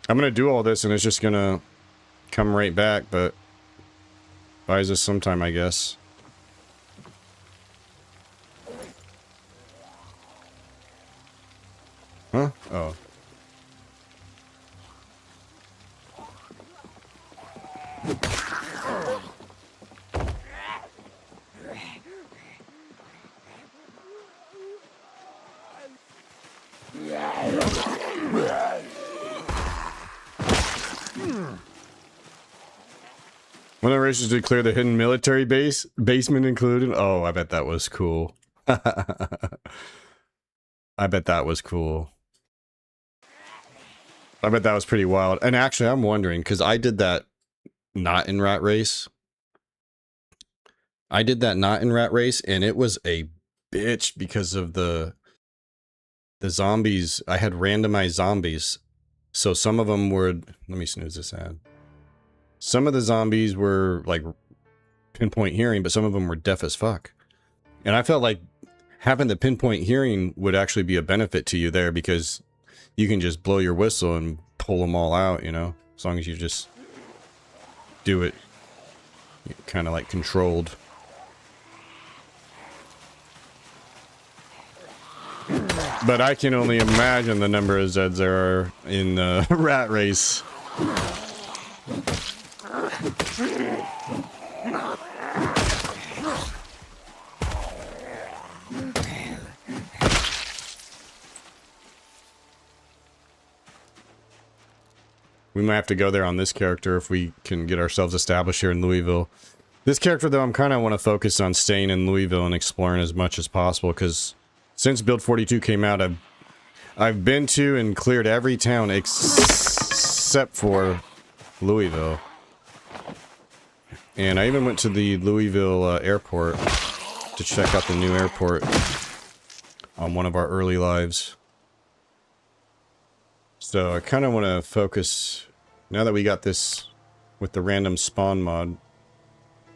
I'm gonna do all this and it's just gonna come right back, but buys us sometime, I guess. Huh? Oh. One of the races to clear the hidden military base, basement included. Oh, I bet that was cool. I bet that was cool. I bet that was pretty wild. And actually, I'm wondering, because I did that not in Rat Race. I did that not in Rat Race, and it was a bitch because of the zombies. I had randomized zombies. So some of them were... Let me snooze this ad. Some of the zombies were, like, pinpoint hearing, but some of them were deaf as fuck. And I felt like having the pinpoint hearing would actually be a benefit to you there, because you can just blow your whistle and pull them all out, you know? As long as you just do it kind of like controlled. But I can only imagine the number of Zeds there are in the Rat Race. We might have to go there on this character if we can get ourselves established here in Louisville. This character, though, I'm kind of want to focus on staying in Louisville and exploring as much as possible, because since Build 42 came out, I've been to and cleared every town except for Louisville. And I even went to the Louisville airport to check out the new airport on one of our early lives. So I kind of want to focus, now that we got this with the random spawn mod,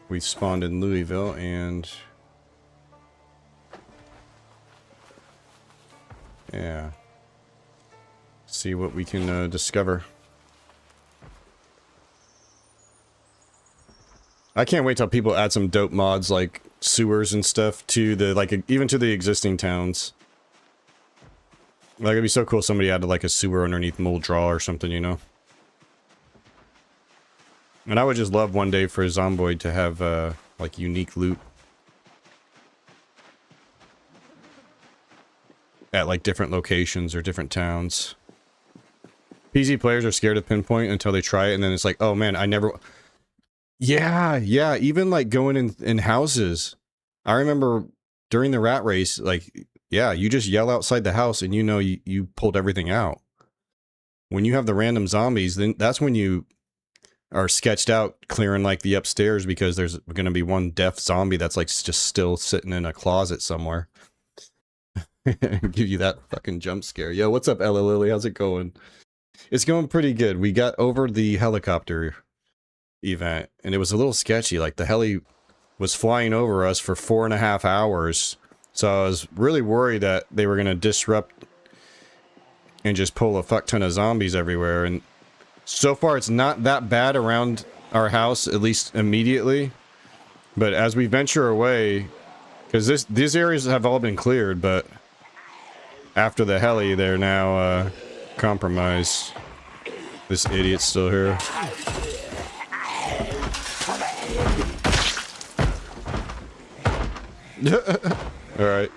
we spawned in Louisville, and yeah, see what we can discover. I can't wait till people add some dope mods like sewers and stuff to the, like, even to the existing towns. Like, it'd be so cool if somebody added like a sewer underneath Muldraw or something, you know? And I would just love one day for Zomboid to have like unique loot at like different locations or different towns. PC players are scared of pinpoint until they try it, and then it's like, oh man, I never... Yeah, even like going in houses. I remember during the Rat Race, like, yeah, you just yell outside the house and you know you pulled everything out. When you have the random zombies, then that's when you are sketched out clearing like the upstairs, because there's going to be one deaf zombie that's like just still sitting in a closet somewhere. Give you that fucking jump scare. Yo, what's up, Ella Lily? How's it going? It's going pretty good. We got over the helicopter event, and it was a little sketchy. Like, the heli was flying over us for 4.5 hours. So I was really worried that they were going to disrupt and just pull a fuck ton of zombies everywhere. And so far, it's not that bad around our house, at least immediately. But as we venture away, because these areas have all been cleared, but after the heli, they're now compromised. This idiot's still here. Alright,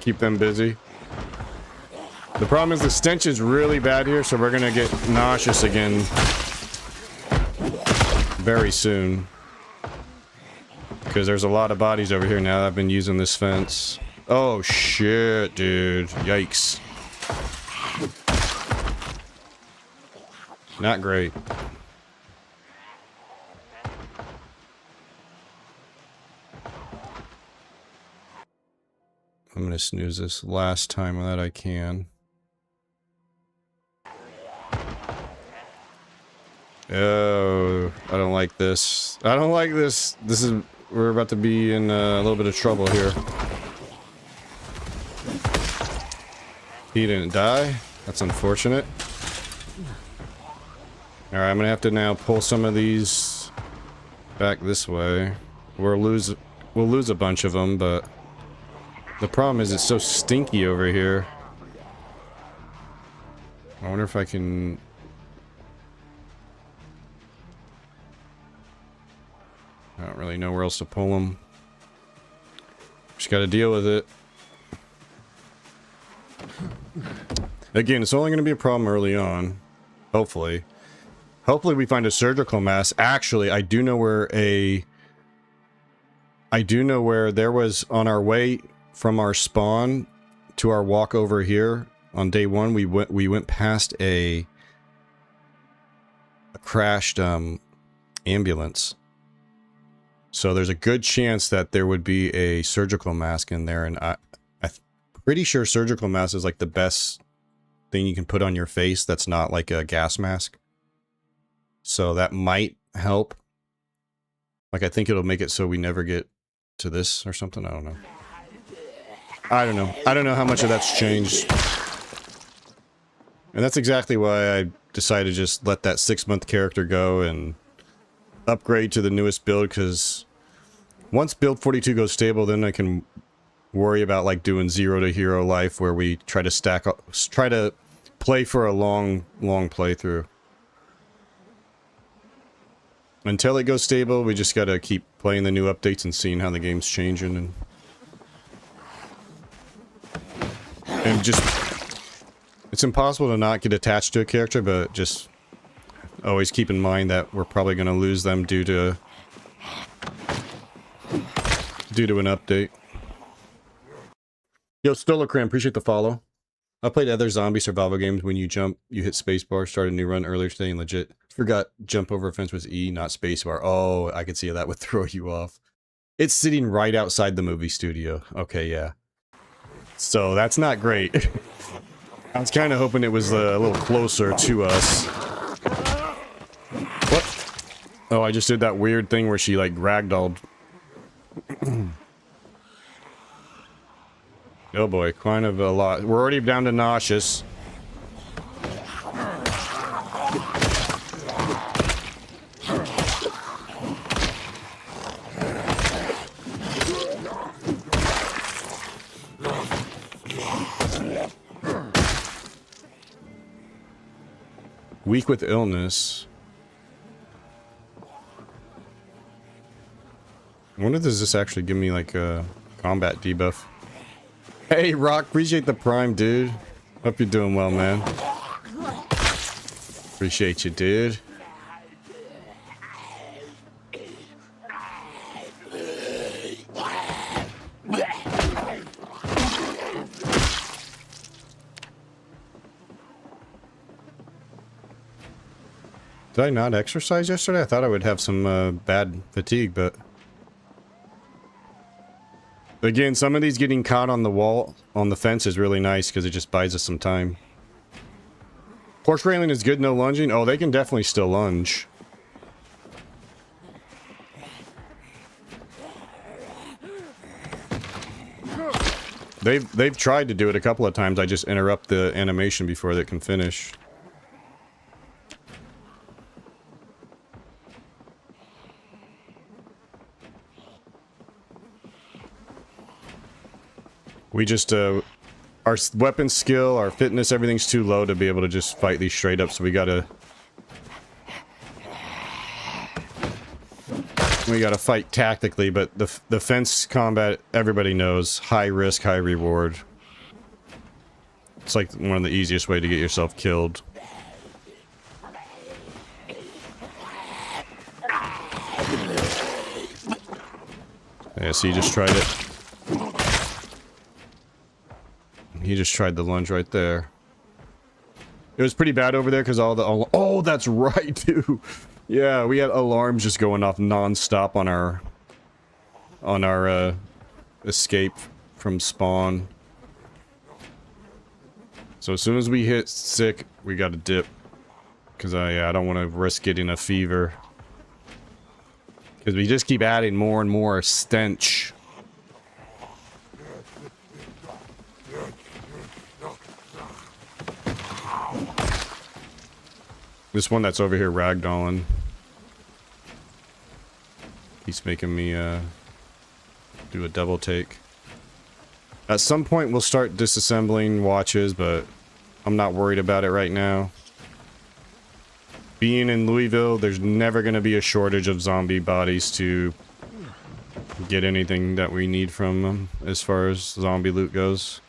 keep them busy. The problem is the stench is really bad here, so we're gonna get nauseous again very soon. Because there's a lot of bodies over here now that I've been using this fence. Oh shit, dude. Yikes. Not great. I'm gonna snooze this last time that I can. Oh, I don't like this. I don't like this. We're about to be in a little bit of trouble here. He didn't die. That's unfortunate. Alright, I'm gonna have to now pull some of these back this way. We'll lose a bunch of them, but the problem is it's so stinky over here. I wonder if I can... I don't really know where else to pull them. Just gotta deal with it. Again, it's only gonna be a problem early on. Hopefully. Hopefully we find a surgical mask. Actually, I do know where there was on our way from our spawn to our walk over here on day one. We went past a crashed ambulance. So there's a good chance that there would be a surgical mask in there, and I'm pretty sure surgical mask is like the best thing you can put on your face that's not like a gas mask. So that might help. Like, I think it'll make it so we never get to this or something. I don't know. I don't know how much of that's changed. And that's exactly why I decided to just let that 6-month character go and upgrade to the newest build, because once build 42 goes stable, then I can worry about like doing 0 to hero life, where we try to play for a long playthrough. Until it goes stable, we just gotta keep playing the new updates and seeing how the game's changing, and just, it's impossible to not get attached to a character, but just always keep in mind that we're probably gonna lose them due to an update. Yo, Stolocram, appreciate the follow. I played other zombie survival games. When you jump, you hit spacebar. Started a new run earlier today and legit forgot jump over a fence was E, not spacebar. Oh, I could see how that would throw you off. It's sitting right outside the movie studio. Okay, yeah. So that's not great. I was kind of hoping it was a little closer to us. What? Oh, I just did that weird thing where she like ragdolled. Oh boy, kind of a lot. We're already down to nauseous. Weak with illness. I wonder if does this actually give me like a combat debuff? Hey, Rock, appreciate the prime, dude. Hope you're doing well, man. Appreciate you, dude. Did I not exercise yesterday? I thought I would have some bad fatigue, but... Again, some of these getting caught on the wall, on the fence is really nice because it just buys us some time. Porch railing is good, no lunging. Oh, they can definitely still lunge. They've tried to do it a couple of times. I just interrupt the animation before they can finish. We just, our weapon skill, our fitness, everything's too low to be able to just fight these straight up, so we gotta fight tactically, but the fence combat, everybody knows, high risk, high reward. It's like one of the easiest way to get yourself killed. Yeah, so you just tried it. He just tried the lunge right there. It was pretty bad over there because all the... Oh, that's right, too! Yeah, we had alarms just going off non-stop on our escape from spawn. So as soon as we hit sick, we gotta dip. Because I don't want to risk getting a fever. Because we just keep adding more and more stench. This one that's over here ragdolling. He's making me do a double take. At some point we'll start disassembling watches, but I'm not worried about it right now. Being in Louisville, there's never going to be a shortage of zombie bodies to get anything that we need from them as far as zombie loot goes.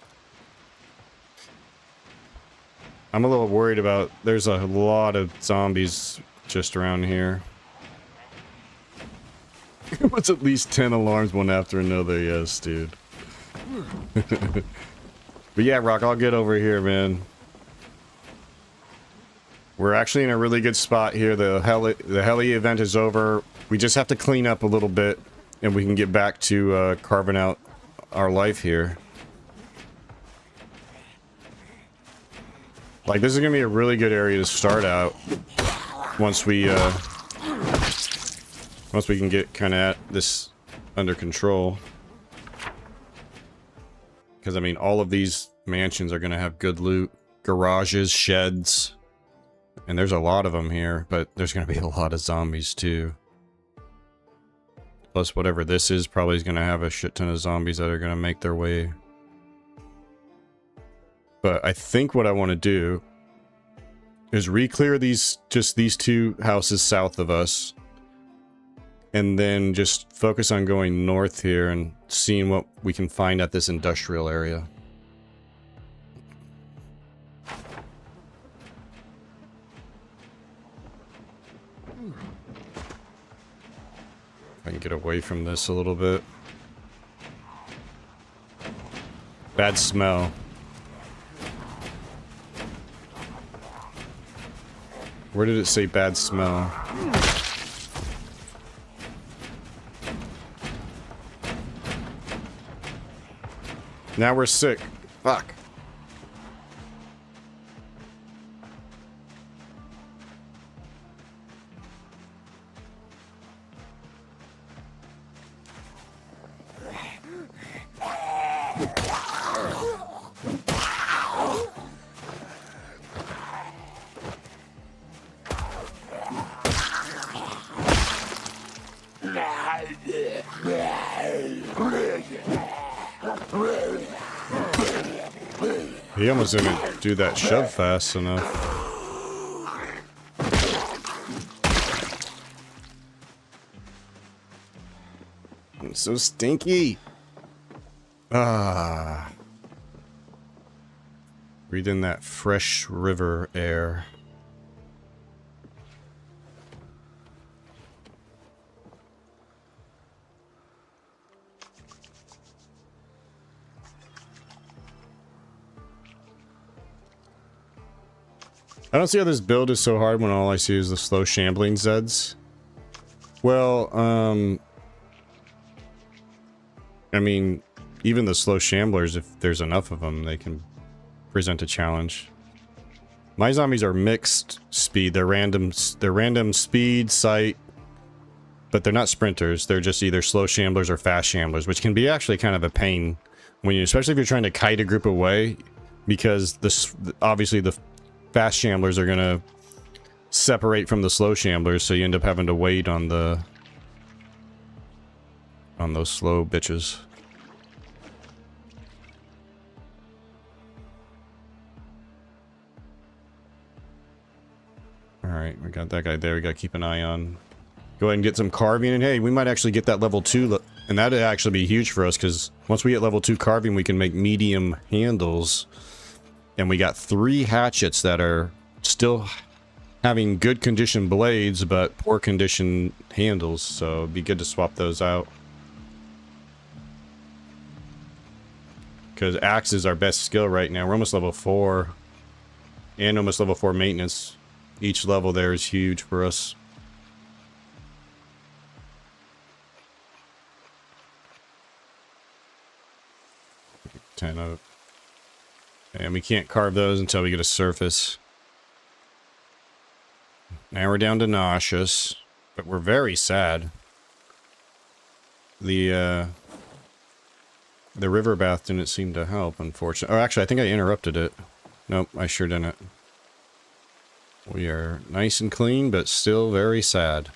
I'm a little worried about, there's a lot of zombies just around here. What's at least 10 alarms one after another? Yes, dude. But yeah, Rock, I'll get over here, man. We're actually in a really good spot here. The heli event is over. We just have to clean up a little bit, and we can get back to carving out our life here. Like, this is gonna be a really good area to start out once we can get kind of at this under control. Because, I mean, all of these mansions are going to have good loot. Garages, sheds. And there's a lot of them here, but there's going to be a lot of zombies, too. Plus, whatever this is probably is going to have a shit ton of zombies that are going to make their way. But I think what I want to do is re-clear just these two houses south of us. And then just focus on going north here and seeing what we can find at this industrial area. If I can get away from this a little bit. Bad smell. Where did it say bad smell? Now we're sick. Fuck. He almost didn't do that shove fast enough. It's so stinky. Ah. Breathing that fresh river air. I don't see how this build is so hard when all I see is the slow shambling Zeds. Well, I mean, even the slow shamblers, if there's enough of them, they can present a challenge. My zombies are mixed speed. They're random speed, sight, but they're not sprinters. They're just either slow shamblers or fast shamblers, which can be actually kind of a pain when you, especially if you're trying to kite a group away, because this obviously the fast shamblers are gonna separate from the slow shamblers, so you end up having to wait on those slow bitches. Alright, we got that guy there. We gotta keep an eye on. Go ahead and get some carving, and hey, we might actually get that level 2, and that'd actually be huge for us, because once we get level 2 carving, we can make medium handles. And we got 3 hatchets that are still having good condition blades, but poor condition handles, so it'd be good to swap those out. Because axe is our best skill right now. We're almost level 4. And almost level 4 maintenance. Each level there is huge for us. Ten out. And we can't carve those until we get a surface. Now we're down to nauseous, but we're very sad. The river bath didn't seem to help, unfortunately. Oh, actually, I think I interrupted it. Nope, I sure didn't. We are nice and clean, but still very sad.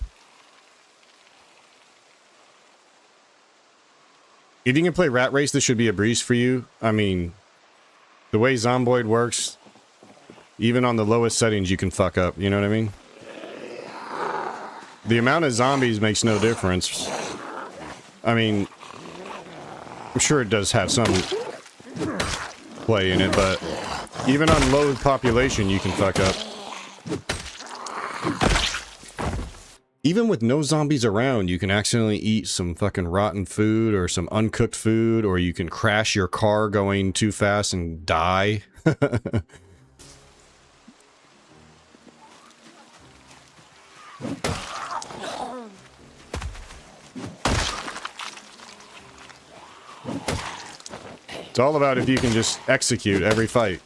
If you can play Rat Race, this should be a breeze for you. I mean, the way Zomboid works, even on the lowest settings, you can fuck up. You know what I mean? The amount of zombies makes no difference. I mean, I'm sure it does have some play in it, but even on low population, you can fuck up. Even with no zombies around, you can accidentally eat some fucking rotten food or some uncooked food, or you can crash your car going too fast and die. It's all about if you can just execute every fight.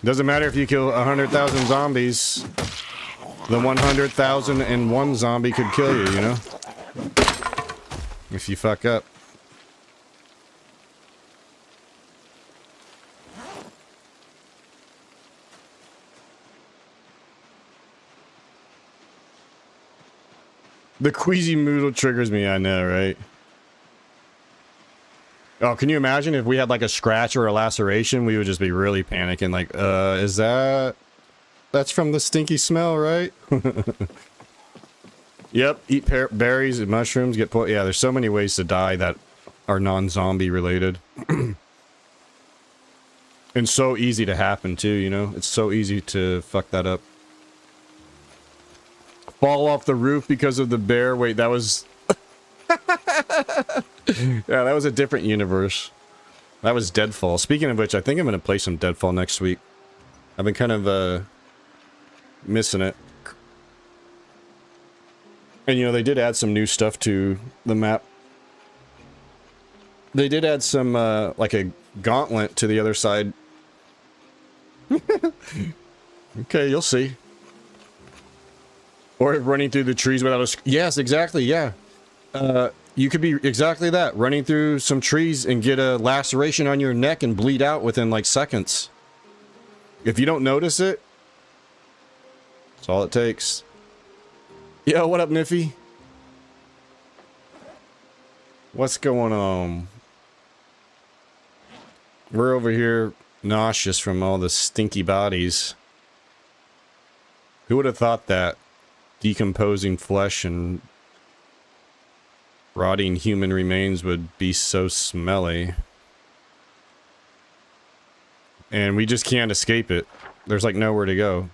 Doesn't matter if you kill 100,000 zombies. The 100,001 zombie could kill you, you know? If you fuck up. The queasy moodle triggers me, I know, right? Oh, can you imagine if we had like a scratch or a laceration? We would just be really panicking, like, is that... That's from the stinky smell, right? Yep, eat berries and mushrooms, get yeah, there's so many ways to die that are non-zombie related. And so easy to happen too, you know? It's so easy to fuck that up. Fall off the roof because of the bear. Wait, that was... Yeah, that was a different universe. That was Deadfall. Speaking of which, I think I'm going to play some Deadfall next week. I've been kind of, missing it. And, you know, they did add some new stuff to the map. They did add some, like a gauntlet to the other side. Okay, you'll see. Or running through the trees without a... Yes, exactly, yeah. You could be exactly that. Running through some trees and get a laceration on your neck and bleed out within, like, seconds. If you don't notice it, that's all it takes. Yo, what up, Niffy? What's going on? We're over here nauseous from all the stinky bodies. Who would have thought that decomposing flesh and rotting human remains would be so smelly? And we just can't escape it. There's like nowhere to go.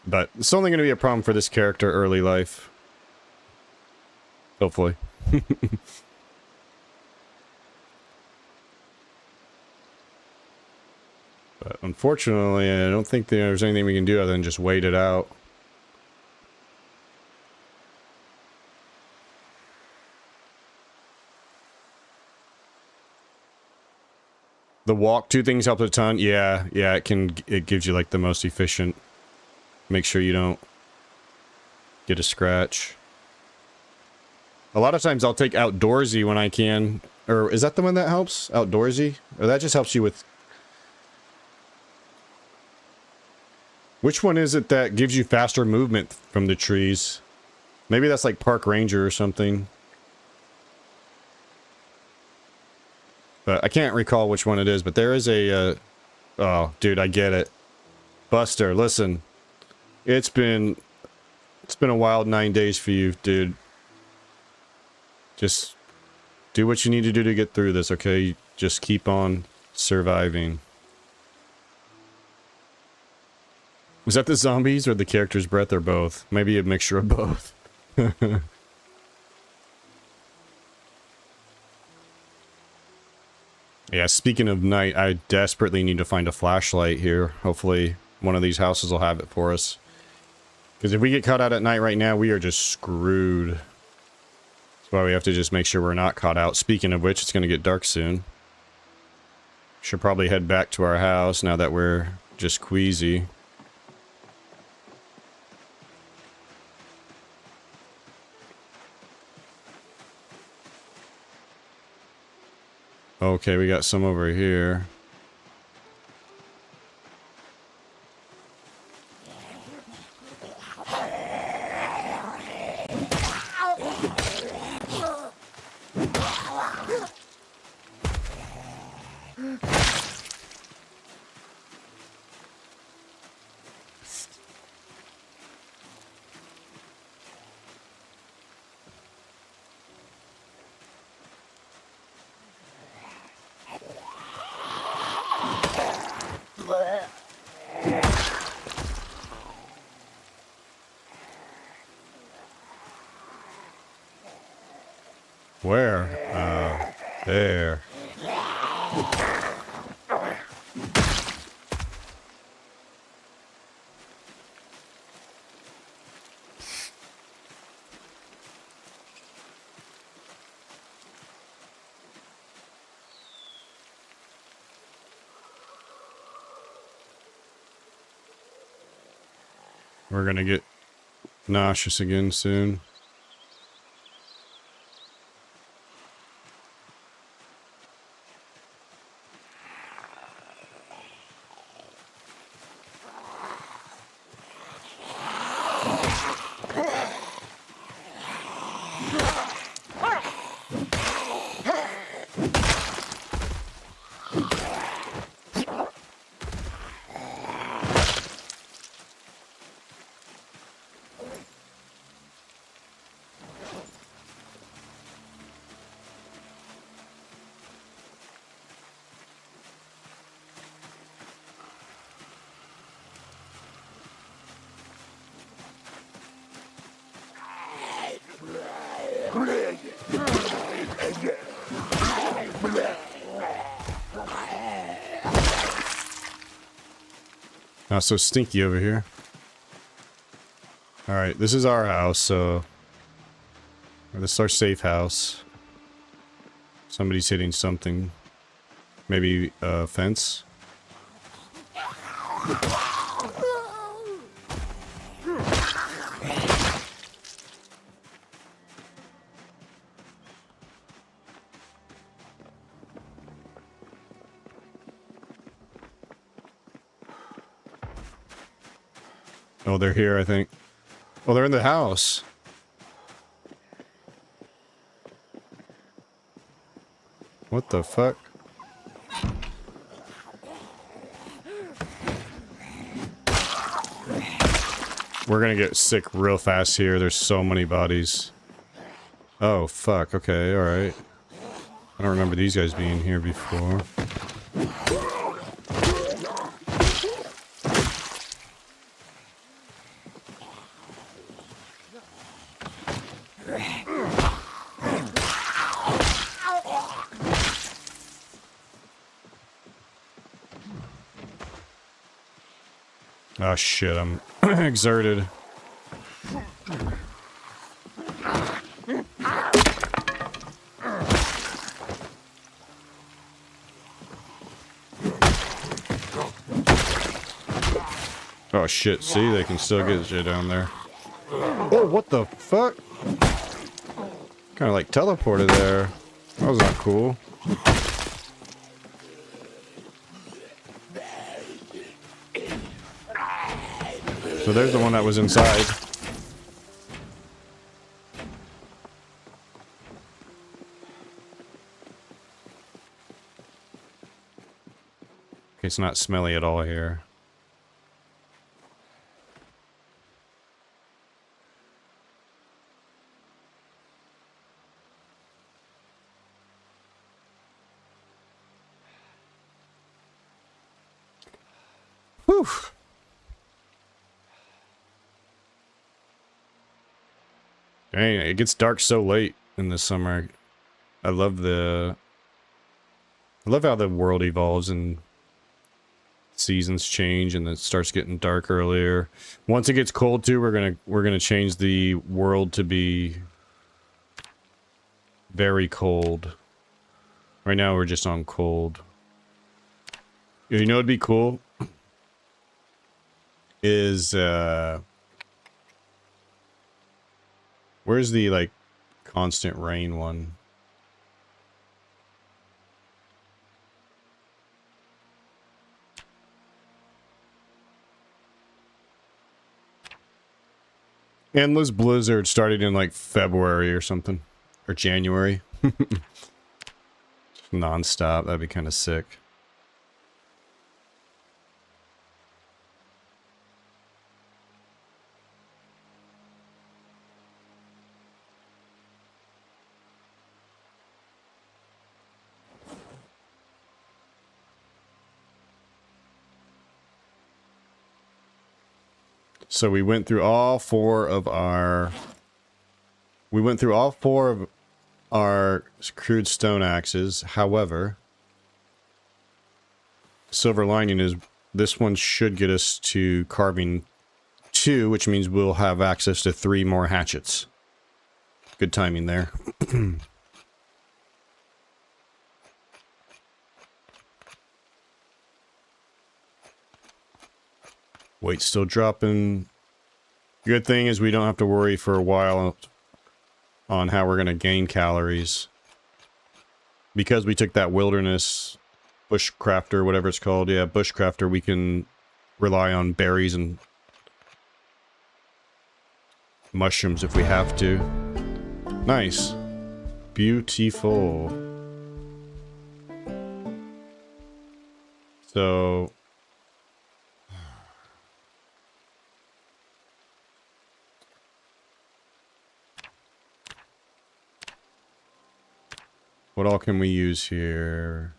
But it's only going to be a problem for this character early life. Hopefully. But unfortunately, I don't think there's anything we can do other than just wait it out. The walk, 2 things help a ton. Yeah, it gives you like the most efficient. Make sure you don't get a scratch. A lot of times I'll take outdoorsy when I can. Or is that the one that helps? Outdoorsy? Or that just helps you with... Which one is it that gives you faster movement from the trees? Maybe that's like Park Ranger or something. But I can't recall which one it is, but there is a... oh, dude, I get it. Buster, listen. It's been a wild 9 days for you, dude. Just do what you need to do to get through this, okay? Just keep on surviving. Was that the zombies or the character's breath or both? Maybe a mixture of both. Yeah, speaking of night, I desperately need to find a flashlight here. Hopefully one of these houses will have it for us. Because if we get caught out at night right now, we are just screwed. That's why we have to just make sure we're not caught out. Speaking of which, it's going to get dark soon. Should probably head back to our house now that we're just queasy. Okay, we got some over here. Where? There. We're gonna get nauseous again soon. Not so stinky over here. Alright, this is our house, so... This is our safe house. Somebody's hitting something. Maybe a fence? Oh, they're here, I think. Oh, they're in the house. What the fuck? We're gonna get sick real fast here. There's so many bodies. Oh, fuck. Okay, alright. I don't remember these guys being here before. Oh shit, I'm exerted. Oh shit, see, they can still get shit down there. Oh, what the fuck? Kind of like teleported there. That was not cool. So there's the one that was inside. Okay, it's not smelly at all here. Whew. Dang, it gets dark so late in the summer. I love how the world evolves and seasons change and it starts getting dark earlier. Once it gets cold too, we're gonna change the world to be very cold. Right now we're just on cold. You know what'd be cool? Is where's the like constant rain one? Endless blizzard started in like February or something. Or January. Non-stop. That'd be kind of sick. So we went through all four of are crude stone axes. However, silver lining is this one should get us to carving 2, which means we'll have access to 3 more hatchets. Good timing there. Weight still dropping. Good thing is we don't have to worry for a while on how we're going to gain calories. Because we took that wilderness bushcrafter, whatever it's called. Yeah, bushcrafter, we can rely on berries and mushrooms if we have to. Nice. Beautiful. So... what all can we use here?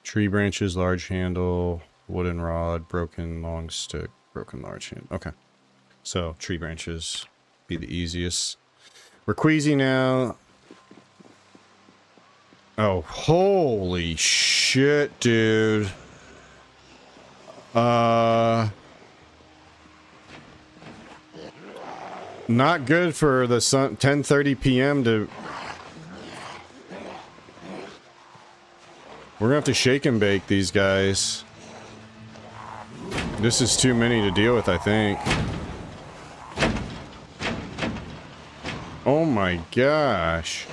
Tree branches, large handle, wooden rod, broken long stick, broken large hand. Okay. So, tree branches be the easiest. We're queasy now. Oh, holy shit, dude. Not good for the sun. 10:30 p.m. to... we're gonna have to shake and bake these guys. This is too many to deal with, I think. Oh my gosh.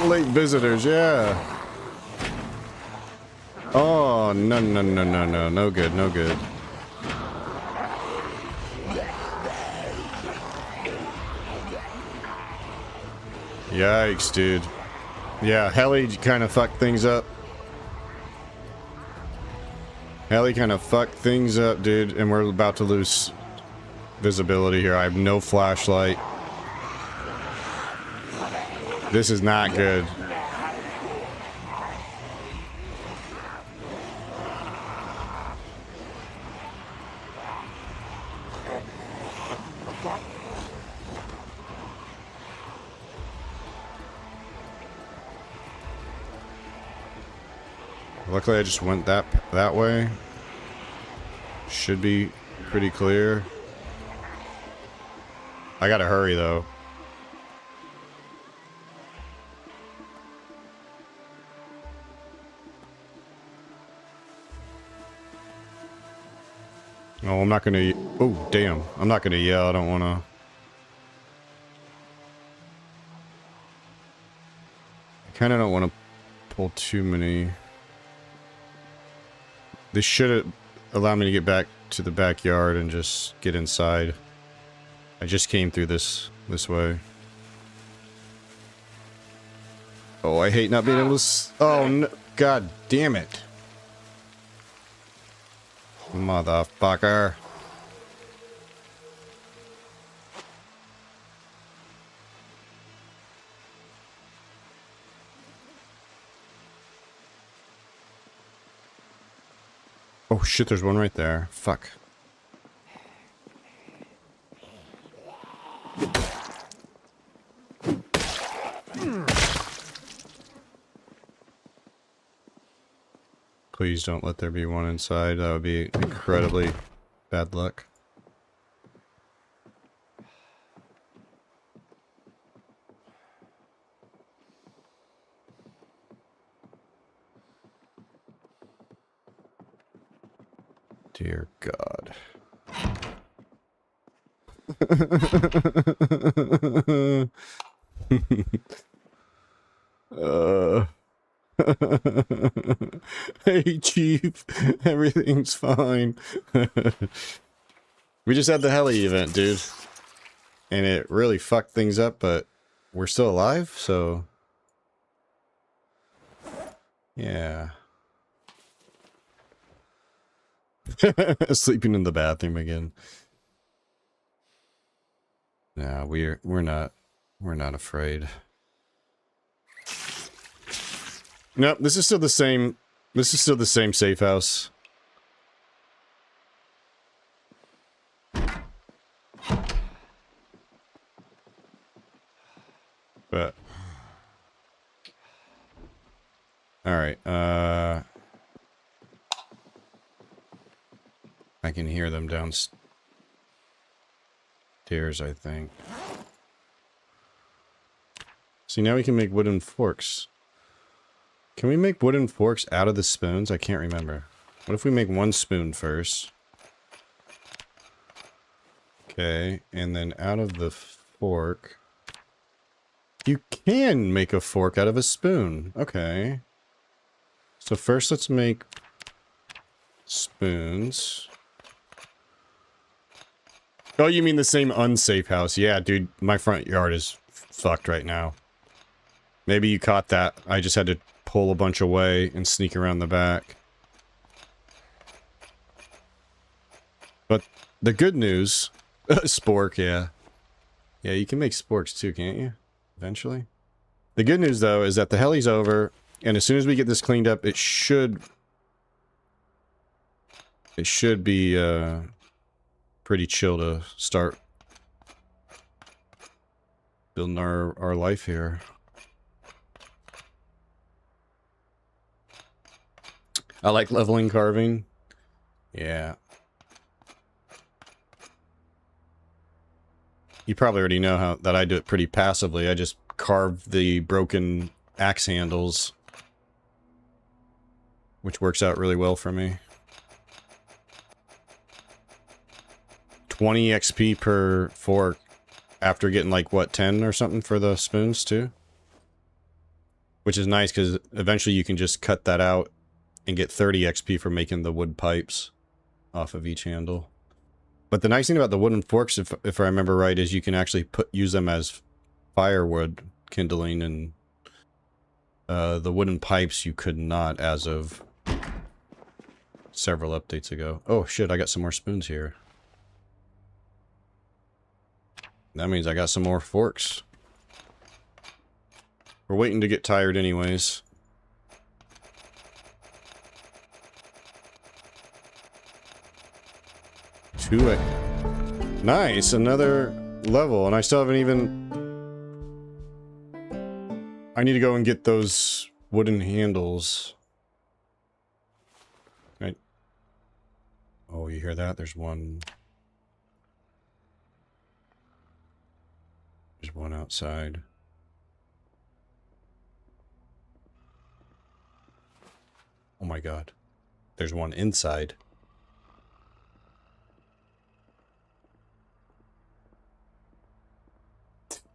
Late visitors, yeah. Oh, no, no, no, no, no. No good, no good. Yikes, dude. Yeah, Heli kind of fucked things up. Heli kind of fucked things up, dude, and we're about to lose visibility here. I have no flashlight. This is not good. Luckily, I just went that way. Should be pretty clear. I gotta hurry though. Oh, I'm not gonna. Oh, damn! I'm not gonna yell. I don't wanna. I kind of don't want to pull too many. This should allow me to get back to the backyard and just get inside. I just came through this way. Oh, I hate not being able to oh, no, god damn it. Motherfucker. Oh shit, there's one right there. Fuck. Please don't let there be one inside. That would be incredibly bad luck. Dear God. Hey, Chief. Everything's fine. We just had the heli event, dude. And it really fucked things up, but we're still alive, so... yeah. Sleeping in the bathroom again. Nah, we're not afraid. Nope, this is still the same This is still the same safe house. But all right, I can hear them downstairs, I think. See, now we can make wooden forks. Can we make wooden forks out of the spoons? I can't remember. What if we make one spoon first? Okay, and then out of the fork... You can make a fork out of a spoon. Okay. So first let's make spoons. Oh, you mean the same unsafe house? Yeah, dude, my front yard is fucked right now. Maybe you caught that. I just had to pull a bunch away and sneak around the back. But the good news... Spork, yeah. Yeah, you can make sporks too, can't you? Eventually. The good news, though, is that the heli's over, and as soon as we get this cleaned up, it should be, pretty chill to start building our life here. I like leveling carving. Yeah. You probably already know how that I do it pretty passively. I just carve the broken axe handles, which works out really well for me. 20 XP per fork after getting like, what, 10 or something for the spoons too? Which is nice because eventually you can just cut that out and get 30 XP for making the wood pipes off of each handle. But the nice thing about the wooden forks, if I remember right, is you can actually use them as firewood kindling, and the wooden pipes you could not as of several updates ago. Oh shit, I got some more spoons here. That means I got some more forks. We're waiting to get tired anyways. Nice, another level, and I still haven't even... I need to go and get those wooden handles. Right. Oh, you hear that? There's one... There's one outside. Oh my god. There's one inside.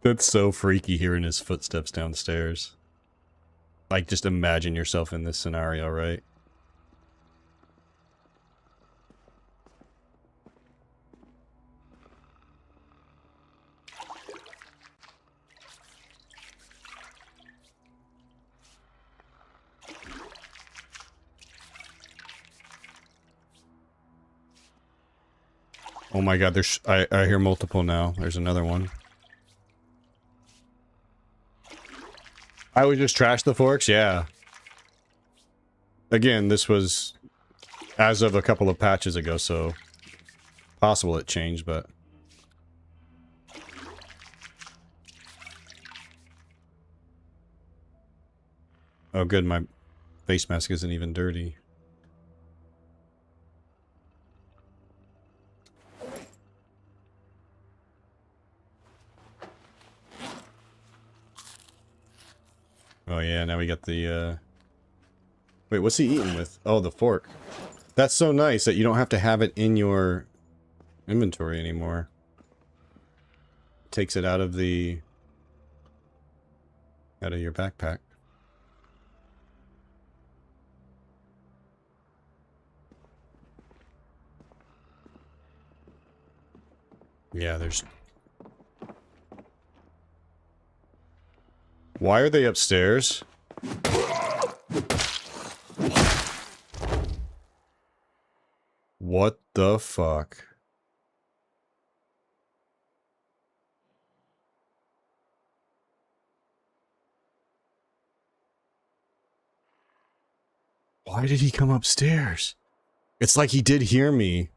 That's so freaky hearing his footsteps downstairs. Like, just imagine yourself in this scenario, right? Oh my god, there's... I hear multiple now. There's another one. I would just trash the forks? Yeah. Again, this was as of a couple of patches ago, so possible it changed, but... Oh good, my face mask isn't even dirty. Oh yeah, now we got the, Wait, what's he eating with? Oh, the fork. That's so nice that you don't have to have it in your inventory anymore. Takes it out of the... out of your backpack. Yeah, there's... Why are they upstairs? What the fuck? Why did he come upstairs? It's like he did hear me.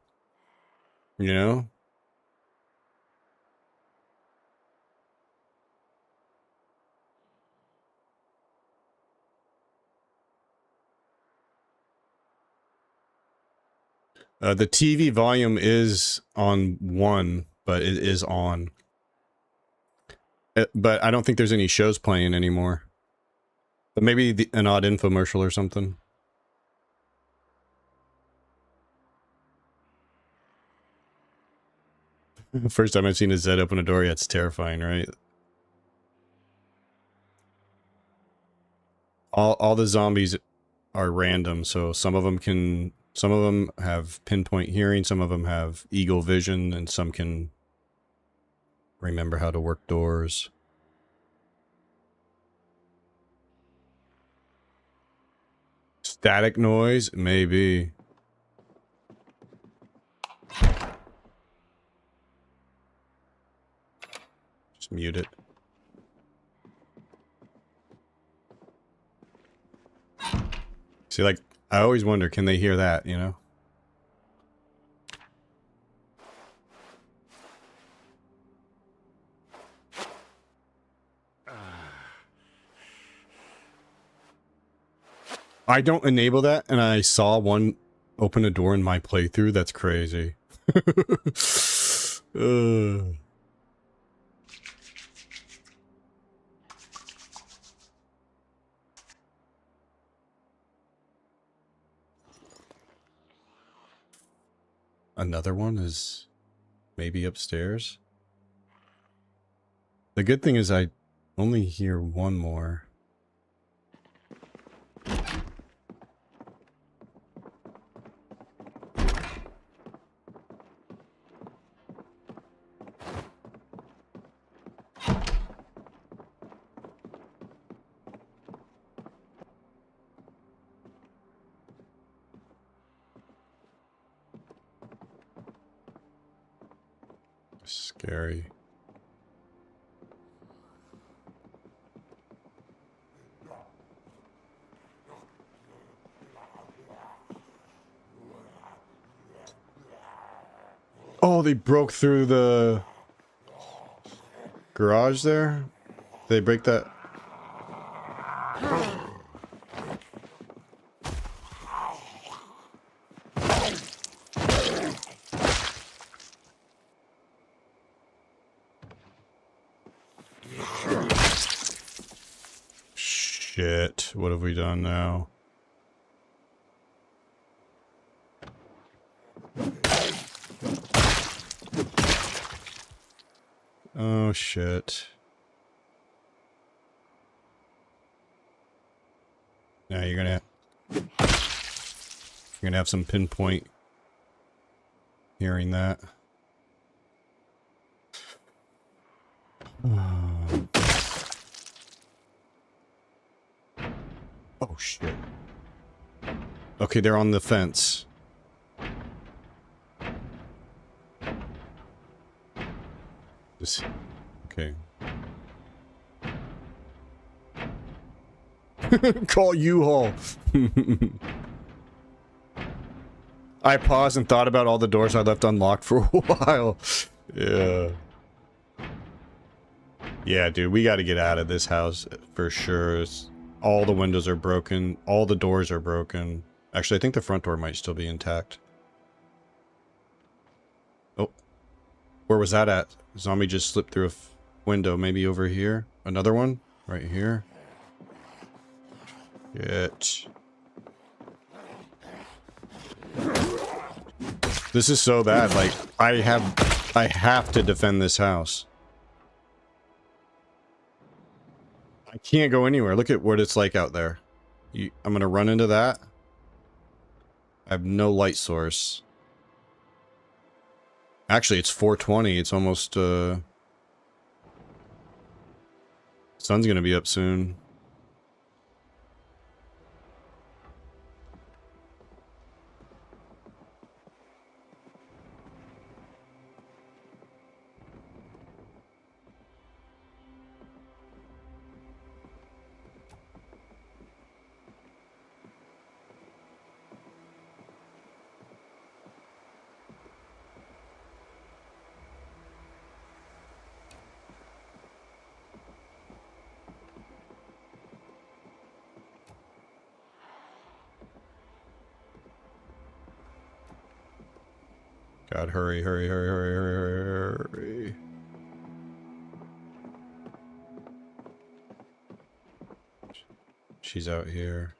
You know? The TV volume is on 1, but it is on. But I don't think there's any shows playing anymore. But maybe an odd infomercial or something. First time I've seen a Zed open a door, yeah, it's terrifying, right? All the zombies are random, so some of them have pinpoint hearing, some of them have eagle vision, and some can remember how to work doors. Static noise? Maybe. Just mute it. See, like, I always wonder, can they hear that, you know? I don't enable that, and I saw one open a door in my playthrough. That's crazy. Another one is maybe upstairs. The good thing is I only hear one more. Scary. Oh, they broke through the garage there? Did they break that? Shit, what have we done now? Oh shit. Now you're gonna have some pinpoint hearing that. Oh shit. Okay, they're on the fence. This, okay. Call U-Haul. I paused and thought about all the doors I left unlocked for a while. Yeah. Yeah, dude, we gotta get out of this house for sure. All the windows are broken. All the doors are broken. Actually, I think the front door might still be intact. Oh. Where was that at? Zombie just slipped through a window. Maybe over here? Another one? Right here? Shit. This is so bad. Like, I have to defend this house. I can't go anywhere. Look at what it's like out there. I'm gonna run into that. I have no light source. Actually, it's 4:20. It's almost, sun's gonna be up soon. God, hurry, hurry, hurry, hurry, hurry, hurry. She's out here.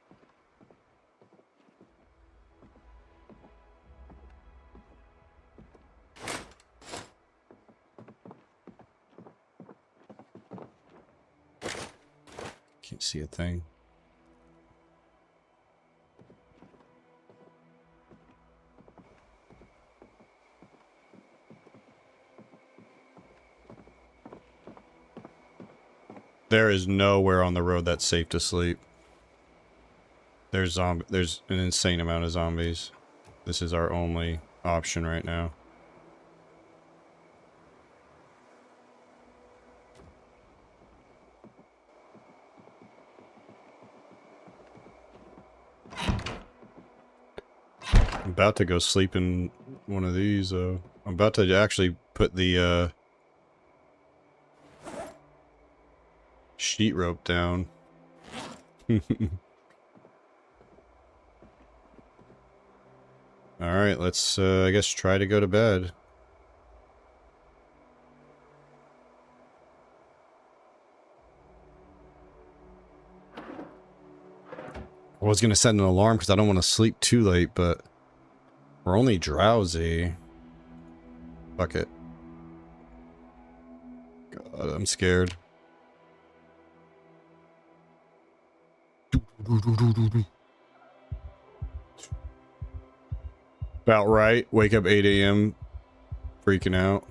Can't see a thing. There is nowhere on the road that's safe to sleep. There's an insane amount of zombies. This is our only option right now. I'm about to go sleep in one of these. I'm about to actually put the sheet rope down. Alright, let's, I guess, try to go to bed. I was gonna set an alarm because I don't want to sleep too late, but we're only drowsy. Fuck it. God, I'm scared. About right. Wake up 8 a.m. Freaking out.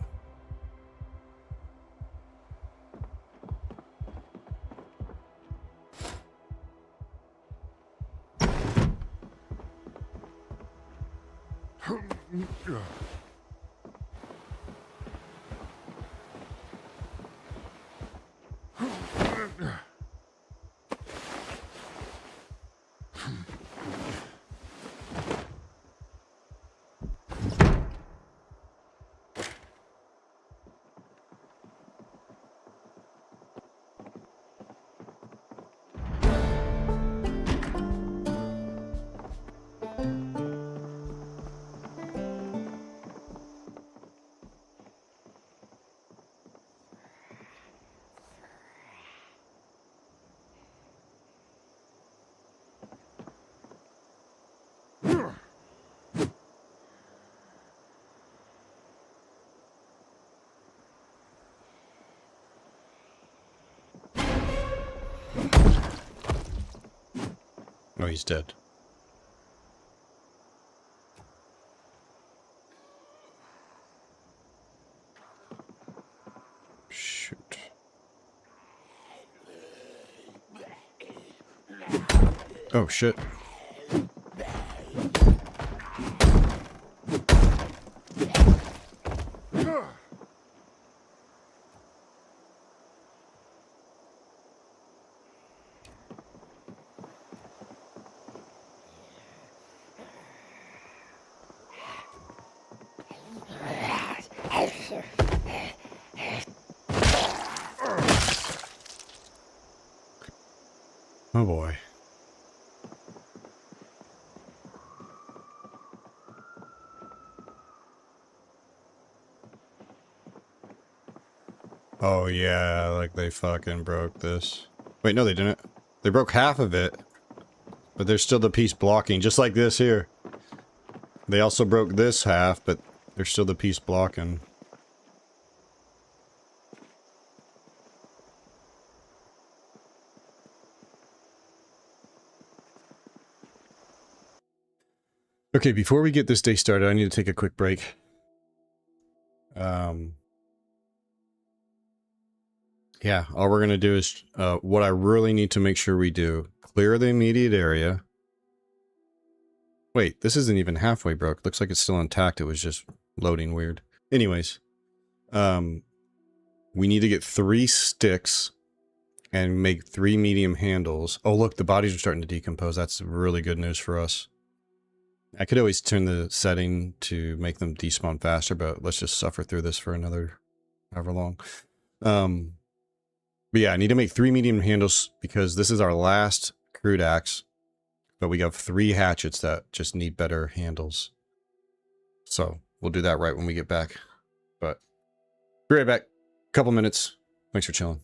Oh, he's dead. Shoot. Oh, shit. Oh boy. Oh yeah, like they fucking broke this. Wait, no they didn't. They broke half of it. But there's still the piece blocking, just like this here. They also broke this half, but there's still the piece blocking. Okay, before we get this day started, I need to take a quick break. Yeah, all we're going to do is, what I really need to make sure we do, clear the immediate area. Wait, this isn't even halfway broke. Looks like it's still intact. It was just loading weird. Anyways, we need to get 3 sticks and make 3 medium handles. Oh, look, the bodies are starting to decompose. That's really good news for us. I could always turn the setting to make them despawn faster, but let's just suffer through this for another however long. But yeah, I need to make 3 medium handles because this is our last crude axe. But we have 3 hatchets that just need better handles. So we'll do that right when we get back. But be right back. Couple minutes. Thanks for chilling.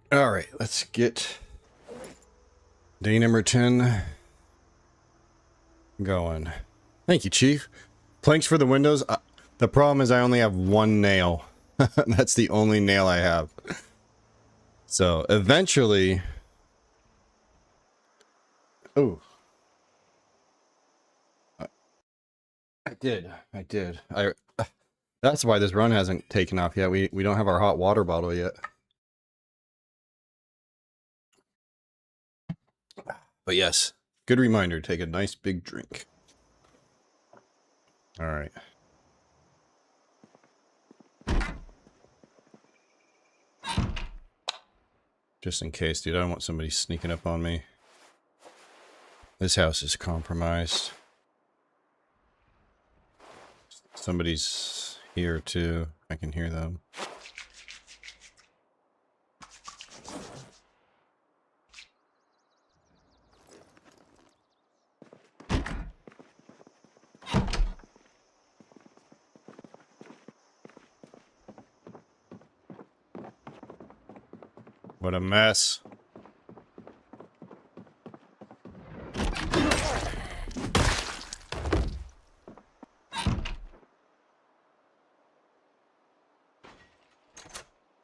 Alright, let's get day number 10 going. Thank you, Chief. Planks for the windows. The problem is I only have one nail. That's the only nail I have. So, eventually... Oh. I did. That's why this run hasn't taken off yet. We don't have our hot water bottle yet. But yes, good reminder. Take a nice big drink. All right. Just in case, dude. I don't want somebody sneaking up on me. This house is compromised. Somebody's here too. I can hear them. What a mess.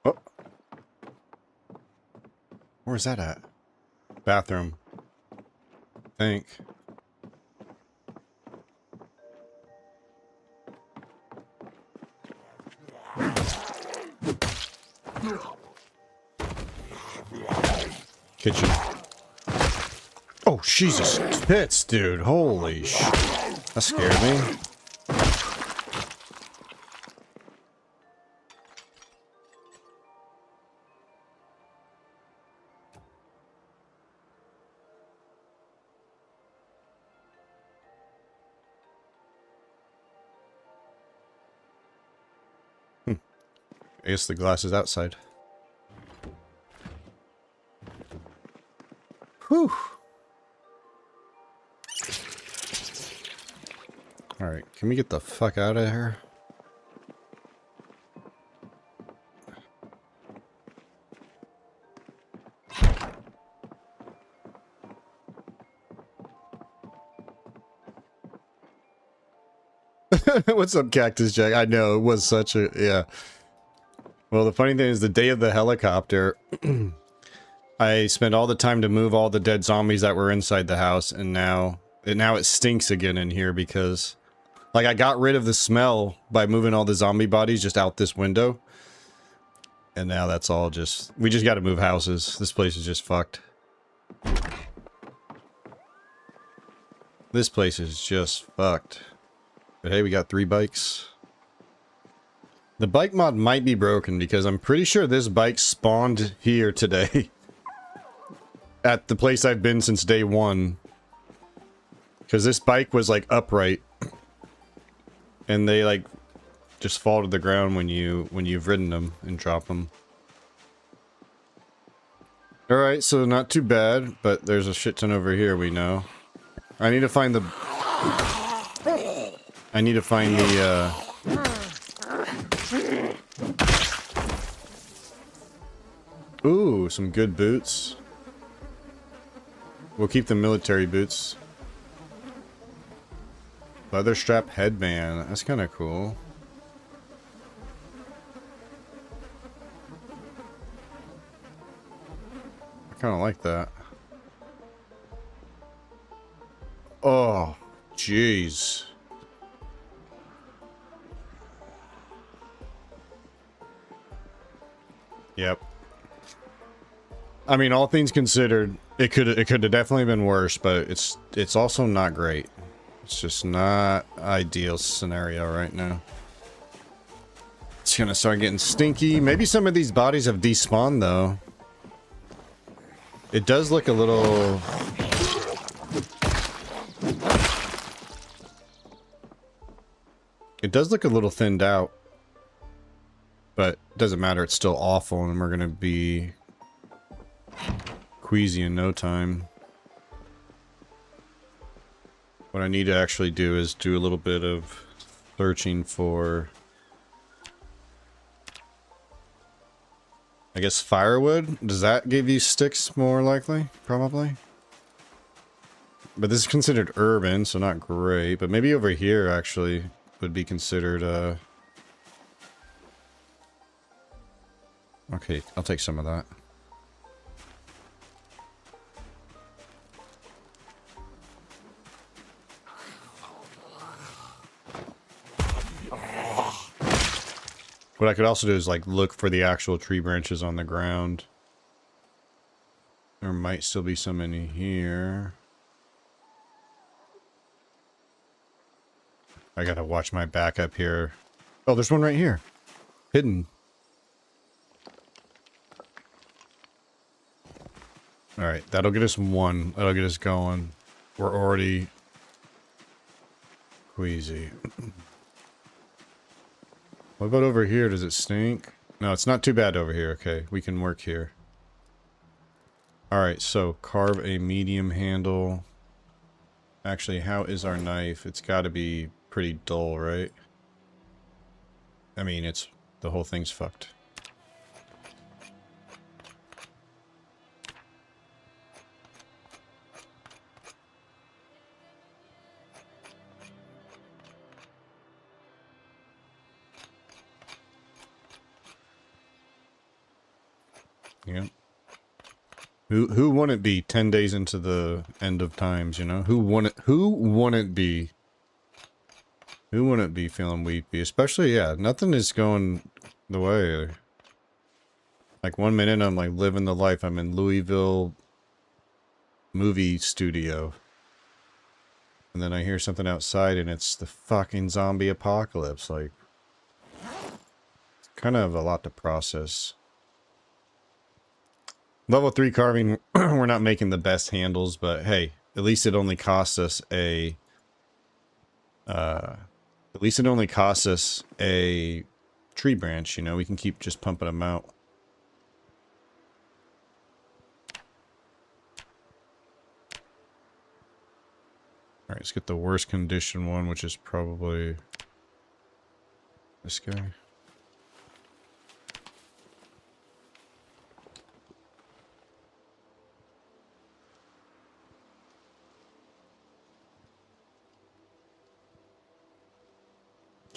Oh. Where's that at? Bathroom. I think. Kitchen. Oh, Jesus tits, dude. Holy sh... That scared me. I guess the glass is outside. Whew. Alright, can we get the fuck out of here? What's up, Cactus Jack? I know, it was such a... yeah. Well, the funny thing is, the day of the helicopter... I spent all the time to move all the dead zombies that were inside the house, and now it stinks again in here because, like, I got rid of the smell by moving all the zombie bodies just out this window, and now that's all just... we just got to move houses. This place is just fucked. This place is just fucked. But hey, we got 3 bikes. The bike mod might be broken because I'm pretty sure this bike spawned here today. At the place I've been since day 1. Because this bike was, like, upright. And they, like, just fall to the ground when you've ridden them and drop them. Alright, so not too bad, but there's a shit ton over here, we know. I need to find the... Ooh, some good boots. We'll keep the military boots. Leather strap headband. That's kind of cool. I kind of like that. Oh, jeez. Yep. I mean, all things considered, it could have definitely been worse, but it's also not great. It's just not ideal scenario right now. It's gonna start getting stinky. Maybe some of these bodies have despawned though. It does look a little... It does look a little thinned out. But it doesn't matter, it's still awful and we're gonna be queasy in no time. What I need to actually do is do a little bit of searching for I guess firewood? Does that give you sticks more likely? Probably. But this is considered urban, so not great. But maybe over here, actually, would be considered, Okay, I'll take some of that. What I could also do is, like, look for the actual tree branches on the ground. There might still be some in here. I gotta watch my back up here. Oh, there's one right here. Hidden. Alright, that'll get us one. That'll get us going. We're already queasy. What about over here? Does it stink? No, it's not too bad over here. Okay, we can work here. Alright, so carve a medium handle. Actually, how is our knife? It's got to be pretty dull, right? I mean, it's... the whole thing's fucked. Yeah. Who wouldn't be 10 days into the end of times, you know? Who wouldn't be? Who wouldn't be feeling weepy? Especially, yeah, nothing is going the way. Like 1 minute I'm like living the life. I'm in Louisville movie studio. And then I hear something outside and it's the fucking zombie apocalypse. Like, it's kind of a lot to process. Level 3 carving, we're not making the best handles, but hey, at least it only costs us a... at least it only costs us a tree branch, you know? We can keep just pumping them out. Alright, let's get the worst condition one, which is probably... this guy.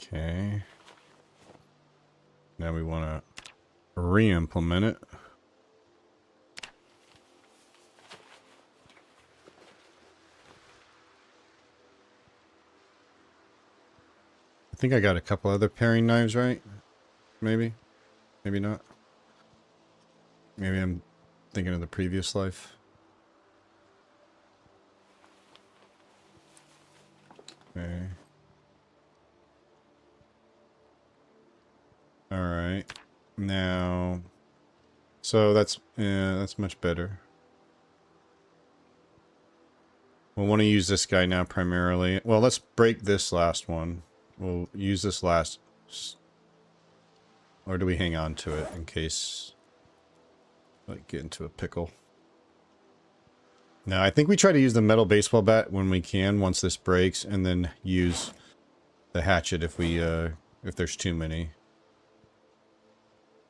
Okay. Now we want to re-implement it. I think I got a couple other paring knives, right? Maybe? Maybe not. Maybe I'm thinking of the previous life. Okay. Alright. Now... so that's... yeah, that's much better. We'll want to use this guy now primarily. Well, let's break this last one. We'll use this last... or do we hang on to it in case... like, get into a pickle? No, I think we try to use the metal baseball bat when we can, once this breaks, and then use the hatchet if we, if there's too many.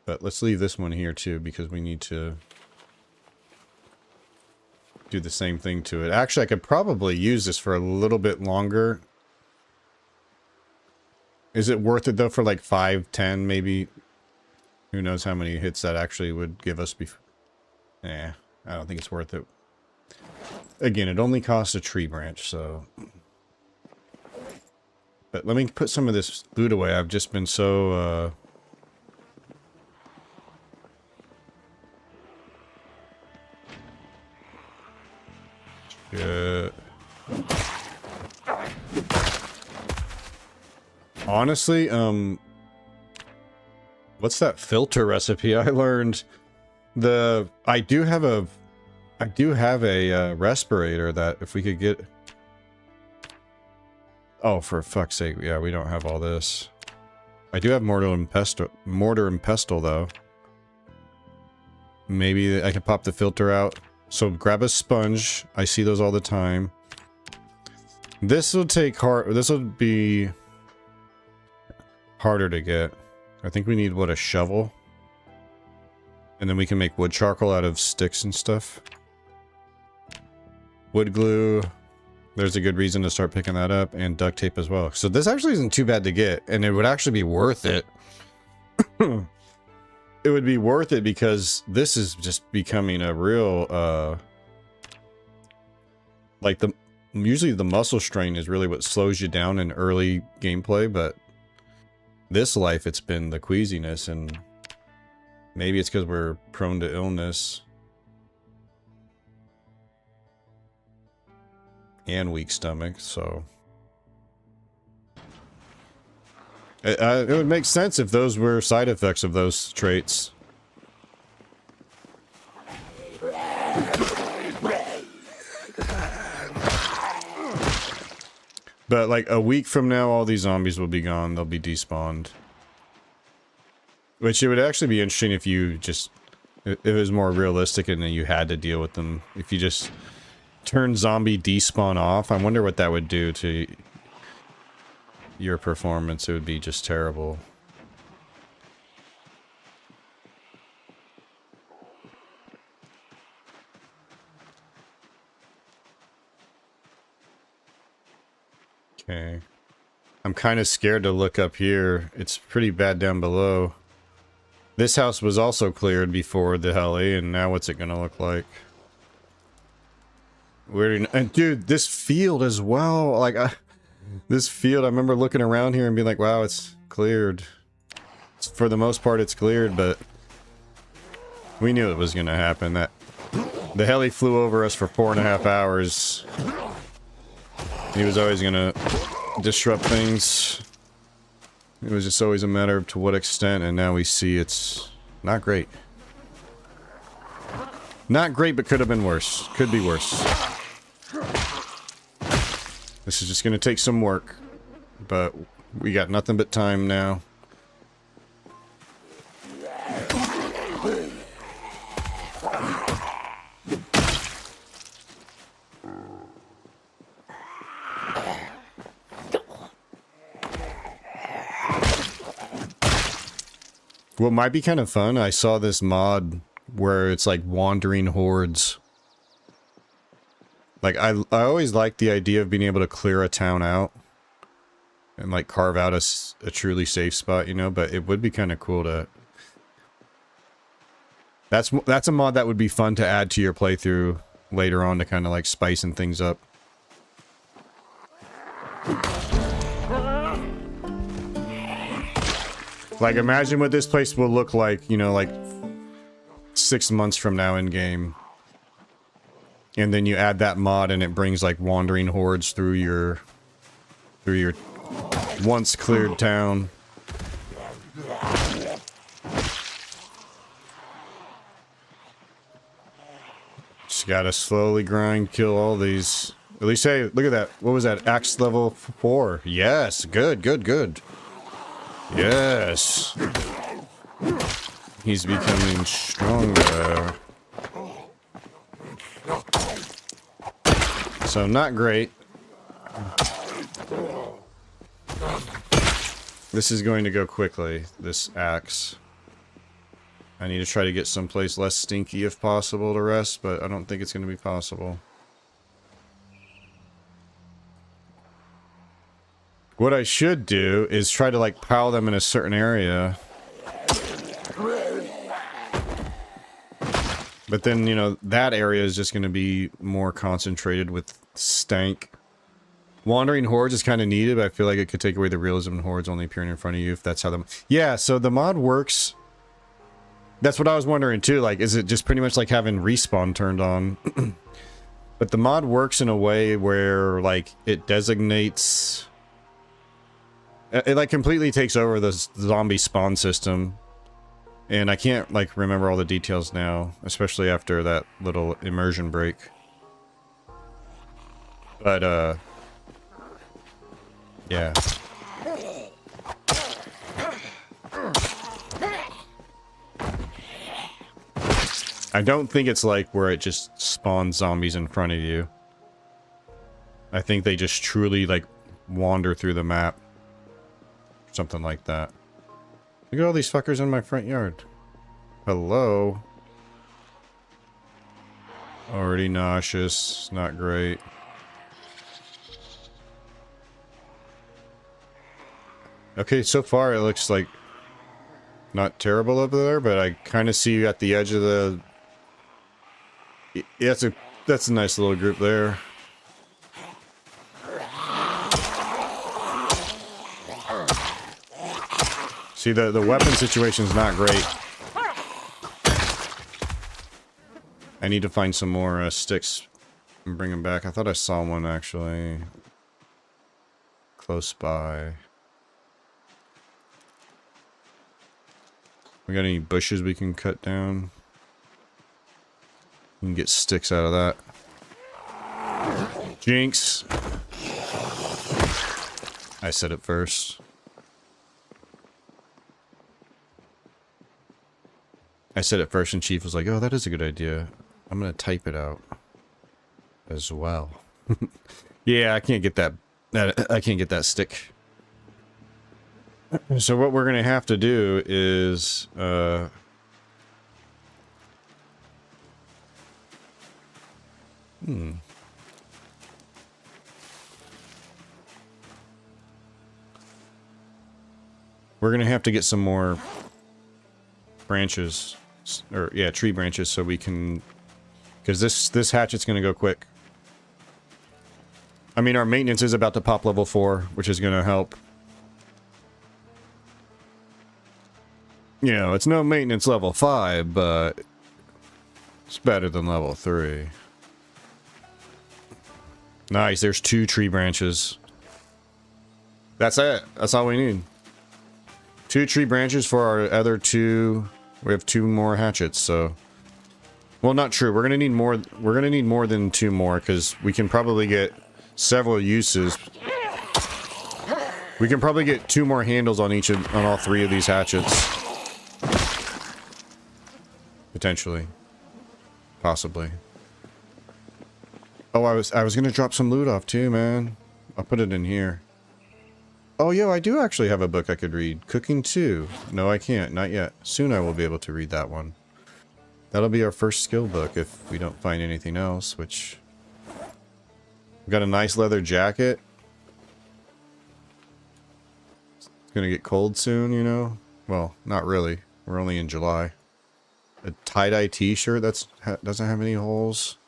But let's leave this one here too, because we need to do the same thing to it. Actually, I could probably use this for a little bit longer. Is it worth it though for like 5, 10 maybe? Who knows how many hits that actually would give us before. Yeah, I don't think it's worth it. Again, it only costs a tree branch, so... but let me put some of this loot away. I've just been so, yeah. Honestly, what's that filter recipe I learned? I do have a respirator that if we could get... oh, for fuck's sake, yeah, we don't have all this. I do have mortar and pestle though. Maybe I can pop the filter out. So grab a sponge. I see those all the time. This will take this will be harder to get. I think we need, what, a shovel? And then we can make wood charcoal out of sticks and stuff. Wood glue. There's a good reason to start picking that up. And duct tape as well. So this actually isn't too bad to get. And it would actually be worth it. It would be worth it because this is just becoming a real, like usually the muscle strain is really what slows you down in early gameplay, but this life it's been the queasiness, and maybe it's because we're prone to illness and weak stomach, so it would make sense if those were side effects of those traits. But like a week from now, all these zombies will be gone. They'll be despawned. Which it would actually be interesting if you just... it was more realistic and then you had to deal with them. If you just turn zombie despawn off, I wonder what that would do to your performance. It would be just terrible. Okay. I'm kind of scared to look up here. It's pretty bad down below. This house was also cleared before the heli, and now what's it gonna look like? Weird. And dude, this field as well. Like, this field, I remember looking around here and being like, wow, it's cleared. For the most part, it's cleared, but we knew it was gonna happen. That the heli flew over us for 4.5 hours. He was always gonna disrupt things. It was just always a matter of to what extent, and now we see it's not great. Not great, but could have been worse. Could be worse. This is just gonna take some work, but we got nothing but time now. What might be kind of fun, I saw this mod where it's like wandering hordes. Like, I always liked the idea of being able to clear a town out and like carve out a truly safe spot, you know, but it would be kind of cool to... That's a mod that would be fun to add to your playthrough later on to kind of like spicing things up. Like, imagine what this place will look like, you know, like 6 months from now in game. And then you add that mod and it brings like wandering hordes through your once cleared town. Just gotta slowly grind, kill all these. At least, hey, look at that. What was that? Axe level 4. Yes, good, good, good. Yes. He's becoming stronger. So not great. This is going to go quickly, this axe. I need to try to get someplace less stinky if possible to rest, but I don't think it's going to be possible. What I should do is try to like pile them in a certain area. But then, you know, that area is just going to be more concentrated with stank. Wandering hordes is kind of needed, but I feel like it could take away the realism in hordes only appearing in front of you if that's how the... Yeah, so the mod works. That's what I was wondering too, like, is it just pretty much like having respawn turned on? But the mod works in a way where, like, it designates... It, like, completely takes over the zombie spawn system. And I can't, like, remember all the details now, especially after that little immersion break. But, yeah. I don't think it's like where it just spawns zombies in front of you. I think they just truly, like, wander through the map. Something like that. Look at all these fuckers in my front yard. Hello? Already nauseous. Not great. Okay, so far it looks like not terrible over there, but I kind of see you at the edge of the... Yeah, that's a nice little group there. See, the weapon situation's not great. I need to find some more sticks and bring them back. I thought I saw one actually close by. We got any bushes we can cut down? We can get sticks out of that. Jinx! I said it first. I said it first and Chief was like, oh, that is a good idea. I'm gonna type it out as well. Yeah, I can't get that I can't get that stick. So what we're gonna have to do is we're gonna have to get some more branches, or yeah, tree branches, so we can, because this hatchet's gonna go quick. I mean, our maintenance is about to pop level 4, which is gonna help. You know, it's no maintenance level 5, but it's better than level 3. Nice, there's 2 tree branches. That's it. That's all we need. 2 tree branches for our other 2. We have 2 more hatchets, so... Well, not true. We're gonna need more. We're gonna need more than 2 more, because we can probably get several uses. We can probably get 2 more handles on on all 3 of these hatchets. Potentially. Possibly. Oh, I was gonna drop some loot off too, man. I'll put it in here. Oh, yo, I do actually have a book I could read. Cooking 2. No, I can't. Not yet. Soon I will be able to read that one. That'll be our first skill book if we don't find anything else, which... We've got a nice leather jacket. It's gonna get cold soon, you know? Well, not really. We're only in July. A tie-dye t-shirt doesn't have any holes.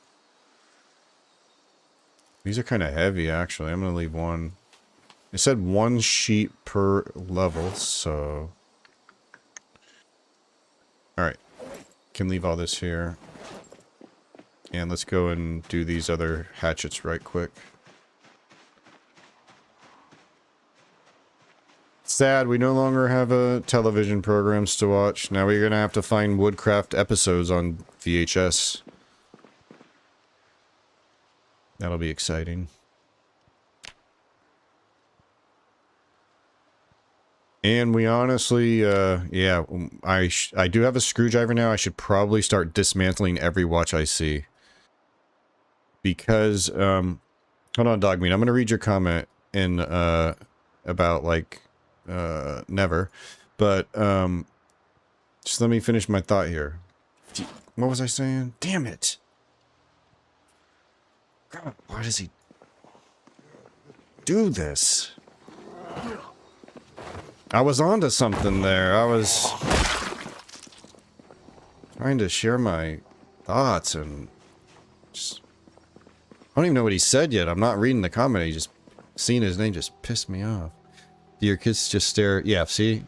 These are kind of heavy, actually. I'm gonna leave one. It said 1 sheet per level, so... Alright. Can leave all this here. And let's go and do these other hatchets right quick. Sad, we no longer have television programs to watch. Now we're gonna have to find Woodcraft episodes on VHS. That'll be exciting. And we honestly, yeah, I do have a screwdriver now. I should probably start dismantling every watch I see. Because, hold on, Dogmeat. I'm gonna read your comment in, about, like, never. But, just let me finish my thought here. What was I saying? Damn it! God, why does he do this? I was onto something there. I was trying to share my thoughts and just... I don't even know what he said yet. I'm not reading the comment. He just... Seeing his name just pissed me off. Do your kids just stare... Yeah, see?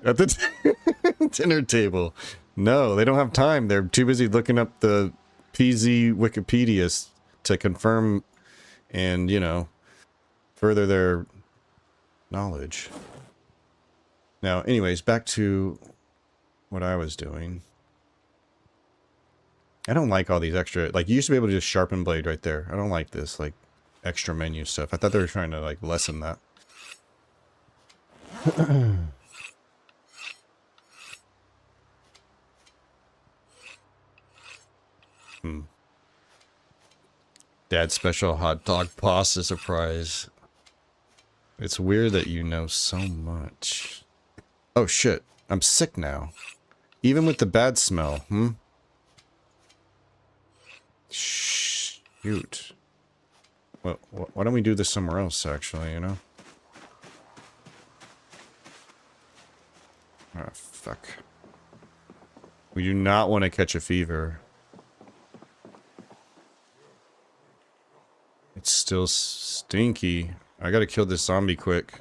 At the dinner table. No, they don't have time. They're too busy looking up the PZ Wikipedia to confirm and, you know, further their... knowledge. Now, anyways, back to what I was doing. I don't like all these extra, like, you used to be able to just sharpen blade right there. I don't like this, like, extra menu stuff. I thought they were trying to, like, lessen that. Dad's special hot dog pasta surprise. It's weird that you know so much. Oh shit, I'm sick now. Even with the bad smell, Shoot. Well, why don't we do this somewhere else, actually, you know? Oh, fuck. We do not want to catch a fever. It's still stinky. I gotta kill this zombie quick.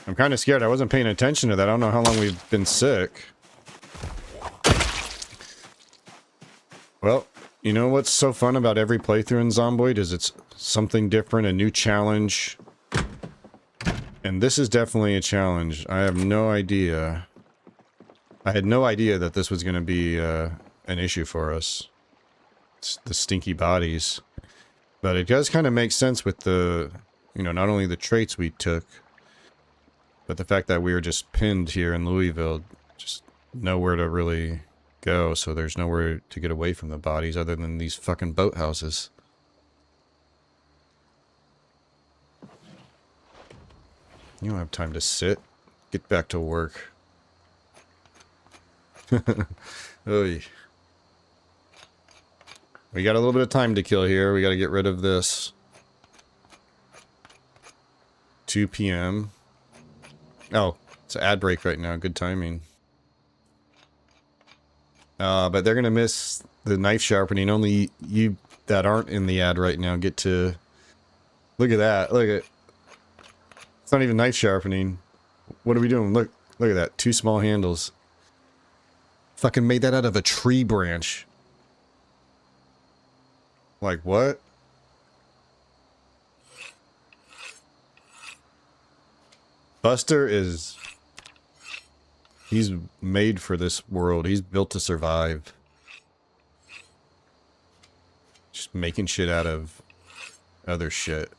I'm kind of scared. I wasn't paying attention to that. I don't know how long we've been sick. Well, you know what's so fun about every playthrough in Zomboid is it's something different, a new challenge. And this is definitely a challenge. I have no idea. I had no idea that this was going to be an issue for us. It's the stinky bodies. But it does kind of make sense with the, you know, not only the traits we took, but the fact that we were just pinned here in Louisville, just nowhere to really go, so there's nowhere to get away from the bodies other than these fucking boathouses. You don't have time to sit. Get back to work. Oy. We got a little bit of time to kill here. We got to get rid of this. 2 p.m. Oh, it's an ad break right now. Good timing. But they're going to miss the knife sharpening. Only you that aren't in the ad right now get to... Look at that. Look at... It's not even knife sharpening. What are we doing? Look at that. 2 small handles. Fucking made that out of a tree branch. Like, what? Buster is... He's made for this world. He's built to survive. Just making shit out of other shit.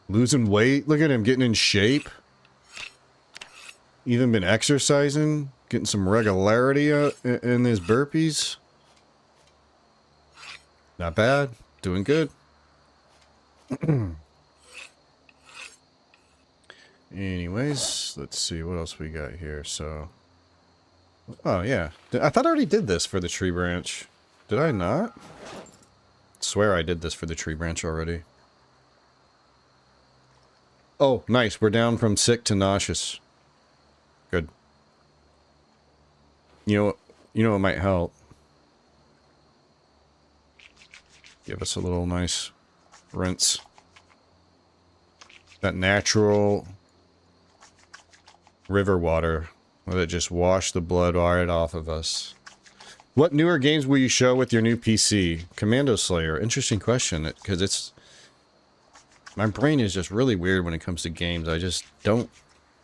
Losing weight? Look at him getting in shape. Even been exercising. Getting some regularity in his burpees. Not bad. Doing good. Anyways, let's see what else we got here. So, oh yeah, I thought I already did this for the tree branch. Did I not? I swear I did this for the tree branch already. Oh, nice. We're down from sick to nauseous. Good. You know what might help? Give us a little nice rinse. That natural river water. Let it just wash the blood right off of us. What newer games will you show with your new PC? Commando Slayer. Interesting question, because it's... My brain is just really weird when it comes to games. I just don't...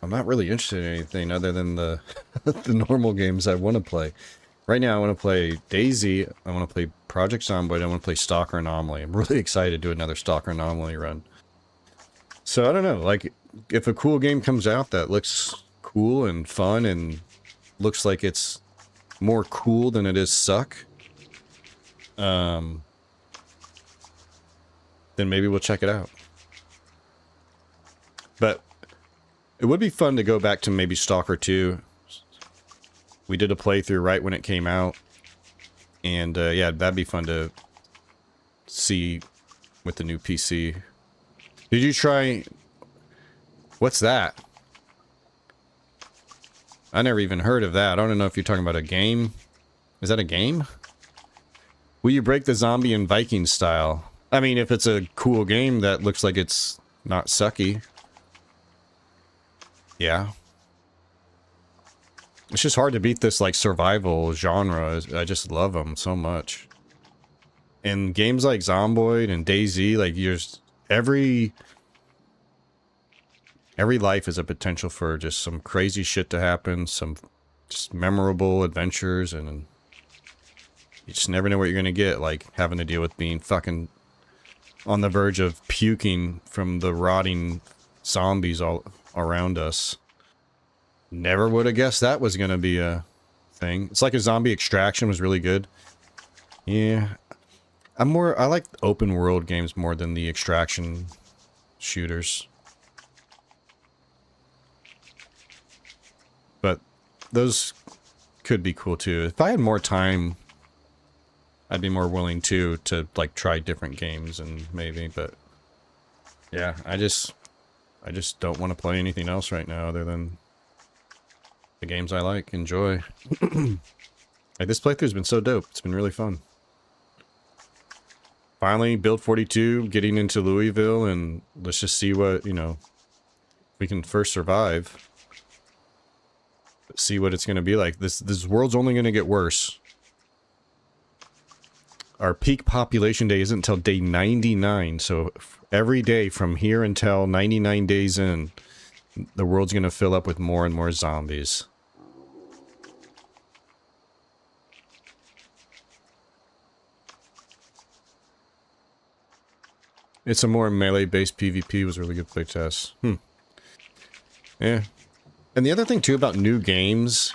I'm not really interested in anything other than the the normal games I want to play. Right now I want to play DayZ, I want to play Project Zomboid, I want to play Stalker Anomaly. I'm really excited to do another Stalker Anomaly run. So I don't know, like, if a cool game comes out that looks cool and fun and looks like it's more cool than it is suck, then maybe we'll check it out. But it would be fun to go back to maybe Stalker 2. We did a playthrough right when it came out. And yeah, that'd be fun to see with the new PC. Did you try... What's that? I never even heard of that. I don't know if you're talking about a game. Is that a game? Will you break the zombie in Viking style? I mean, if it's a cool game that looks like it's not sucky. Yeah. It's just hard to beat this, like, survival genre. I just love them so much. And games like Zomboid and DayZ, like, every life is a potential for just some crazy shit to happen, some just memorable adventures, and you just never know what you're gonna get, like having to deal with being fucking on the verge of puking from the rotting zombies all around us. Never would have guessed that was gonna be a thing. It's like a Zombie Extraction was really good. Yeah. I like open world games more than the extraction shooters. But those could be cool too. If I had more time, I'd be more willing to like try different games and maybe, but yeah, I just don't want to play anything else right now other than the games I like, enjoy. Like, this playthrough's been so dope. It's been really fun. Finally, build 42, getting into Louisville, and let's just see what, you know, we can first survive. See what it's going to be like. This world's only going to get worse. Our peak population day isn't until day 99, so every day from here until 99 days in, the world's going to fill up with more and more zombies. It's a more melee-based PvP was a really good playtest. Yeah. And the other thing, too, about new games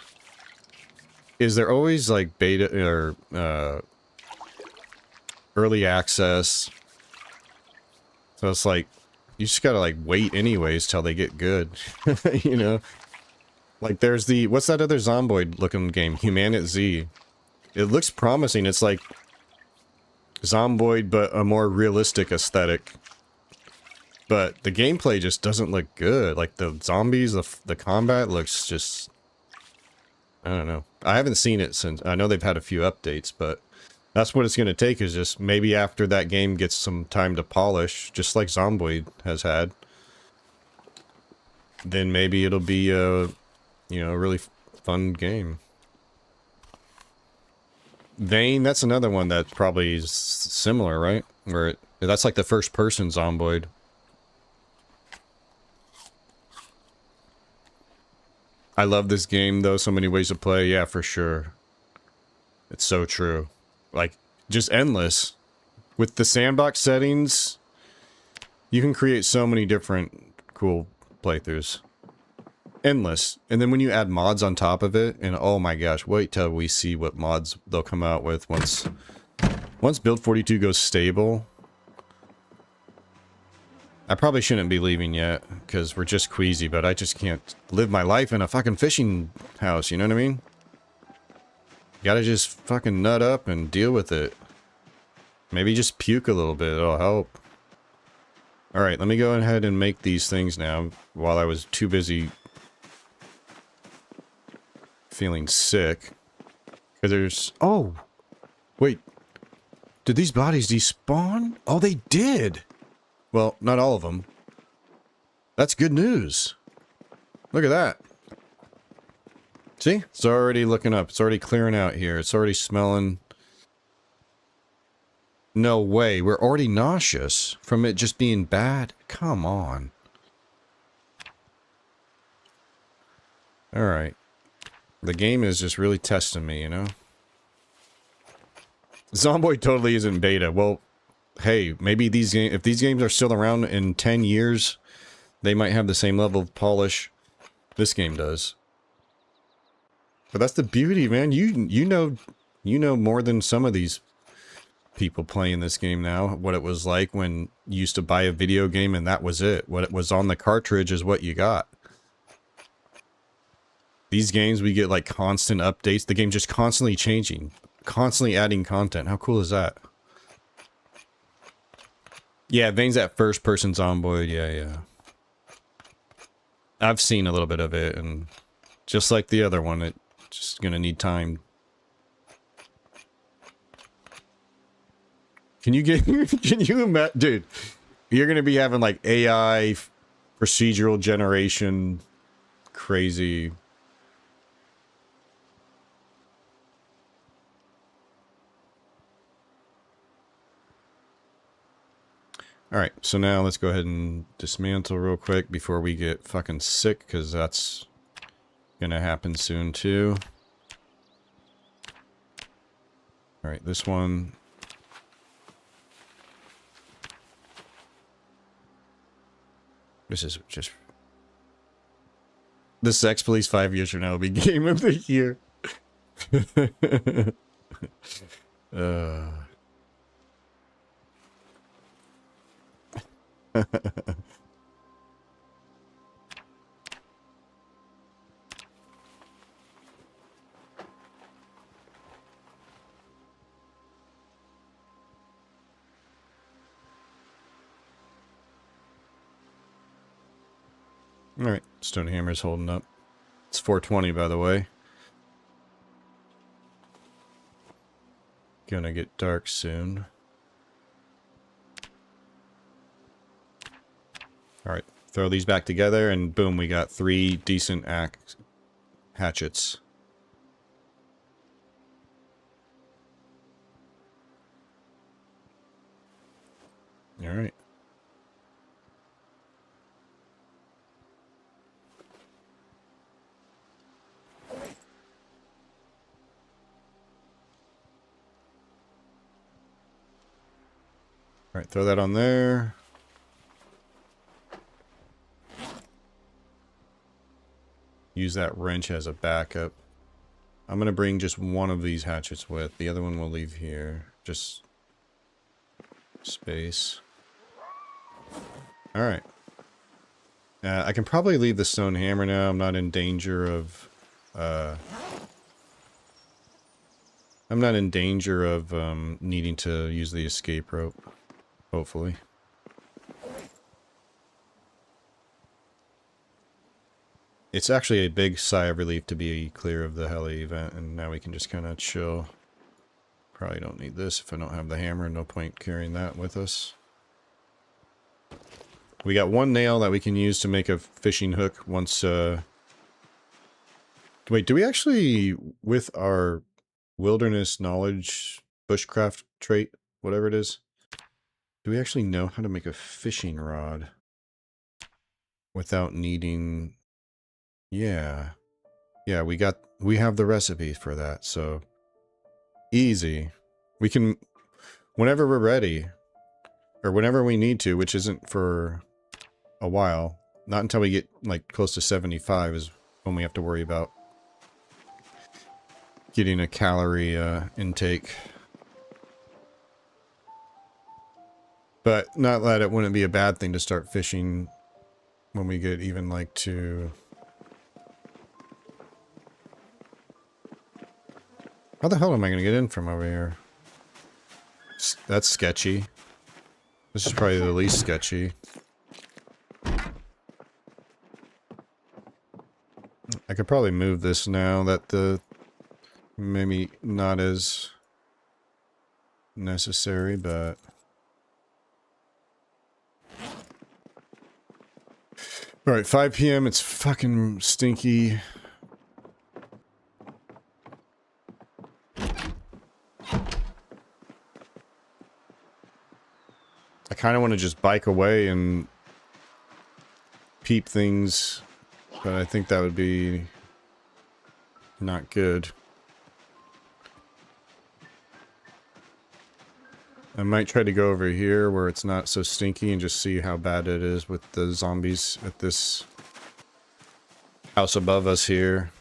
is they're always, like, beta or early access. So it's like, you just gotta, like, wait anyways till they get good. You know? Like, there's the... What's that other Zomboid-looking game? Humanit Z. It looks promising. It's like Zomboid, but a more realistic aesthetic. But the gameplay just doesn't look good. Like, the zombies, the combat looks just... I don't know. I haven't seen it since... I know they've had a few updates, but that's what it's going to take, is just maybe after that game gets some time to polish, just like Zomboid has had, then maybe it'll be a, you know, a really fun game. Vane, that's another one that probably is similar, right? Where that's like the first person Zomboid. I love this game though, so many ways to play. Yeah, for sure. It's so true. Like, just endless. With the sandbox settings, you can create so many different cool playthroughs. Endless. And then when you add mods on top of it, and oh my gosh, wait till we see what mods they'll come out with once build 42 goes stable. I probably shouldn't be leaving yet, because we're just queasy, but I just can't live my life in a fucking fishing house, you know what I mean? Gotta just fucking nut up and deal with it. Maybe just puke a little bit, it'll help. Alright, let me go ahead and make these things now, while I was too busy feeling sick. Because there's... Oh! Wait. Did these bodies despawn? Oh, they did! Well, not all of them. That's good news. Look at that. See? It's already looking up. It's already clearing out here. It's already smelling... No way. We're already nauseous from it just being bad. Come on. Alright. The game is just really testing me, you know? Zomboid totally isn't beta. Well, hey, maybe these games, if these games are still around in 10 years, they might have the same level of polish this game does. But that's the beauty, man. You know more than some of these people playing this game now. What it was like when you used to buy a video game and that was it. What it was on the cartridge is what you got. These games, we get like constant updates. The game's just constantly changing. Constantly adding content. How cool is that? Yeah, Vane's that first person Zomboid. Yeah. I've seen a little bit of it, and just like the other one, it's just gonna need time. Can you get... Can you imagine... Dude, you're gonna be having like AI procedural generation crazy... Alright, so now let's go ahead and dismantle real quick before we get fucking sick, because that's gonna happen soon too. Alright, this one. This is just... The Sex Police 5 years from now will be Game of the Year. Alright, stone hammer's holding up. It's 420, by the way. Gonna get dark soon. Alright, throw these back together, and boom, we got 3 decent hatchets. Alright. Alright, throw that on there. Use that wrench as a backup. I'm gonna bring just one of these hatchets with. The other one we'll leave here. Just space. Alright. I can probably leave the stone hammer now. I'm not in danger of... needing to use the escape rope. Hopefully. It's actually a big sigh of relief to be clear of the heli event, and now we can just kind of chill. Probably don't need this if I don't have the hammer. No point carrying that with us. We got 1 nail that we can use to make a fishing hook once... Wait, do we actually, with our wilderness knowledge, bushcraft trait, whatever it is, do we actually know how to make a fishing rod without needing... Yeah. Yeah, we have the recipe for that, so easy. We can, whenever we're ready, or whenever we need to, which isn't for a while, not until we get like close to 75 is when we have to worry about getting a calorie intake. But not that it wouldn't be a bad thing to start fishing when we get even like to... How the hell am I going to get in from over here? That's sketchy. This is probably the least sketchy. I could probably move this now that the... Maybe not as necessary, but... Alright, 5 PM, it's fucking stinky. I kind of want to just bike away and peep things, but I think that would be not good. I might try to go over here where it's not so stinky and just see how bad it is with the zombies at this house above us here.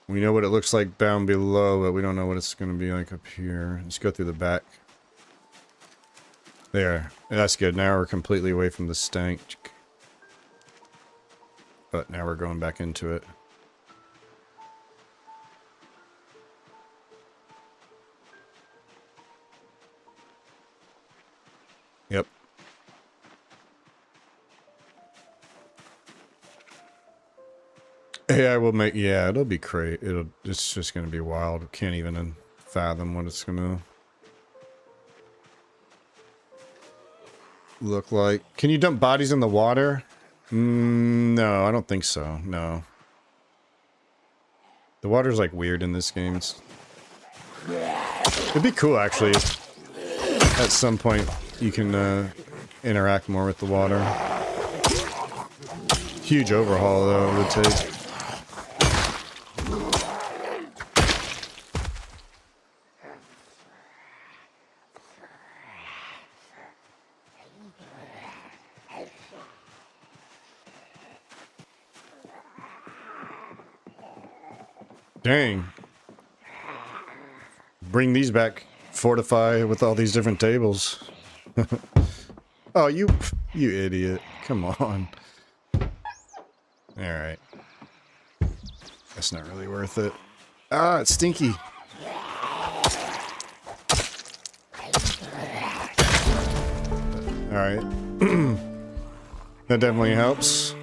We know what it looks like down below, but we don't know what it's going to be like up here. Let's go through the back. There. That's good. Now we're completely away from the stank. But now we're going back into it. Yep. AI will make, yeah, it'll be great. It's just gonna be wild. Can't even fathom what it's gonna look like. Can you dump bodies in the water? No, I don't think so. No. The water's like weird in this game. It'd be cool actually if at some point you can interact more with the water. Huge overhaul though it would take. Dang. Bring these back. Fortify with all these different tables. Oh, you idiot. Come on. Alright. That's not really worth it. Ah, it's stinky. Alright. That definitely helps.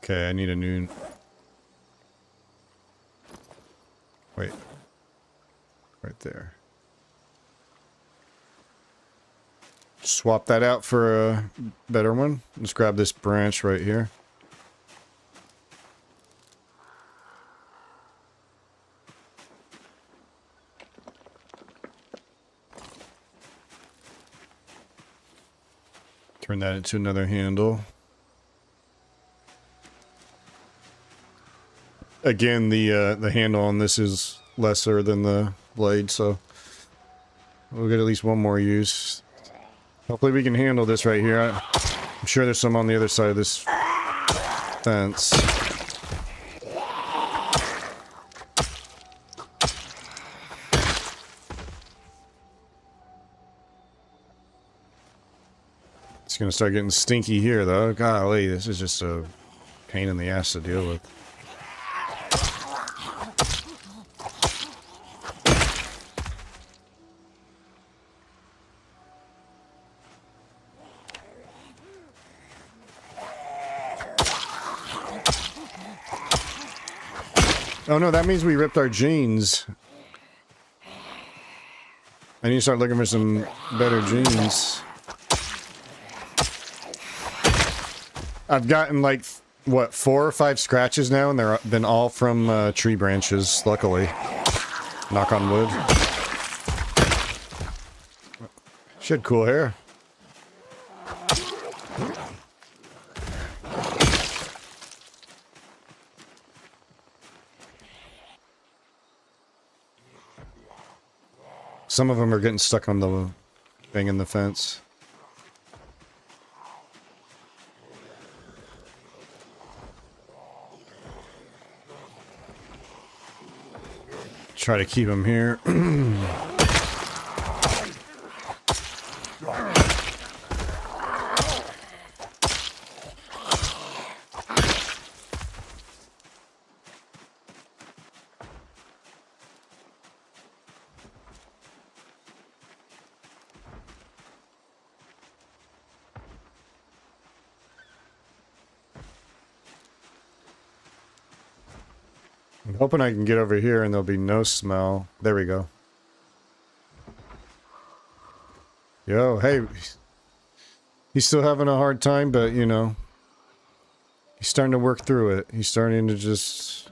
Okay, I need a new... Wait. Right there. Swap that out for a better one. Let's grab this branch right here. Turn that into another handle. Again, the handle on this is lesser than the blade, so we'll get at least one more use. Hopefully we can handle this right here. I'm sure there's some on the other side of this fence. It's gonna start getting stinky here, though. Golly, this is just a pain in the ass to deal with. Oh no, that means we ripped our jeans. I need to start looking for some better jeans. I've gotten like, what, 4 or 5 scratches now, and they've been all from tree branches, luckily. Knock on wood. She had cool hair. Some of them are getting stuck on the thing in the fence. Try to keep them here. I'm hoping I can get over here and there'll be no smell. There we go. Yo, hey. He's still having a hard time, but, you know, he's starting to work through it. He's starting to just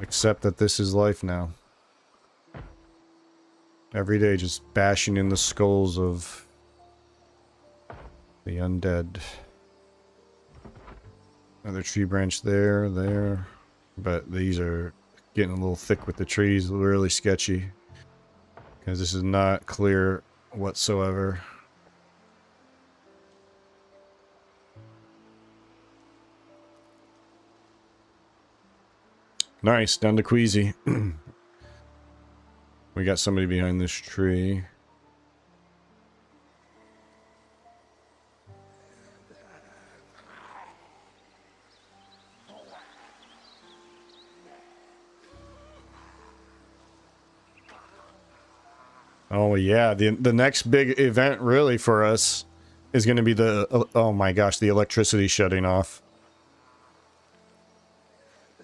accept that this is life now. Every day just bashing in the skulls of the undead. Another tree branch there, there. But these are getting a little thick with the trees, really sketchy. Because this is not clear whatsoever. Nice, down to Queasy. We got somebody behind this tree. Oh yeah, the next big event really for us is going to be the, oh my gosh, the electricity shutting off.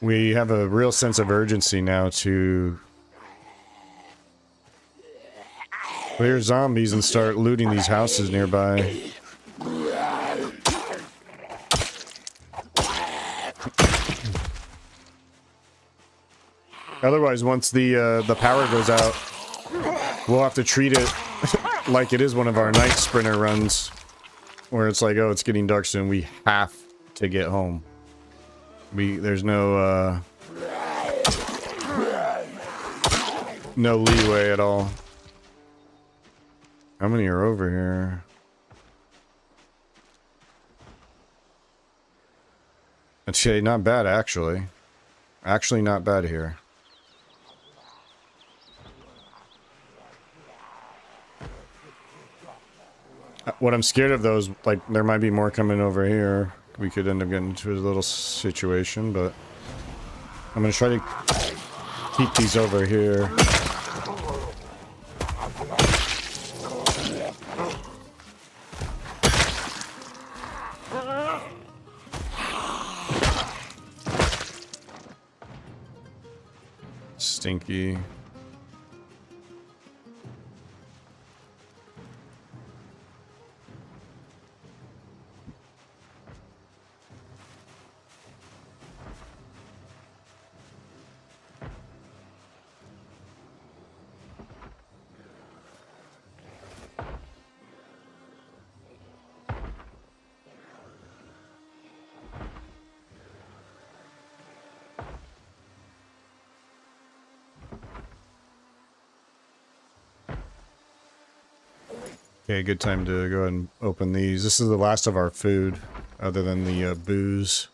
We have a real sense of urgency now to clear zombies and start looting these houses nearby. Otherwise, once the power goes out, we'll have to treat it like it is one of our night sprinter runs, where it's like, oh, it's getting dark soon, we have to get home. There's no no leeway at all. How many are over here? Okay, not bad actually. Actually not bad here. What I'm scared of, though, is, like, there might be more coming over here. We could end up getting into a little situation, but I'm gonna try to keep these over here. Stinky. Okay, good time to go ahead and open these. This is the last of our food, other than the booze.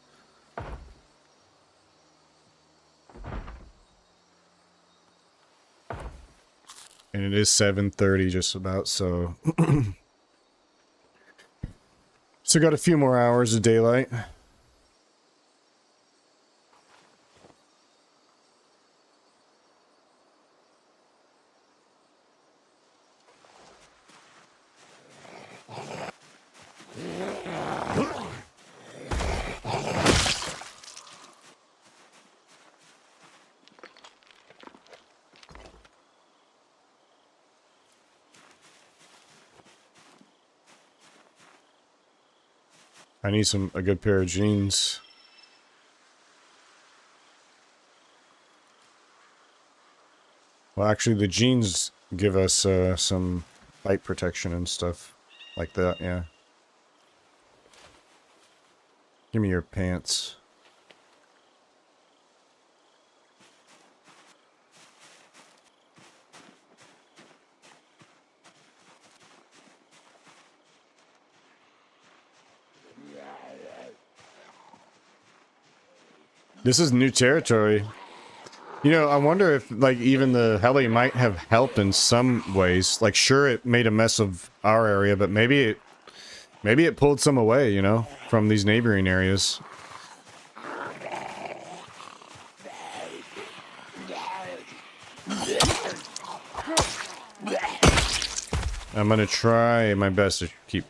And it is 7:30 just about, so... So got a few more hours of daylight. I need a good pair of jeans. Well, actually, the jeans give us some light protection and stuff like that, yeah. Give me your pants. This is new territory. You know, I wonder if, like, even the heli might have helped in some ways. Like, sure, it made a mess of our area, but maybe it pulled some away, you know, from these neighboring areas. I'm gonna try my best to keep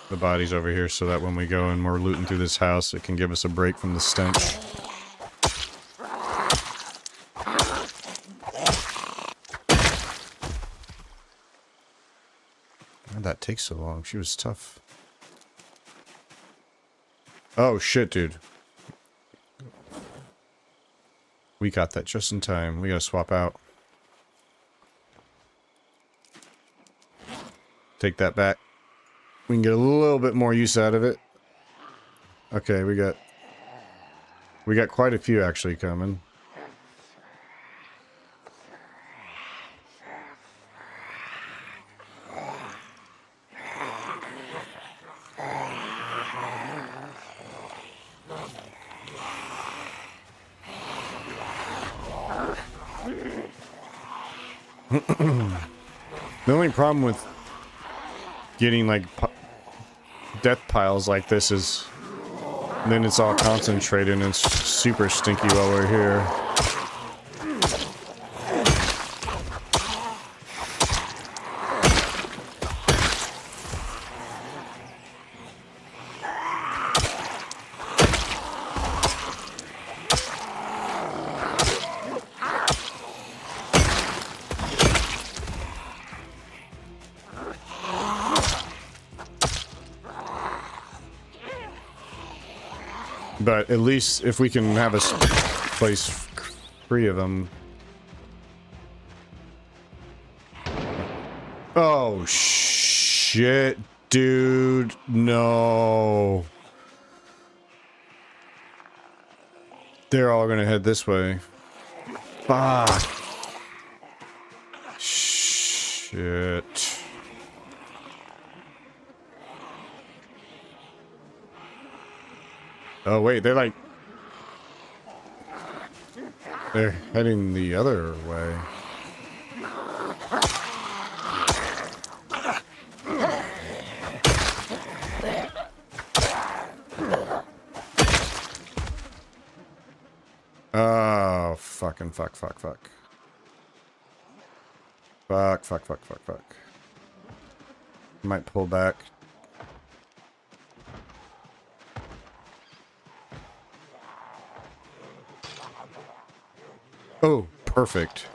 the bodies over here so that when we go and we're looting through this house, it can give us a break from the stench. Why'd that take so long? She was tough. Oh shit, dude. We got that just in time. We gotta swap out. Take that back. We can get a little bit more use out of it. Okay, we got quite a few actually coming. The only problem with getting like death piles like this is then it's all concentrated and it's super stinky while we're here. But at least if we can have a place free of them. Oh, shit, dude. No. They're all gonna head this way. Fuck. Shit. Oh wait, they're heading the other way. fucking fuck, fuck, fuck. Fuck, fuck, fuck, fuck, fuck. Might pull back. Oh, perfect.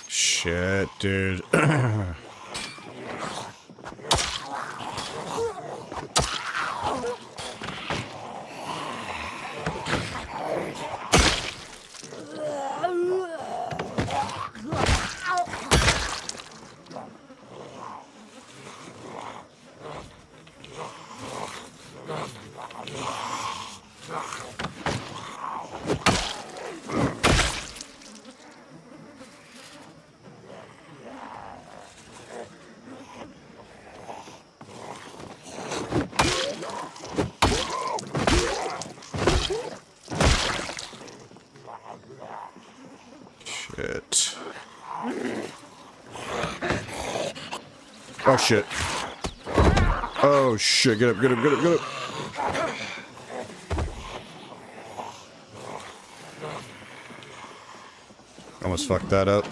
Shit, dude. Shit. Oh shit. Oh shit, get up, get up, get up, get up. Almost fucked that up.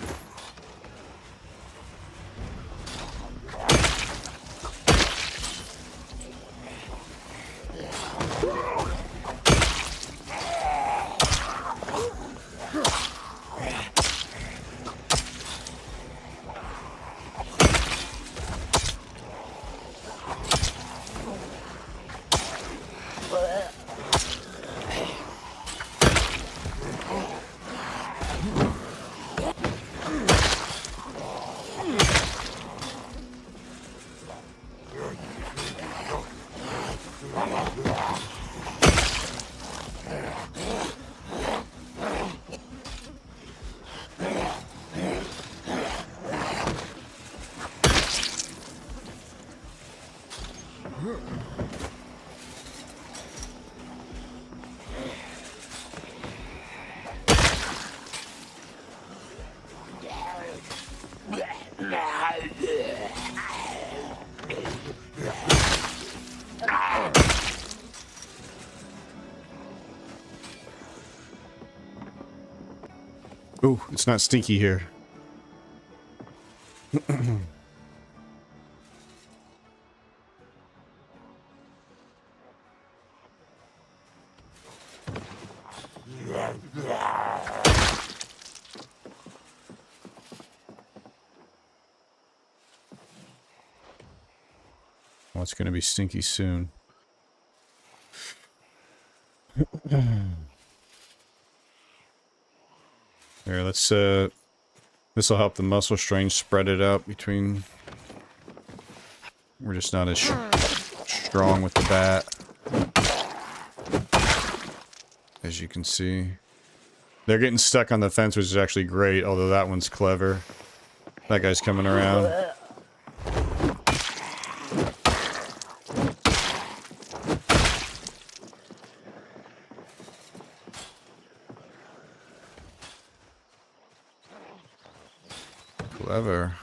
Ooh, it's not stinky here. Well, it's going to be stinky soon. Here, let's, this will help the muscle strain spread it out between... We're just not as strong with the bat. As you can see. They're getting stuck on the fence, which is actually great, although that one's clever. That guy's coming around. Clever.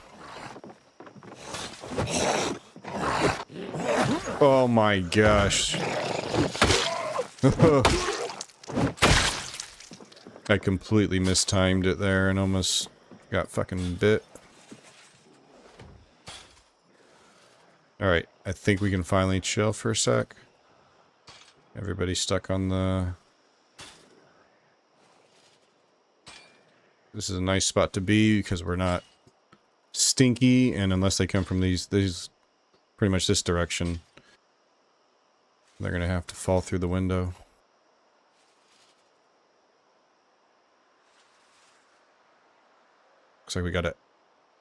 Oh my gosh. I completely mistimed it there and almost got fucking bit. Alright, I think we can finally chill for a sec. Everybody's stuck on the... This is a nice spot to be because we're not stinky, and unless they come from these pretty much this direction, they're gonna have to fall through the window. Looks like we got an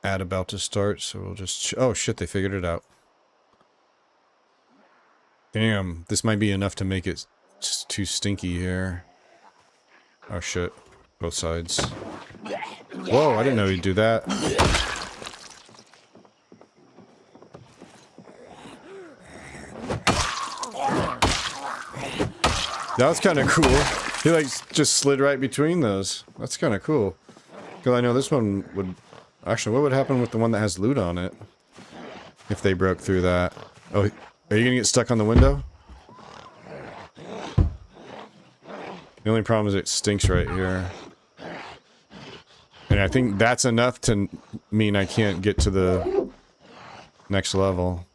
ad about to start, so we'll just... Oh shit, they figured it out. Damn, this might be enough to make it too stinky here. Oh shit, both sides. Whoa, I didn't know he'd do that. That was kind of cool. He like just slid right between those. That's kind of cool. Because I know this one would... Actually, what would happen with the one that has loot on it? If they broke through that. Oh, Are you gonna get stuck on the window? The only problem is it stinks right here. And I think that's enough to mean I can't get to the next level.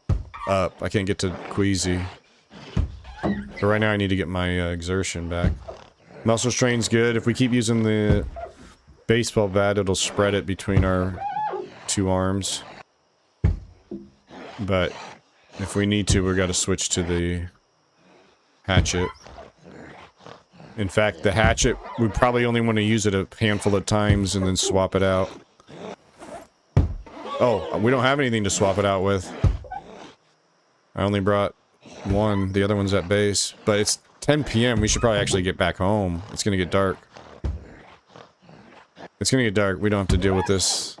Up. I can't get to Queasy. But right now I need to get my exertion back. Muscle strain's good. If we keep using the baseball bat, it'll spread it between our two arms. But if we need to, we've got to switch to the hatchet. In fact, the hatchet, we probably only want to use it a handful of times and then swap it out. Oh, we don't have anything to swap it out with. I only brought one. The other one's at base. But it's 10 p.m. We should probably actually get back home. It's gonna get dark. It's gonna get dark. We don't have to deal with this.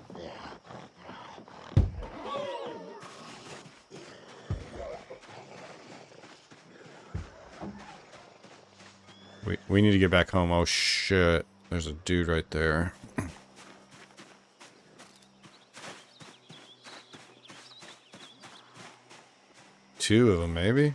We need to get back home. Oh shit. There's a dude right there. Two of them, maybe?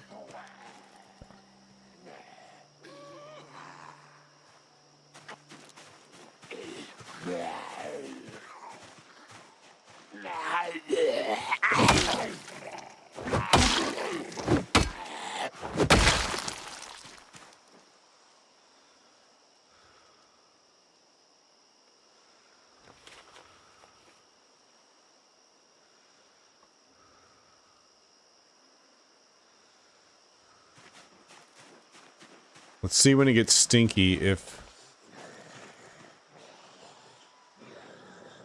Let's see when it gets stinky if...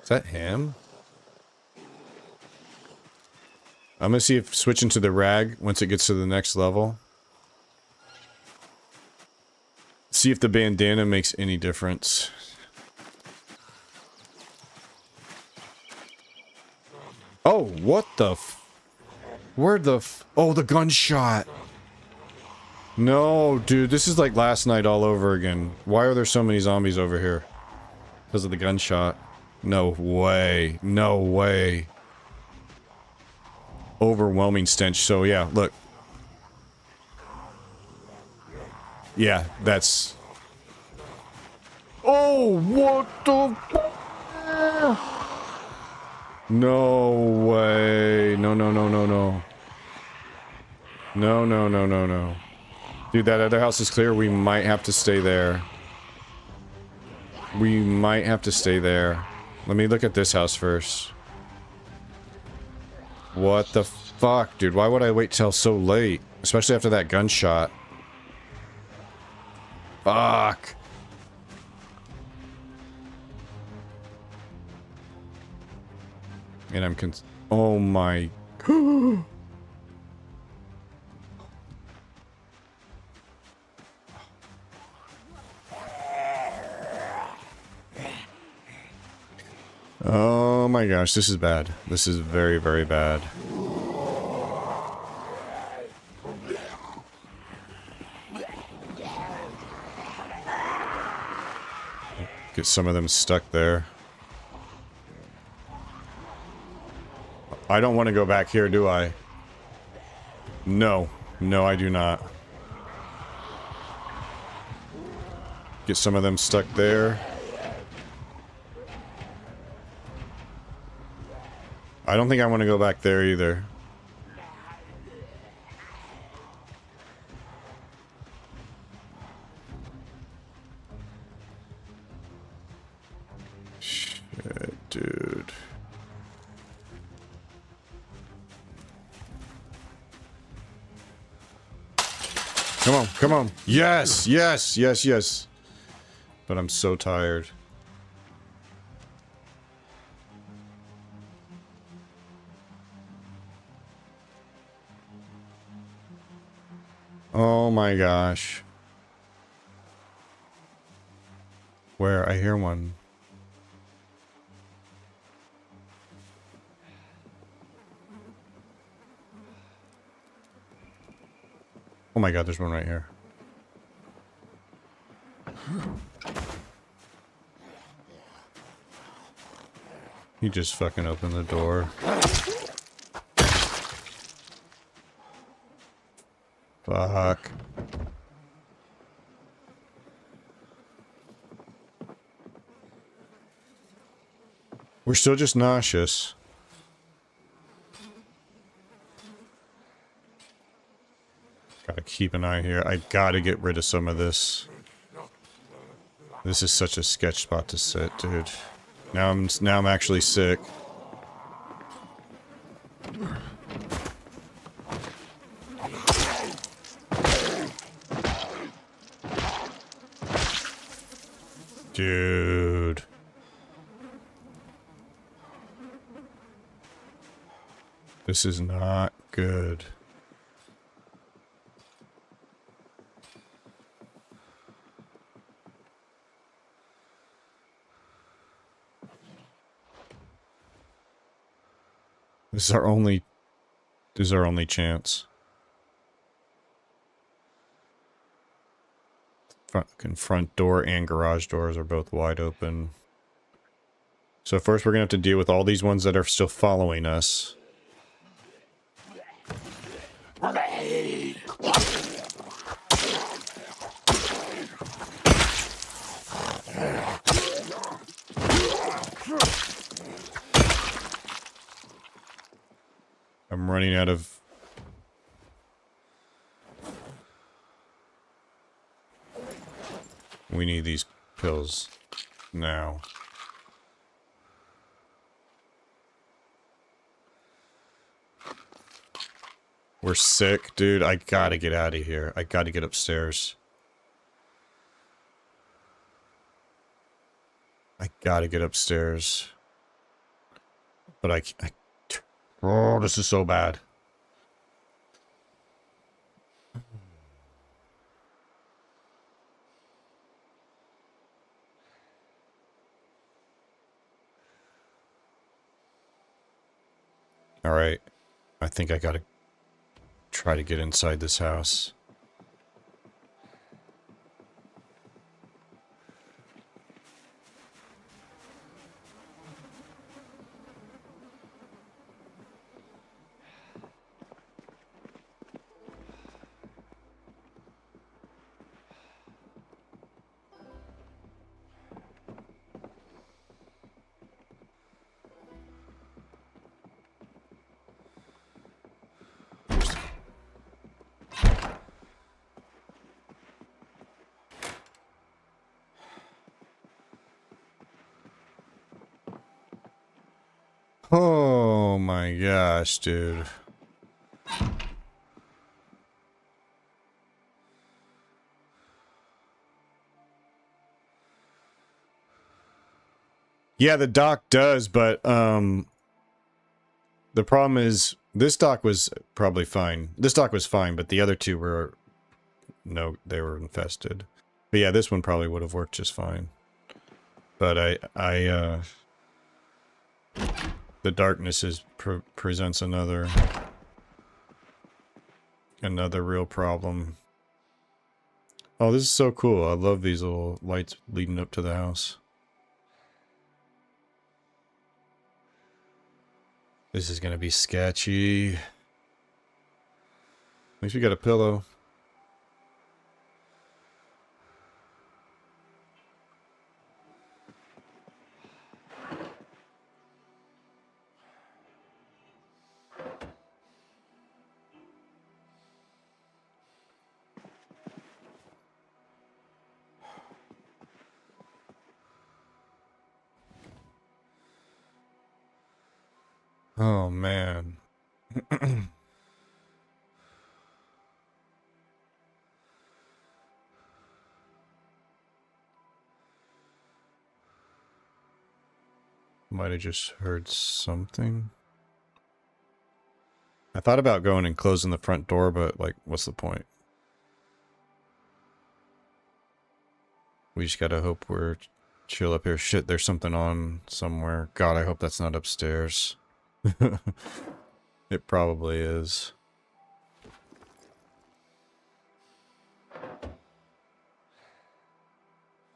Is that him? I'm gonna see if switching to the rag once it gets to the next level. See if the bandana makes any difference. Oh, what the f... Where the f... Oh, the gunshot! No, dude, this is like last night all over again. Why are there so many zombies over here? Because of the gunshot. No way. No way. Overwhelming stench. So, yeah, look. Yeah, that's... Oh, what the... No way. No, no, no, no, no. No, no, no, no, no. Dude, that other house is clear. We might have to stay there. We might have to stay there. Let me look at this house first. What the fuck, dude? Why would I wait till so late? Especially after that gunshot. Fuck. And I'm oh my... Oh my gosh, this is bad. This is very, very bad. Get some of them stuck there. I don't want to go back here, do I? No. No, I do not. Get some of them stuck there. I don't think I want to go back there either. Shit, dude. Come on, come on. Yes, yes, yes, yes. But I'm so tired. Oh my gosh. Where? I hear one. Oh my god, there's one right here. He just fucking opened the door. Fuck. We're still just nauseous. Gotta keep an eye here. I gotta get rid of some of this. This is such a sketch spot to sit, dude. Now I'm actually sick. Dude. This is not good. This is our only chance. Front door and garage doors are both wide open. So first we're gonna have to deal with all these ones that are still following us. I'm running out of... We need these pills now. We're sick, dude. I gotta get out of here. I gotta get upstairs. I gotta get upstairs. But oh, this is so bad. Alright. I think I gotta try to get inside this house. Oh my gosh, dude. Yeah, the dock does, but the problem is this dock was probably fine. This dock was fine, but the other two were no, they were infested. But yeah, this one probably would have worked just fine. But the darkness presents another real problem. Oh, this is so cool. I love these little lights leading up to the house. This is gonna be sketchy. At least we got a pillow. Oh, man. Might have just heard something. I thought about going and closing the front door, but, like, what's the point? We just gotta hope we're chill up here. Shit, there's something on somewhere. God, I hope that's not upstairs. It probably is.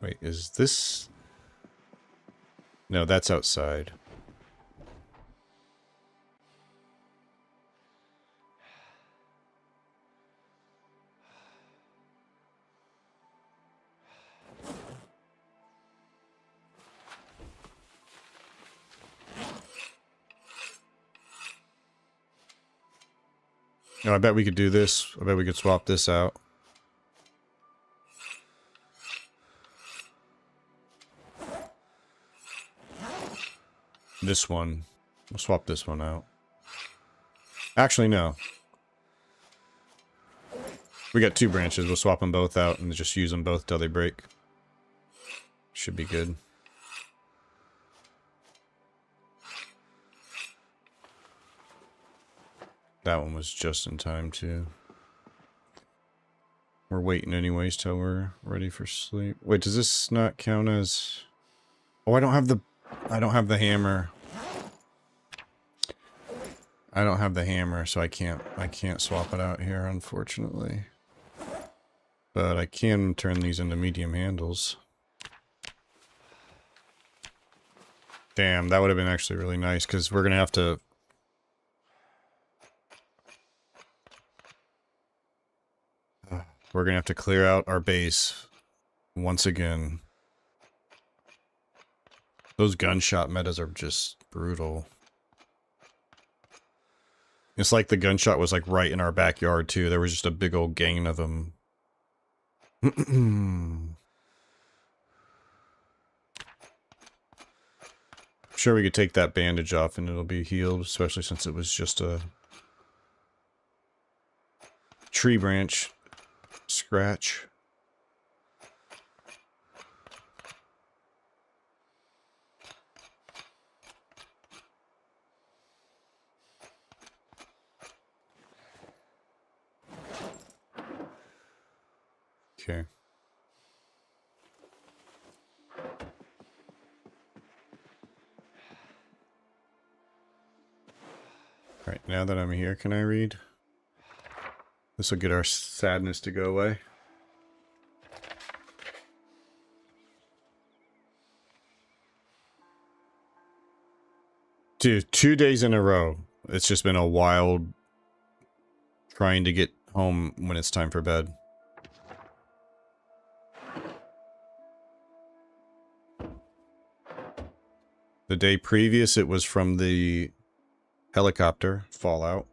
Wait, is this... No, that's outside. No, I bet we could do this. I bet we could swap this out. This one. We'll swap this one out. Actually, no. We got 2 branches. We'll swap them both out and just use them both till they break. Should be good. That one was just in time, too. We're waiting anyways till we're ready for sleep. Wait, does this not count as... Oh, I don't have the hammer. I don't have the hammer, so I can't swap it out here, unfortunately. But I can turn these into medium handles. Damn, that would have been actually really nice, because we're gonna have to... We're gonna have to clear out our base once again. Those gunshot metas are just brutal. It's like the gunshot was like right in our backyard too. There was just a big old gang of them. Sure, we could take that bandage off and it'll be healed, especially since it was just a tree branch scratch. Okay. Alright, now that I'm here, can I read? This will get our sadness to go away. Dude, 2 days in a row. It's just been a wild trying to get home when it's time for bed. The day previous, it was from the helicopter fallout.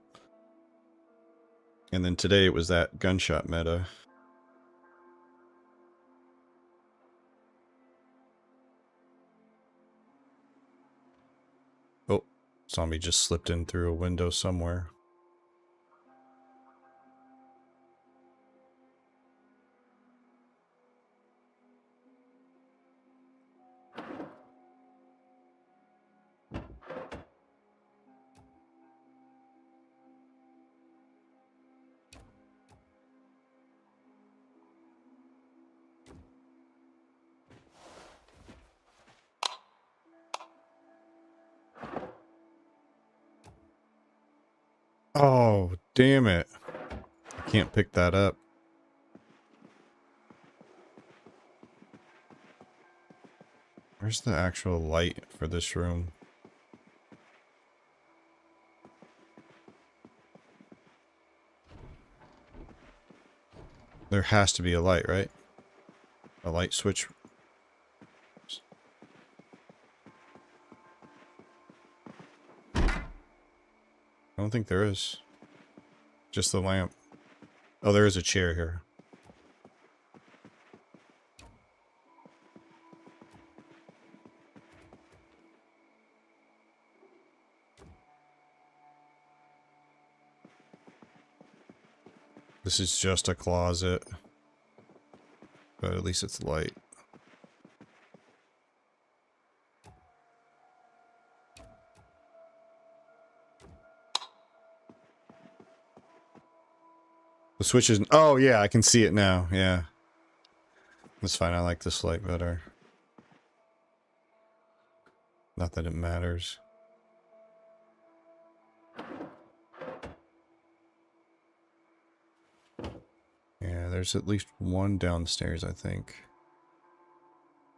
And then today it was that gunshot meta. Oh, zombie just slipped in through a window somewhere. Oh, damn it. I can't pick that up. Where's the actual light for this room? There has to be a light, right? A light switch. I don't think there is. Just the lamp. Oh, there is a chair here. This is just a closet. But at least it's light. The switch is... Oh, yeah, I can see it now. Yeah. That's fine. I like this light better. Not that it matters. Yeah, there's at least one downstairs, I think.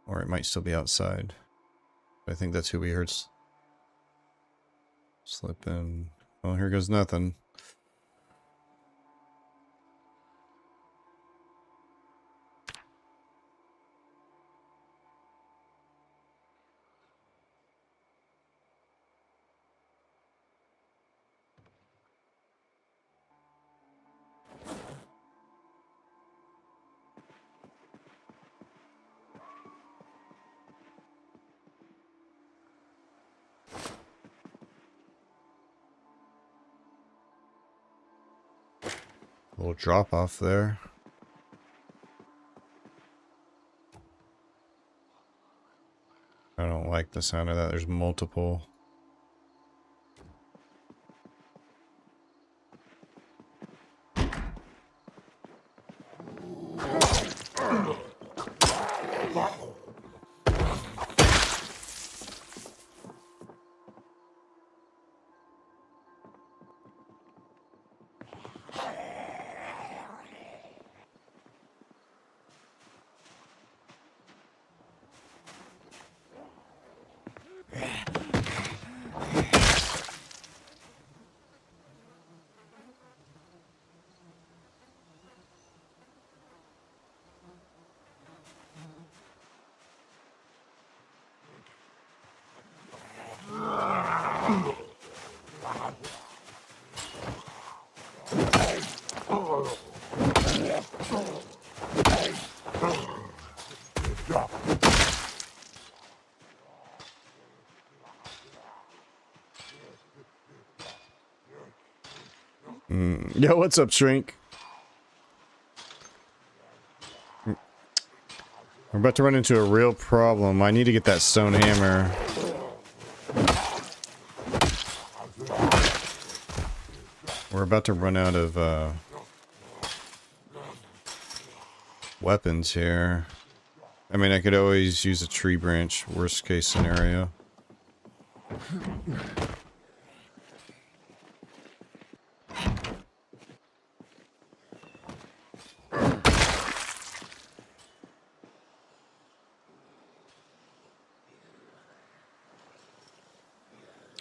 Or it might still be outside. I think that's who we heard slip in. Oh, here goes nothing. Little drop off there. I don't like the sound of that. There's multiple. Yo, what's up, Shrink? We're about to run into a real problem. I need to get that stone hammer. We're about to run out of weapons here. I mean, I could always use a tree branch, worst case scenario.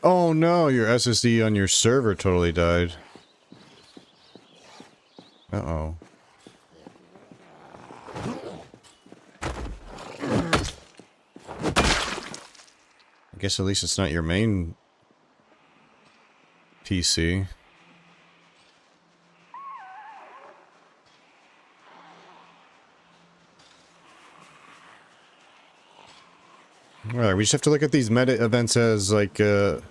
Oh no, your SSD on your server totally died. Uh-oh. I guess at least it's not your main PC. Alright, we just have to look at these meta events as like a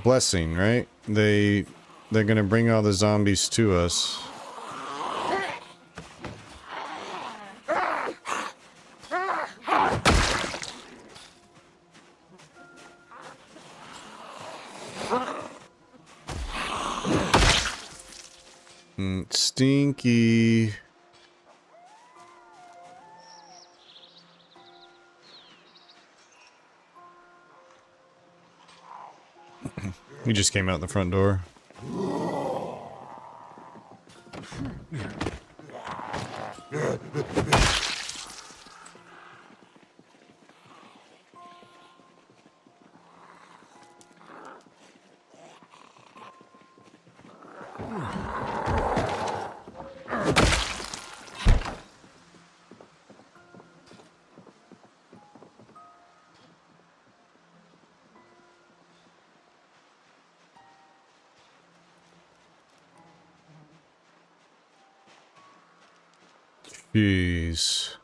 blessing, right? They're gonna bring all the zombies to us. Stinky. He just came out the front door. Jeez.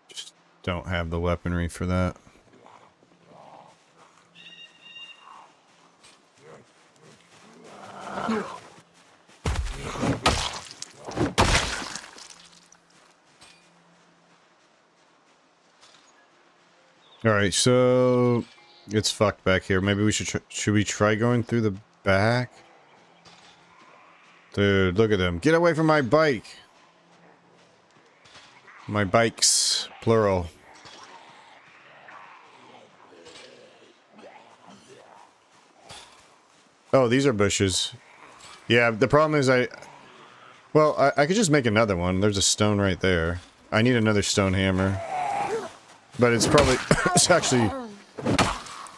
Just don't have the weaponry for that. All right, so it's fucked back here. Maybe we should we try going through the back? Dude, look at them. Get away from my bike. My bikes, plural. Oh, these are bushes. Yeah, the problem is well, I could just make another one. There's a stone right there. I need another stone hammer. But it's probably, it's actually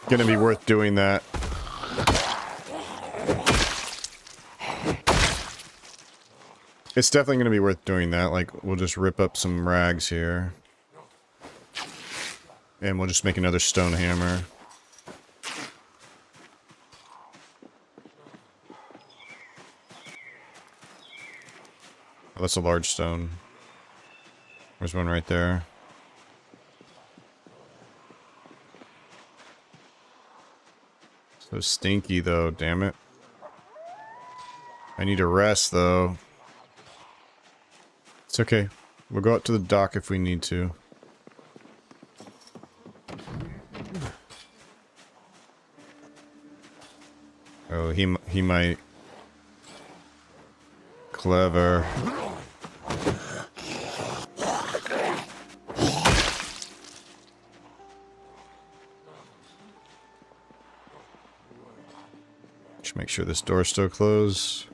gonna be worth doing that. It's definitely gonna be worth doing that. Like, we'll just rip up some rags here. And we'll just make another stone hammer. Oh, that's a large stone. There's one right there. So stinky though, damn it. I need a rest though. It's okay. We'll go out to the dock if we need to. Oh, he might. Clever. Just make sure this door's still closed.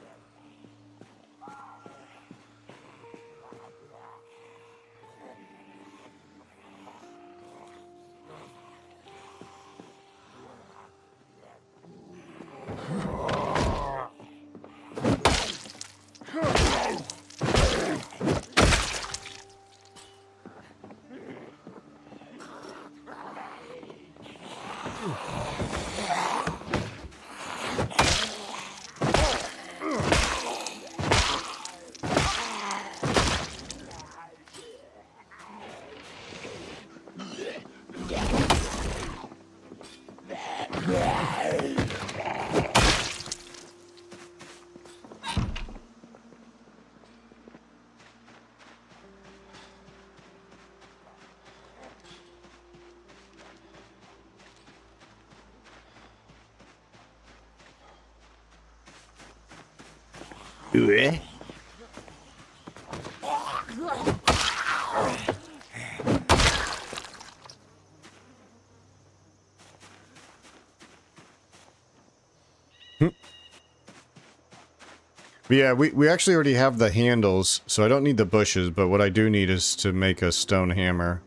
But yeah, we actually already have the handles, so I don't need the bushes, but what I do need is to make a stone hammer.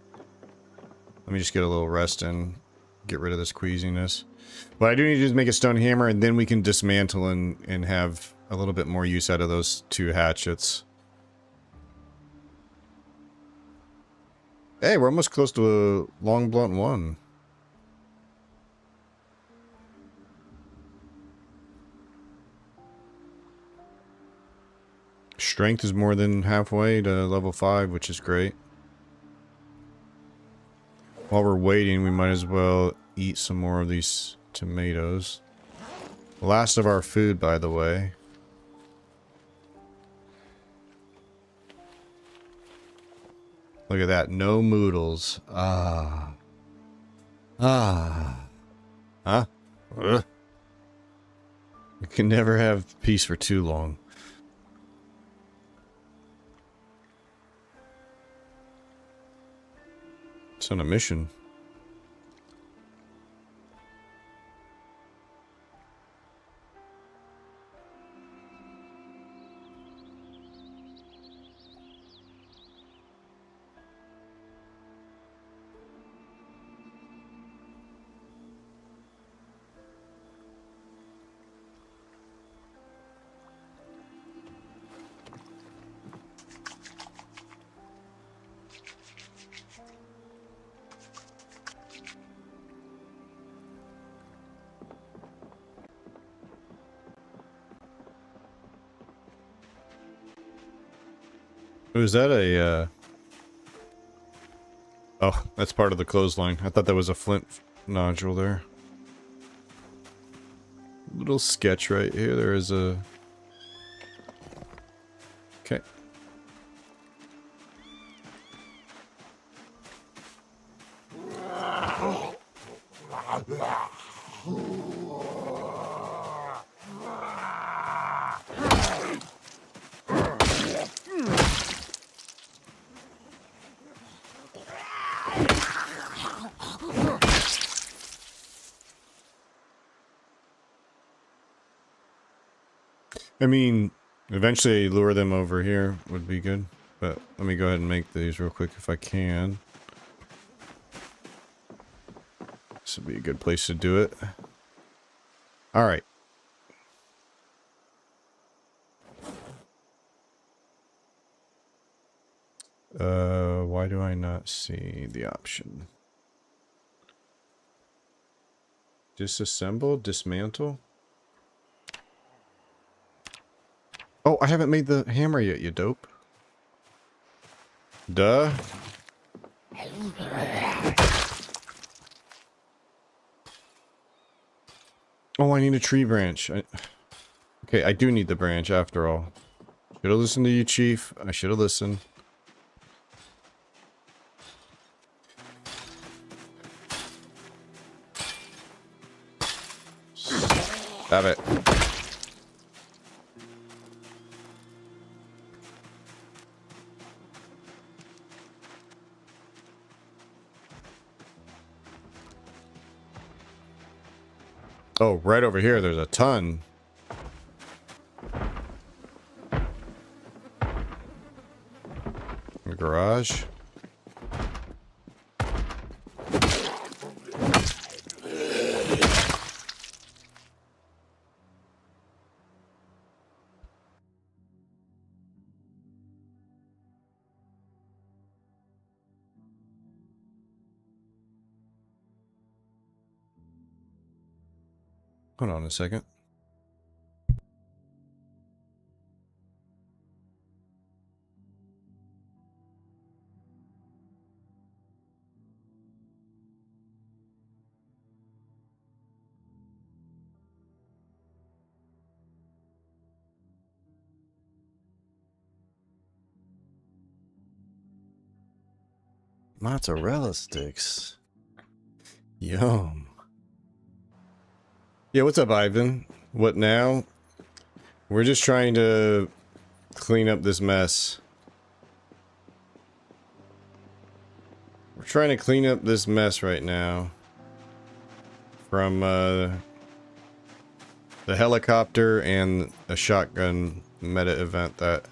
Let me just get a little rest in, get rid of this queasiness. What I do need is make a stone hammer, and then we can dismantle and have a little bit more use out of those 2 hatchets. Hey, we're almost close to a long blunt 1. Strength is more than halfway to level 5, which is great. While we're waiting, we might as well eat some more of these tomatoes. Last of our food, by the way. Look at that, no moodles. Ah. Ah. Huh? Ugh. You can never have peace for too long. It's on a mission. Was that a, Oh, that's part of the clothesline. I thought that was a flint nodule there. Little sketch right here. There is a... Okay. I mean, eventually lure them over here would be good, but let me go ahead and make these real quick if I can. This would be a good place to do it. Alright. Why do I not see the option? Disassemble? Dismantle? Oh, I haven't made the hammer yet, you dope. Duh. Oh, I need a tree branch. Okay, I do need the branch after all. Should have listened to you, Chief. I should have listened. Stop it. Oh, right over here, there's a ton. In the garage. Hold on a second. Mozzarella sticks. Yum. Yeah, what's up, Ivan? What now? We're just trying to clean up this mess. We're trying to clean up this mess right now. From, the helicopter and a shotgun meta event that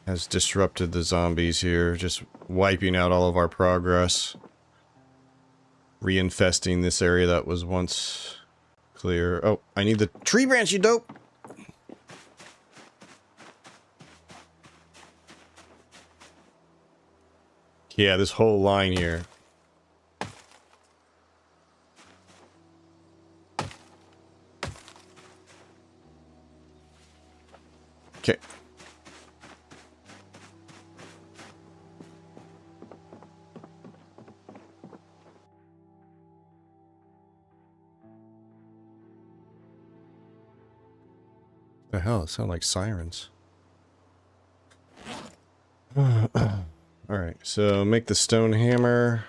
has disrupted the zombies here. Just wiping out all of our progress. Reinfesting this area that was once clear. Oh, I need the tree branch, you dope! Yeah, this whole line here. Okay. The hell, it sounded like sirens. Alright, so make the stone hammer.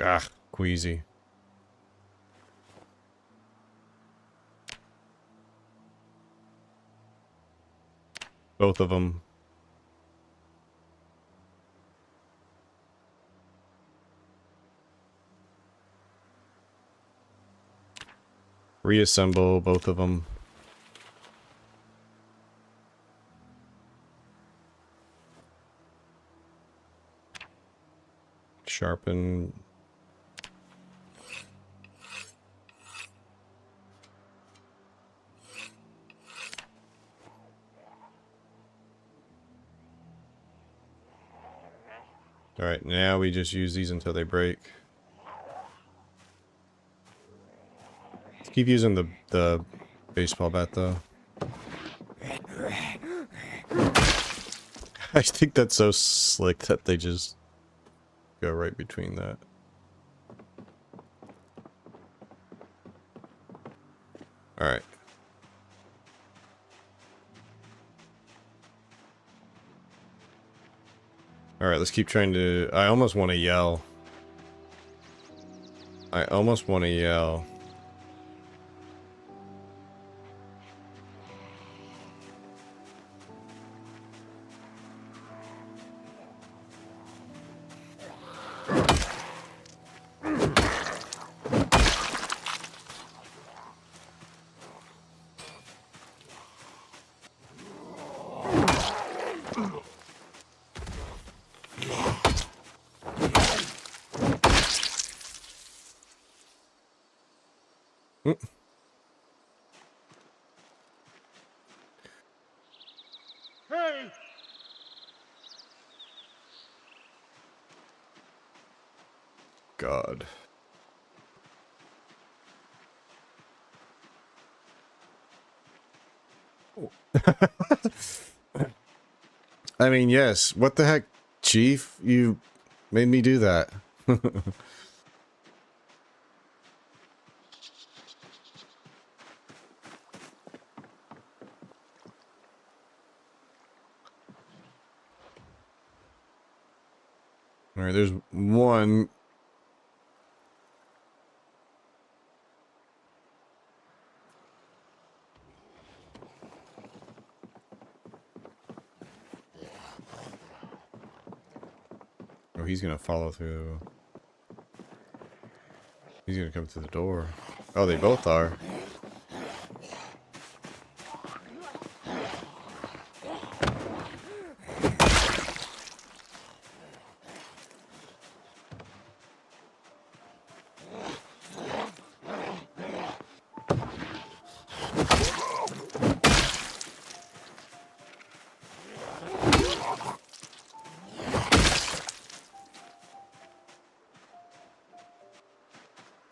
Ah, queasy. Both of them. Reassemble both of them. Sharpen. Alright, now we just use these until they break. Let's keep using the baseball bat though. I think that's so slick that they just go right between that. Alright. Alright, let's keep trying to... I almost want to yell. I almost want to yell. Hey! God. I mean, yes. What the heck, Chief? You made me do that. Alright, there's one. Oh, he's gonna follow through. He's gonna come through the door. Oh, they both are.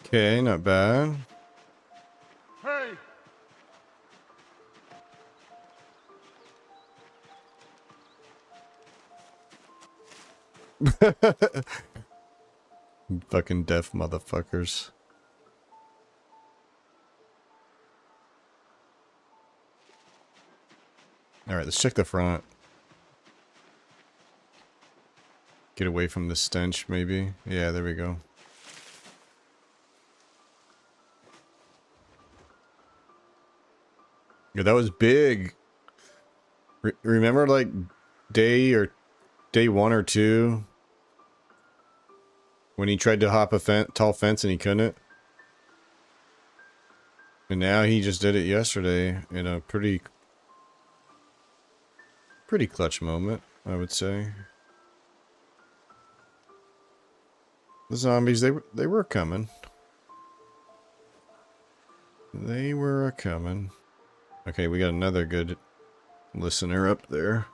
Okay, not bad. Hey! Fucking deaf motherfuckers. Alright, let's check the front. Get away from the stench, maybe. Yeah, there we go. Yeah, that was big. Remember, like, day 1 or 2? When he tried to hop a tall fence and he couldn't? And now he just did it yesterday in a pretty clutch moment, I would say. The zombies, they were coming. They were coming. Okay, we got another good listener up there.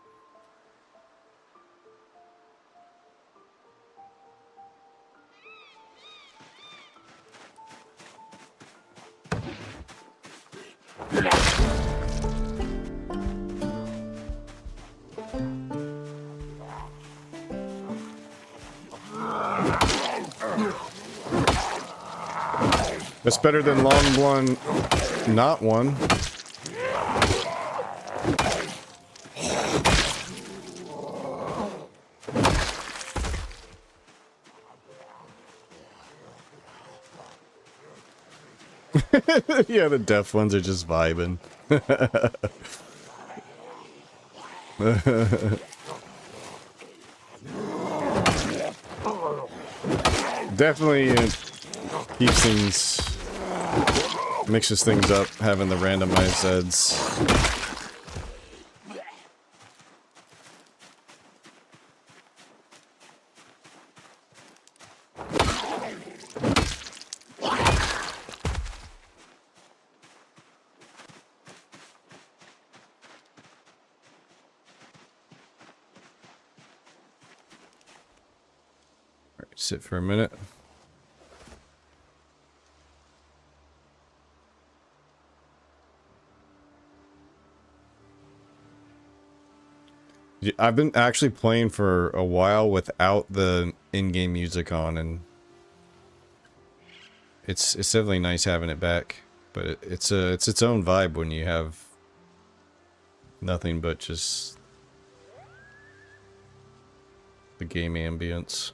That's better than long blonde, not one. Yeah, the deaf ones are just vibing. Definitely keeps things, mixes things up, having the randomized Zeds. Sit for a minute. I've been actually playing for a while without the in-game music on, and it's definitely nice having it back. But it's its own vibe when you have nothing but just the game ambience.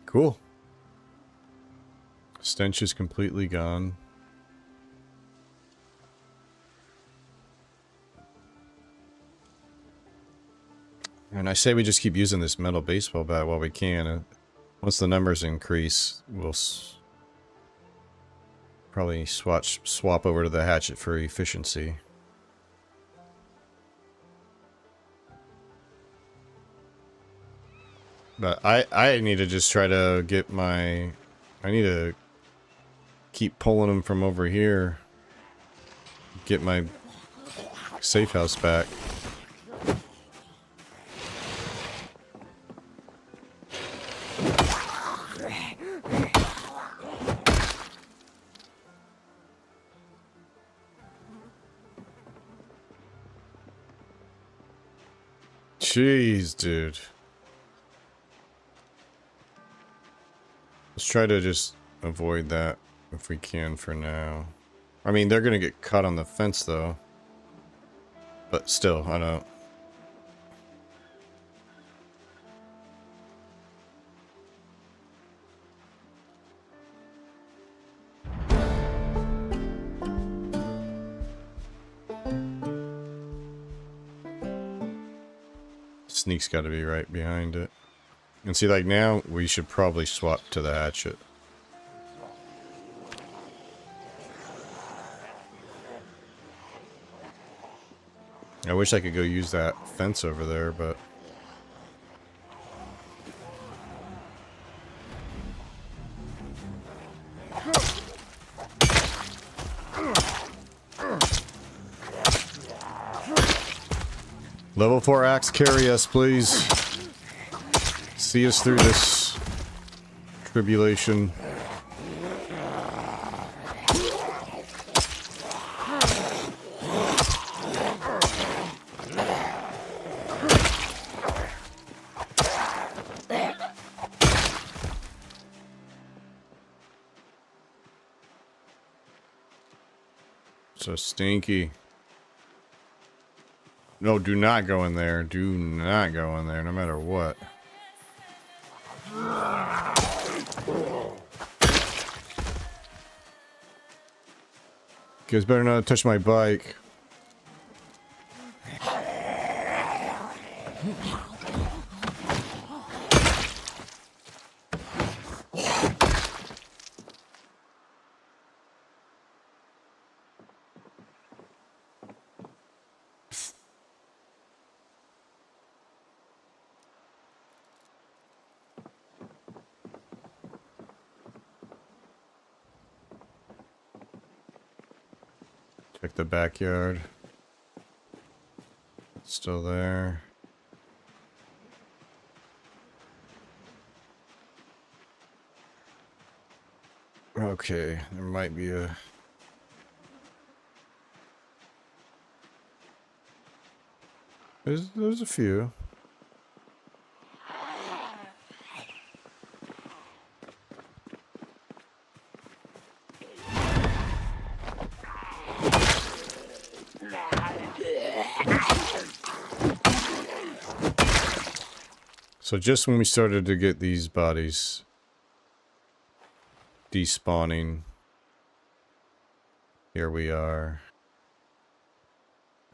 Cool. Stench is completely gone. And I say we just keep using this metal baseball bat while we can. Once the numbers increase, we'll probably swap over to the hatchet for efficiency. But I need to just try to get my... I need to keep pulling them from over here. Get my safe house back. Jeez, dude. Let's try to just avoid that if we can for now. I mean, they're gonna get caught on the fence though. But still, I don't. Sneak's got to be right behind it. And see, like now, we should probably swap to the hatchet. I wish I could go use that fence over there, but... Level 4 axe, carry us, please. See us through this tribulation. So stinky. No, do not go in there. Do not go in there, no matter what. You guys better not touch my bike. Check the backyard. Still there. Okay, there might be a... There's a few. So just when we started to get these bodies despawning, here we are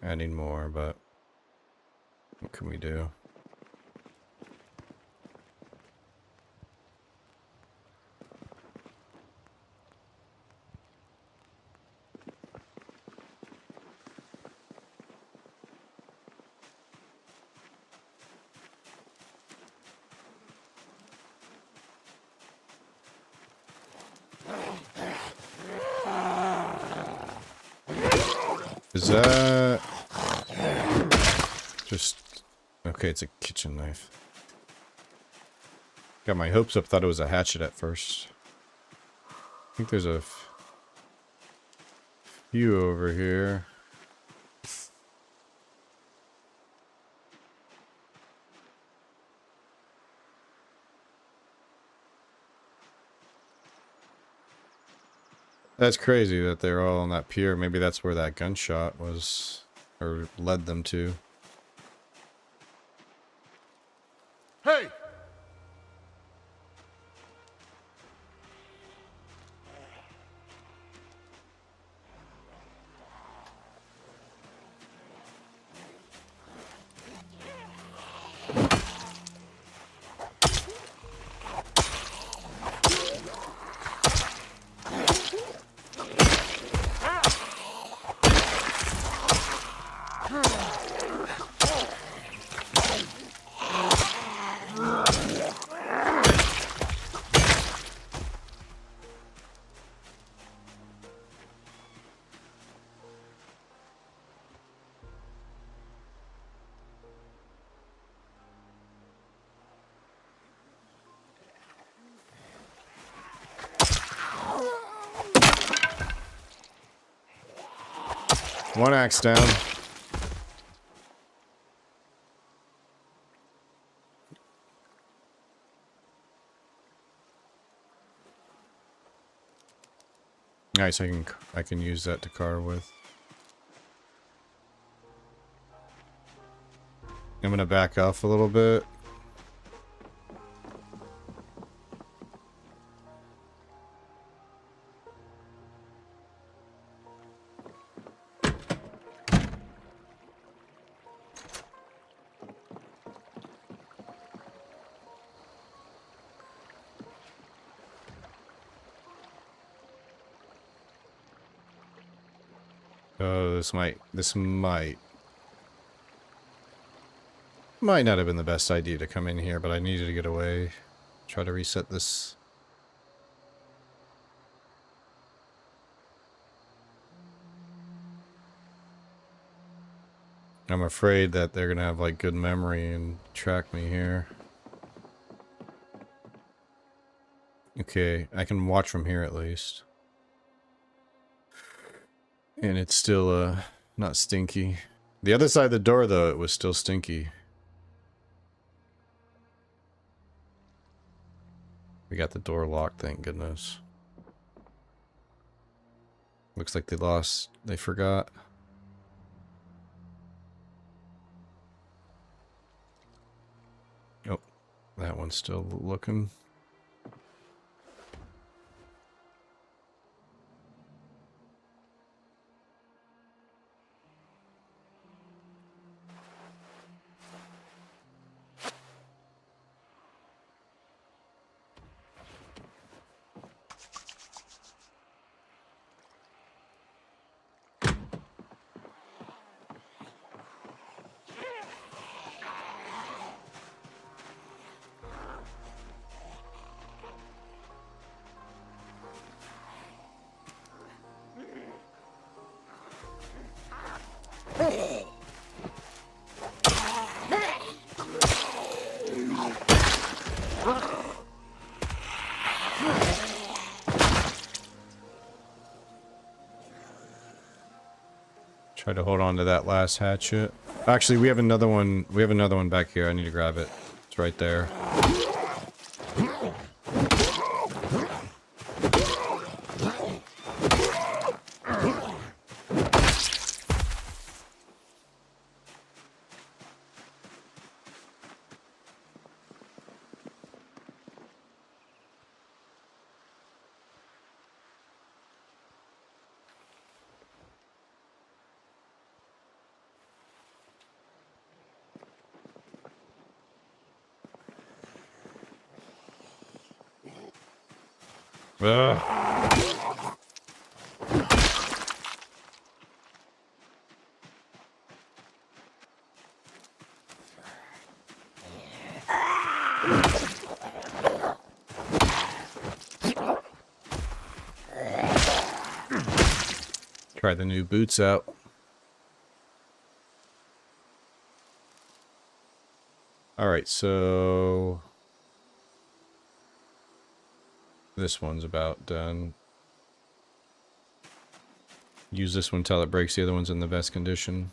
adding more, but what can we do? Is that just okay? It's a kitchen knife. Got my hopes up. Thought it was a hatchet at first. I think there's a few over here. That's crazy that they're all on that pier. Maybe that's where that gunshot was, or led them to. Hey! One axe down. Nice, I can use that to carve with. I'm gonna back off a little bit. Oh, this might not have been the best idea to come in here, but I needed to get away. Try to reset this. I'm afraid that they're gonna have like good memory and track me here. Okay, I can watch from here at least. And it's still, not stinky. The other side of the door, though, it was still stinky. We got the door locked, thank goodness. Looks like they forgot. Oh, that one's still looking. Try to hold on to that last hatchet. Actually, we have another one. We have another one back here. I need to grab it. It's right there. Ugh. Try the new boots out. Alright, so this one's about done. Use this one till it breaks. The other one's in the best condition.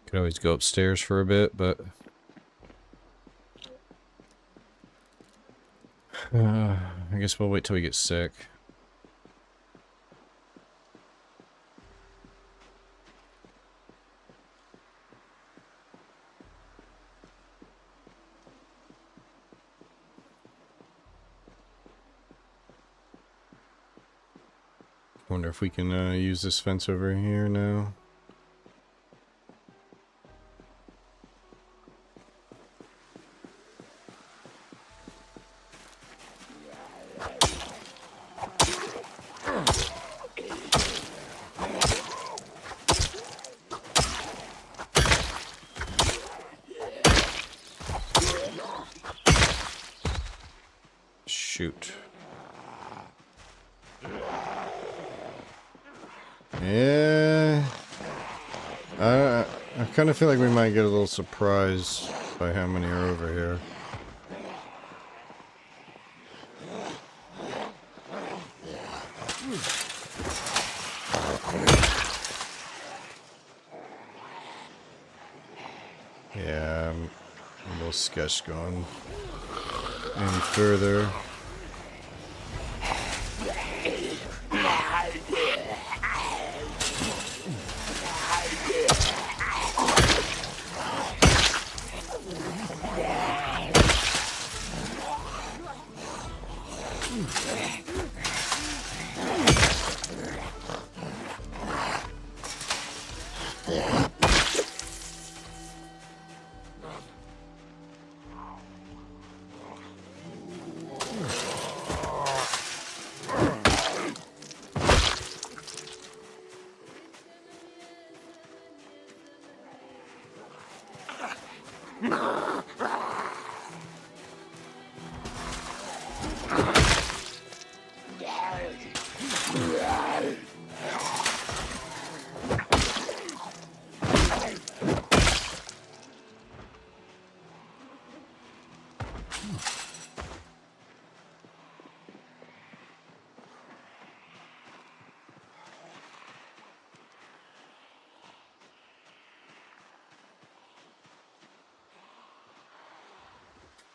Could always go upstairs for a bit, but I guess we'll wait till we get sick. Wonder if we can use this fence over here now. Shoot. Yeah. kind of feel like we might get a little surprised by how many are over here. Yeah, I'm a little sketched going any further.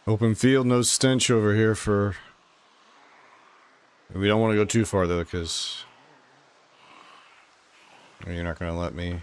Open field, no stench over here for... We don't want to go too far though, because... You're not going to let me...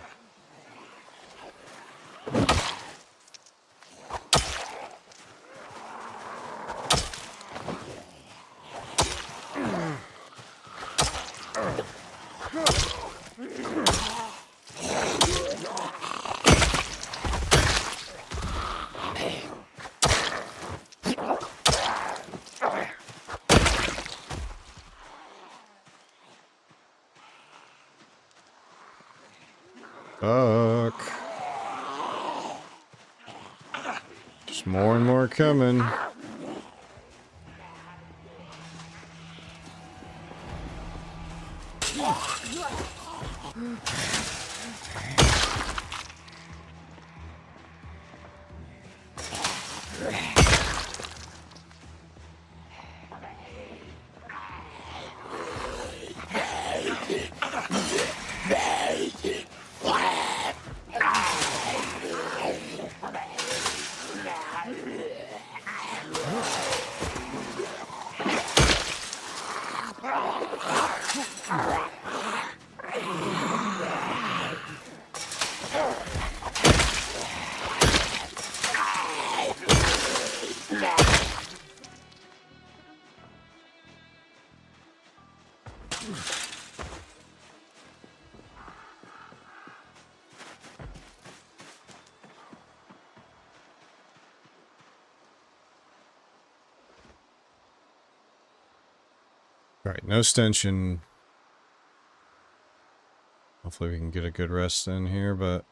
Fuck. Just more and more coming. Alright, no stench. Hopefully we can get a good rest in here, but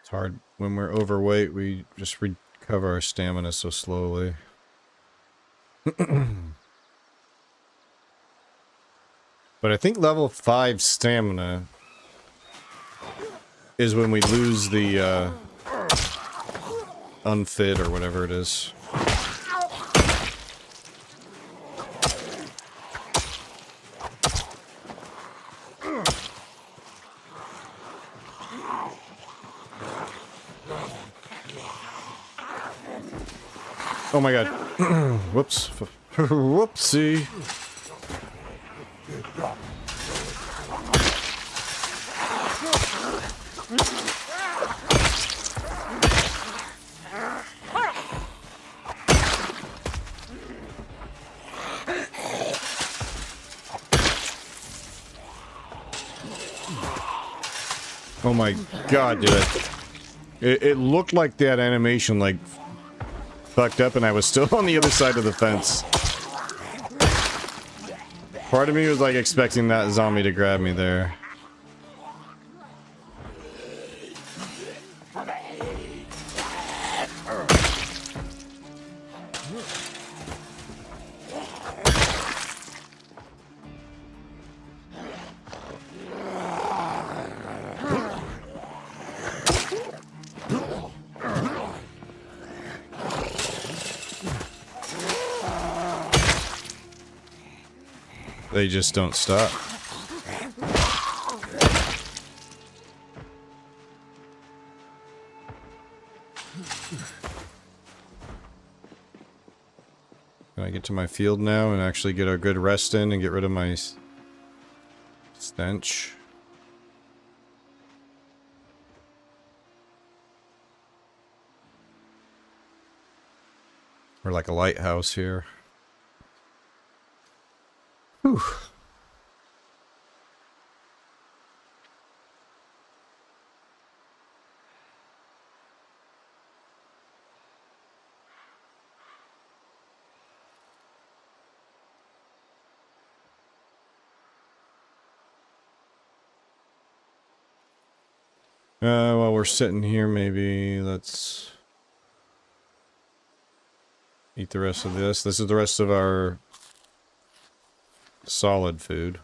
it's hard. When we're overweight, we just recover our stamina so slowly. But I think level 5 stamina is when we lose the unfit or whatever it is. Oh my god. Whoops. Whoopsie. Oh my god, dude. It looked like that animation, like, fucked up and I was still on the other side of the fence. Part of me was, like, expecting that zombie to grab me there. They just don't stop. Can I get to my field now and actually get a good rest in and get rid of my stench? We're like a lighthouse here. Whew. While we're sitting here, maybe let's eat the rest of this. This is the rest of our solid food.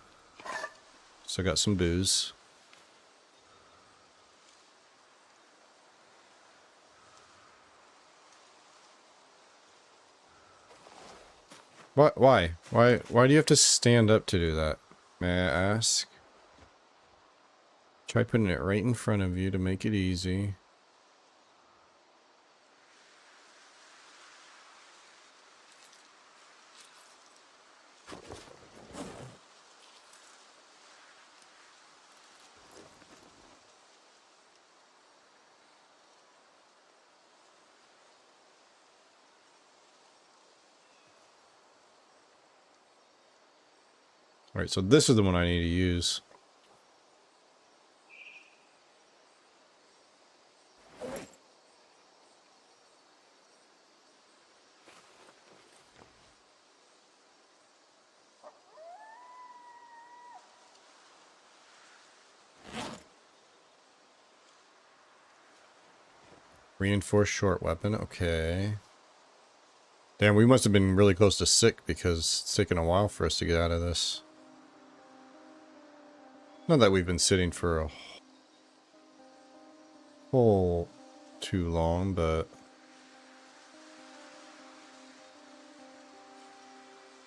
So I got some booze. What? Why? Why do you have to stand up to do that? May I ask? Try putting it right in front of you to make it easy. Alright, so this is the one I need to use. Reinforced short weapon, okay. Damn, we must have been really close to sick because it's taken a while for us to get out of this. Not that we've been sitting for a whole too long, but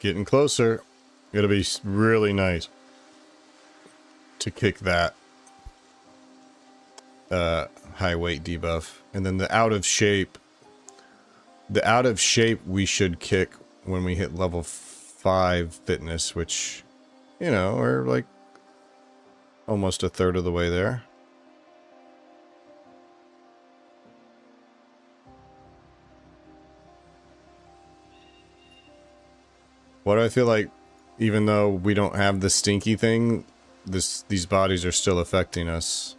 getting closer. It'll be really nice to kick that high weight debuff. And then the out of shape we should kick when we hit level 5 fitness, which, you know, we're like almost a third of the way there. What do I feel like, even though we don't have the stinky thing, these bodies are still affecting us.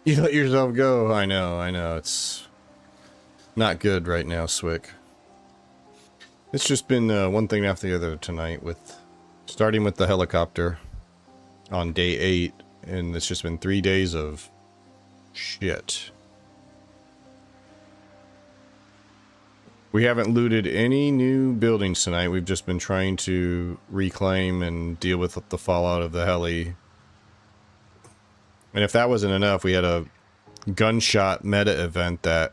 You let yourself go. I know, it's not good right now, Swick. It's just been one thing after the other tonight, with starting with the helicopter on day 8, and it's just been 3 days of shit. We haven't looted any new buildings tonight. We've just been trying to reclaim and deal with the fallout of the heli. And if that wasn't enough, we had a gunshot meta event that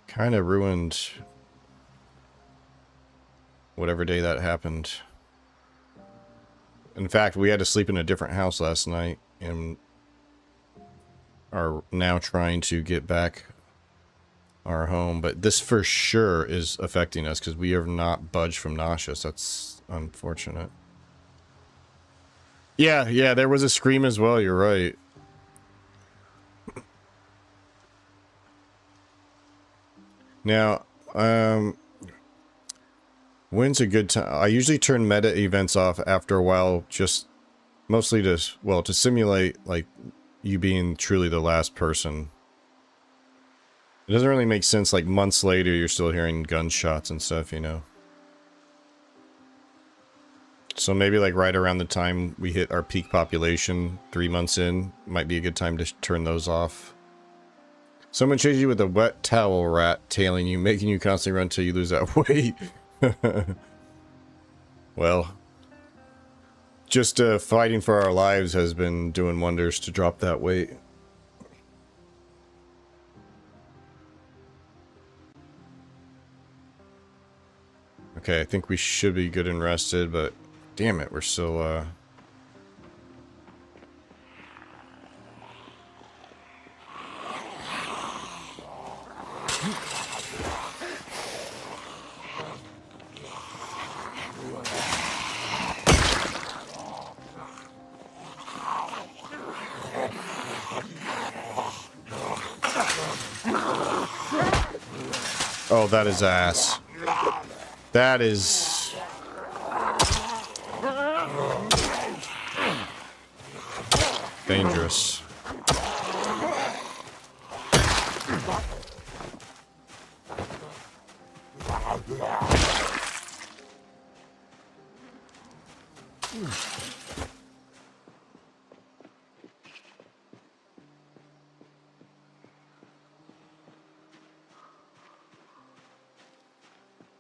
kind of ruined whatever day that happened. In fact, we had to sleep in a different house last night and are now trying to get back our home. But this for sure is affecting us because we have not budged from nauseous. That's unfortunate. Yeah, there was a scream as well, you're right. Now, when's a good time? I usually turn meta events off after a while, just mostly to, well, to simulate, like, you being truly the last person. It doesn't really make sense, like, months later you're still hearing gunshots and stuff, you know? So maybe, like, right around the time we hit our peak population, 3 months in, might be a good time to turn those off. Someone chases you with a wet towel rat tailing you, making you constantly run until you lose that weight. Well, just fighting for our lives has been doing wonders to drop that weight. Okay, I think we should be good and rested, but damn it, we're still, Oh, that is ass. That is... dangerous.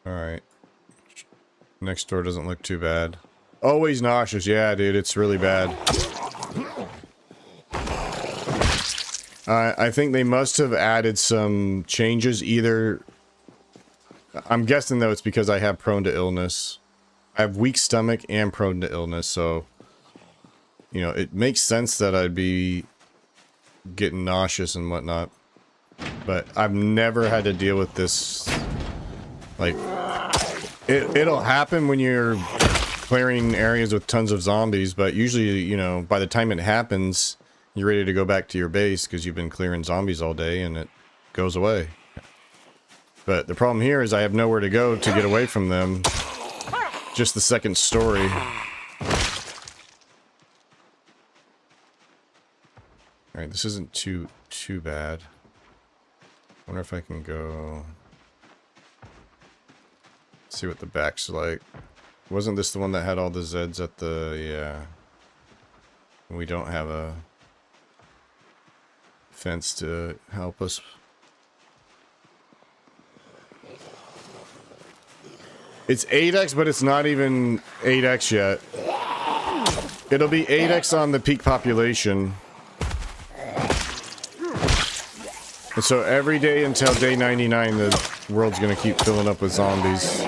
Alright. Next door doesn't look too bad. Always nauseous. Yeah, dude, it's really bad. I think they must have added some changes. Either... I'm guessing, though, it's because I have prone to illness. I have weak stomach and prone to illness, so... You know, it makes sense that I'd be getting nauseous and whatnot. But I've never had to deal with this... Like... It'll happen when you're clearing areas with tons of zombies, but usually, you know, by the time it happens, you're ready to go back to your base because you've been clearing zombies all day and it goes away. But the problem here is I have nowhere to go to get away from them. Just the second story. Alright, this isn't too bad. Wonder if I can go... See what the back's like. Wasn't this the one that had all the Zeds at the... yeah. We don't have a fence to help us. It's 8x, but it's not even 8x yet. It'll be 8x on the peak population. And so every day until day 99, the world's gonna keep filling up with zombies.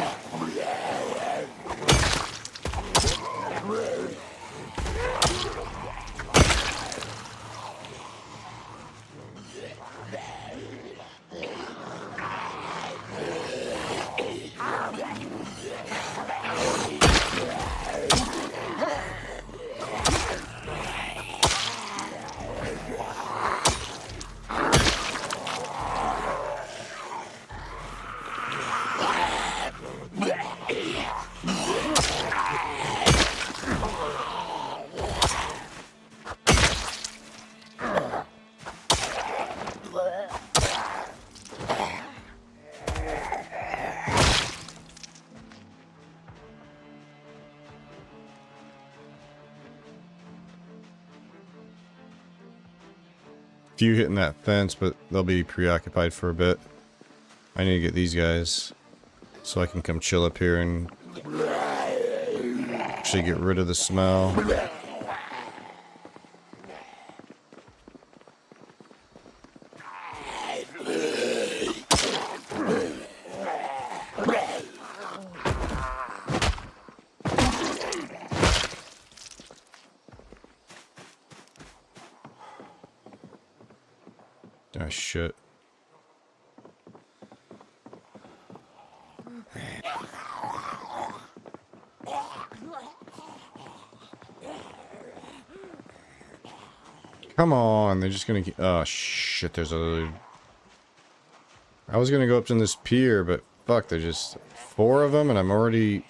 Few hitting that fence, but they'll be preoccupied for a bit. I need to get these guys so I can come chill up here and actually get rid of the smell. Ah, shit. Come on, they're just gonna keep... Oh, shit, there's a... I was gonna go up to this pier, but fuck, there's just 4 of them, and I'm already...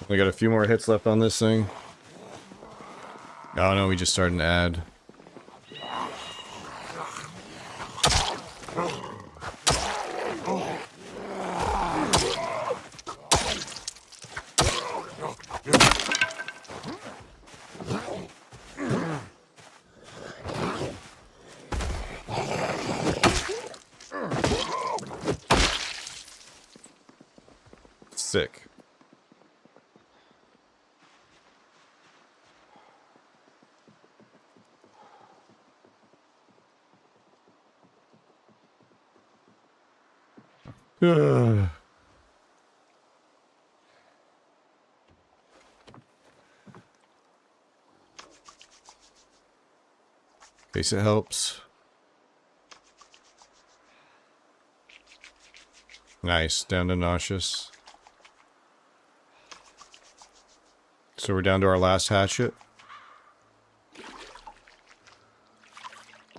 We got a few more hits left on this thing. Oh no, we just started to add. Sick. Ugh. Case it helps. Nice, down to nauseous. So we're down to our last hatchet.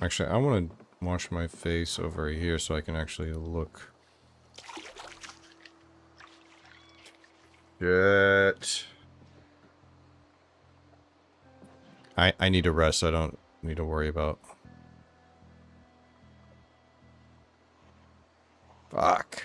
Actually, I want to wash my face over here so I can actually look. Shit. I need a rest. I don't need to worry about. Fuck.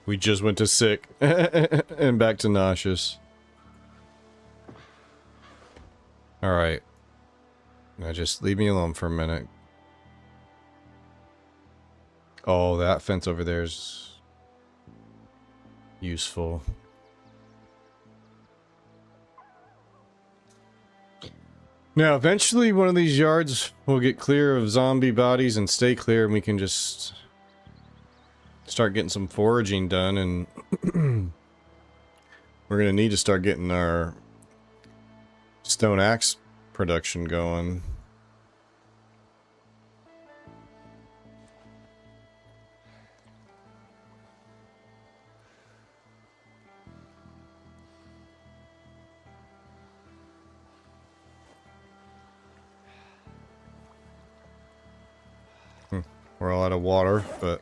We just went to sick and back to nauseous. Alright. Now just leave me alone for a minute. Oh, that fence over there is useful. Now, eventually one of these yards will get clear of zombie bodies and stay clear, and we can just start getting some foraging done, and we're gonna need to start getting our stone axe production going. We're all out of water, but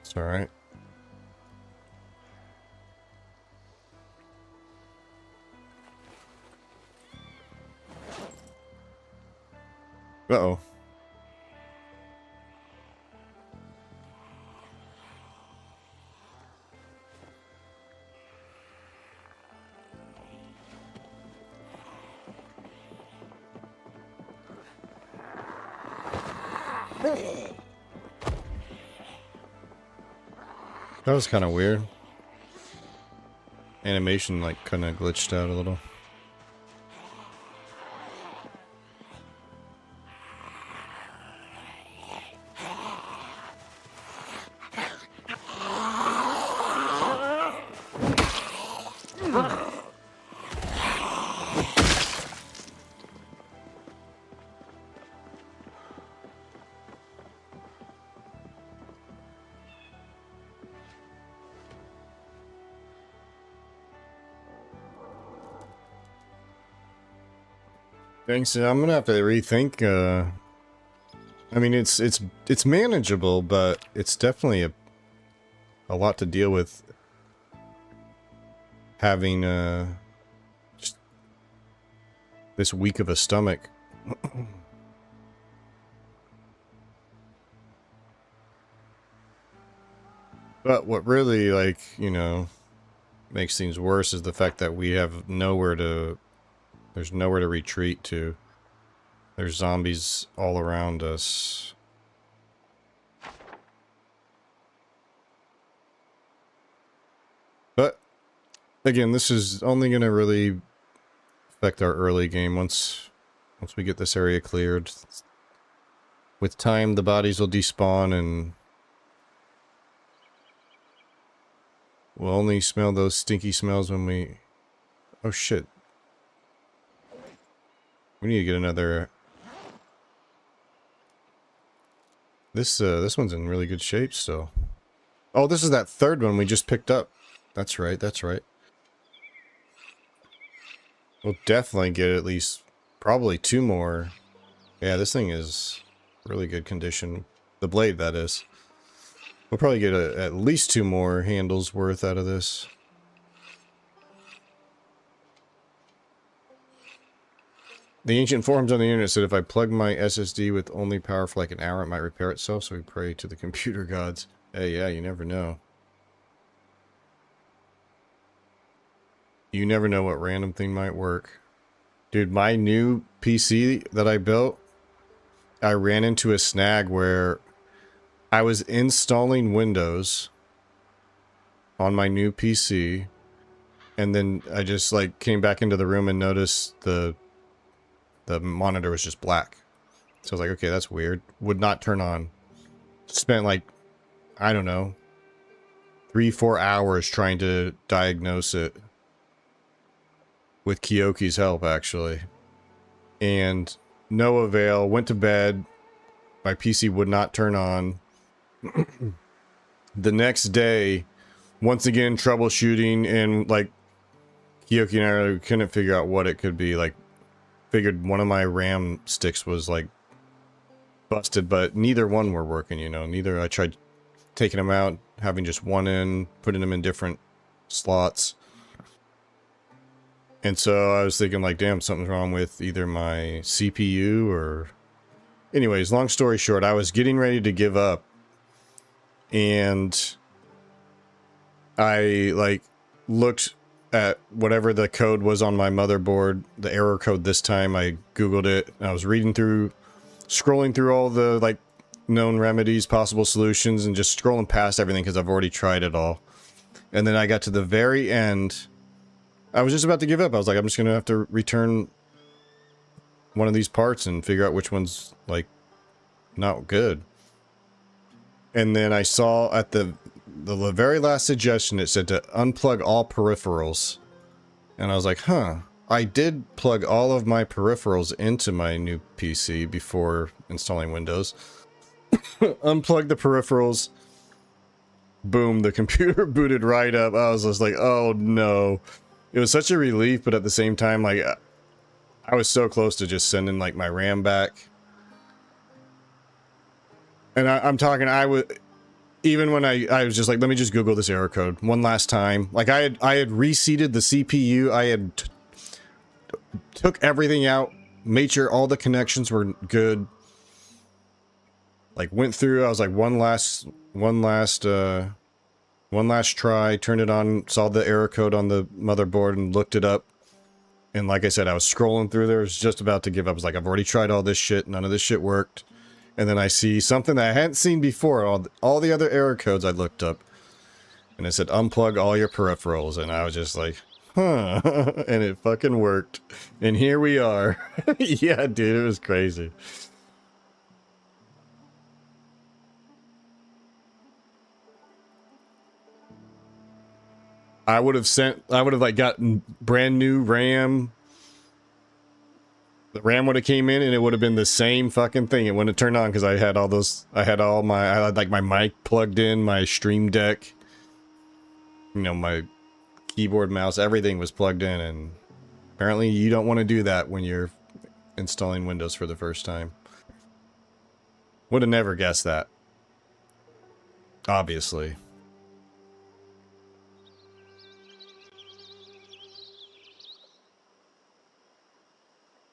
it's alright. Uh-oh. That was kind of weird. Animation like kind of glitched out a little. Thanks. I'm gonna have to rethink. I mean, it's manageable, but it's definitely a lot to deal with. Having just this weak of a stomach. But what really, like, you know, makes things worse is the fact that we have nowhere to. There's nowhere to retreat to. There's zombies all around us. But, again, this is only going to really affect our early game once we get this area cleared. With time, the bodies will despawn and we'll only smell those stinky smells when we... Oh, shit. We need to get another... This one's in really good shape still. Oh, this is that third one we just picked up. That's right, that's right. We'll definitely get at least probably 2 more Yeah, this thing is really good condition. The blade, that is. We'll probably get at least 2 more handles worth out of this. The ancient forums on the internet said if I plug my SSD with only power for like an hour, it might repair itself, so we pray to the computer gods. Hey, yeah, you never know. You never know what random thing might work. Dude, my new PC that I built, I ran into a snag where I was installing Windows on my new PC, and then I just like came back into the room and noticed the monitor was just black. So I was like, okay, that's weird. Would not turn on. Spent like, I don't know, 3-4 hours trying to diagnose it with Kyoki's help, actually. And no avail. Went to bed. My PC would not turn on. The next day, once again, troubleshooting, and like Kyoki and I really couldn't figure out what it could be. Like, figured one of my RAM sticks was like busted, but neither one were working, you know. Neither. I tried taking them out, having just one in, putting them in different slots. And so I was thinking like, damn, something's wrong with either my CPU or... Anyways, long story short, I was getting ready to give up. And I like looked at whatever the code was on my motherboard, the error code this time. I Googled it. And I was reading through, scrolling through all the like known remedies, possible solutions, and just scrolling past everything because I've already tried it all. And then I got to the very end. I was just about to give up. I was like, I'm just going to have to return one of these parts and figure out which one's like not good. And then I saw at the very last suggestion, it said to unplug all peripherals. And I was like, huh. I did plug all of my peripherals into my new PC before installing Windows. Unplugged the peripherals. Boom, the computer booted right up. I was just like, oh no. It was such a relief, but at the same time, like, I was so close to just sending, like, my RAM back. And I'm talking, even when I was just like, let me just Google this error code one last time. Like, I had reseated the CPU, I had took everything out, made sure all the connections were good. Like, went through, I was like, one last try, turned it on, saw the error code on the motherboard and looked it up. And like I said, I was scrolling through there, I was just about to give up. I was like, I've already tried all this shit, none of this shit worked. And then I see something that I hadn't seen before, all the other error codes I looked up. And it said, unplug all your peripherals. And I was just like, huh. And it fucking worked. And here we are. Yeah, dude, it was crazy. I would have like gotten brand new RAM. The RAM would have came in and it would have been the same fucking thing. It wouldn't have turned on because I had I had like my mic plugged in, my Stream Deck, you know, my keyboard, mouse, everything was plugged in. And apparently you don't want to do that when you're installing Windows for the first time. Would have never guessed that. Obviously.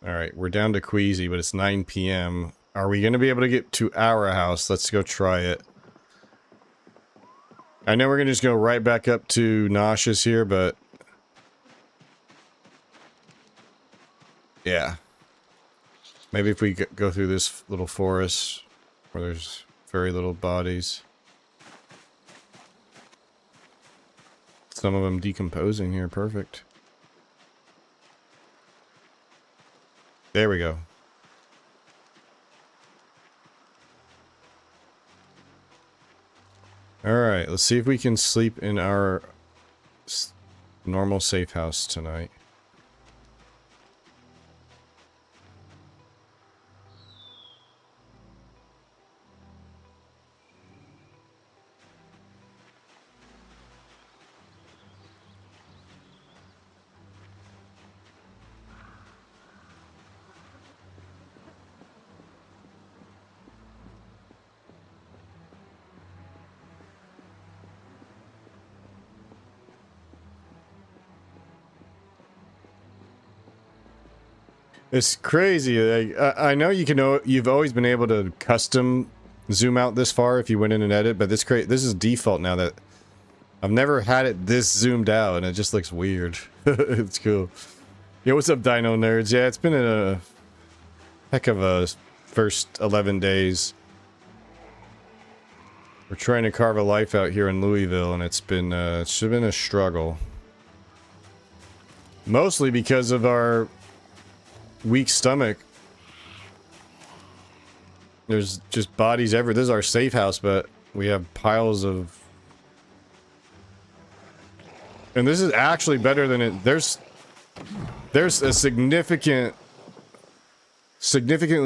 Alright, we're down to Queasy, but it's 9 p.m. Are we going to be able to get to our house? Let's go try it. I know we're going to just go right back up to Nauseous here, but... yeah. Maybe if we go through this little forest where there's very little bodies. Some of them decomposing here, perfect. There we go. Alright, let's see if we can sleep in our normal safe house tonight. It's crazy. Like, I know you can know you've always been able to custom zoom out this far if you went in and edit, but this is default now that I've never had it this zoomed out, and it just looks weird. It's cool. Yeah, what's up, Dino Nerds? Yeah, it's been a heck of a first 11 days. We're trying to carve a life out here in Louisville, and it's been a struggle. Mostly because of our weak stomach. There's just bodies everywhere. This is our safe house, but we have piles of... And this is actually better than it... There's a significantly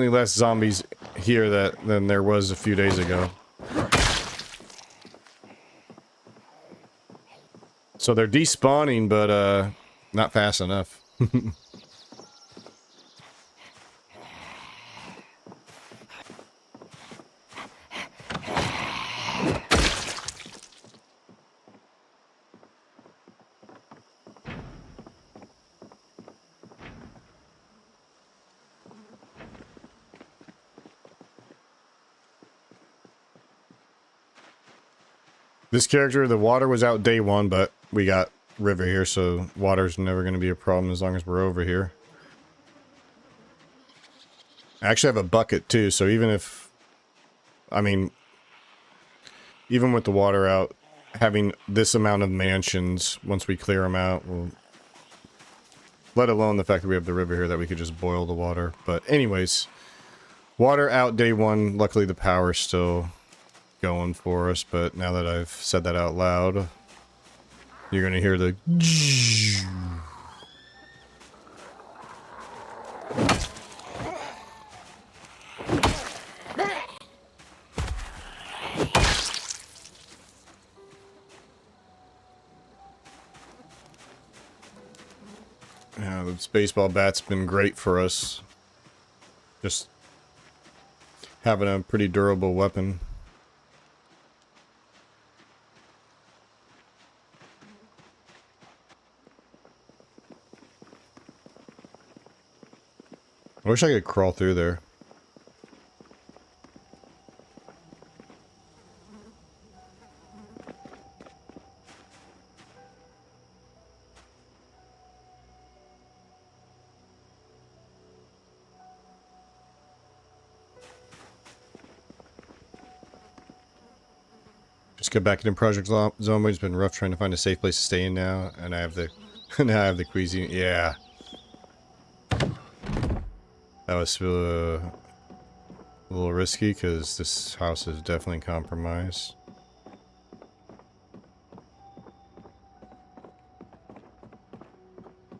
less zombies here than there was a few days ago. So they're despawning, but not fast enough. This character, the water was out day one, but we got river here, so water's never going to be a problem as long as we're over here. I actually have a bucket too, so even if... I mean... Even with the water out, having this amount of mansions, once we clear them out, will... Let alone the fact that we have the river here that we could just boil the water. But anyways, water out day one. Luckily the power's still going for us, but now that I've said that out loud, you're gonna hear the... Yeah, this baseball bat's been great for us. Just having a pretty durable weapon. I wish I could crawl through there. Just get back into Project Zomboid. It's been rough trying to find a safe place to stay in now, and I have the now I have the Queasy. Yeah. That was a little risky because this house is definitely compromised.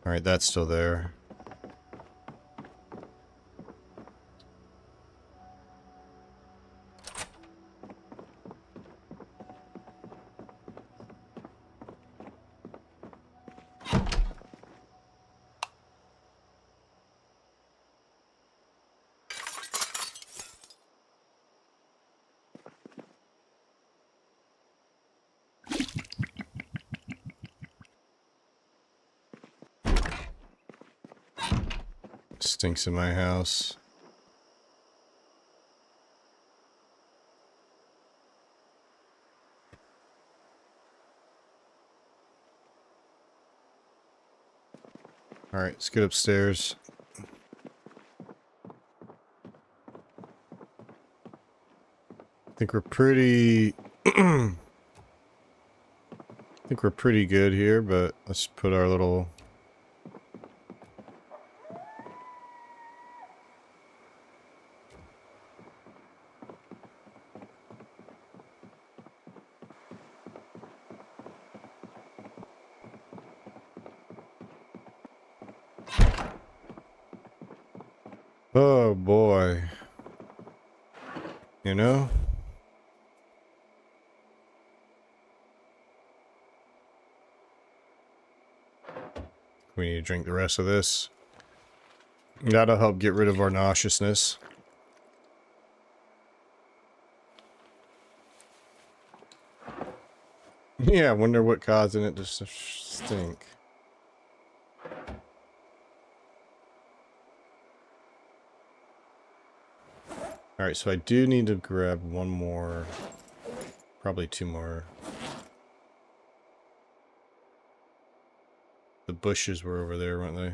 Alright, that's still there. Stinks in my house. Alright, let's get upstairs. I think we're pretty... I think we're pretty good here, but let's put our little... Oh boy. You know? We need to drink the rest of this. That'll help get rid of our nauseousness. Yeah, I wonder what causing it to stink. Alright, so I do need to grab one more, probably two more. The bushes were over there, weren't they?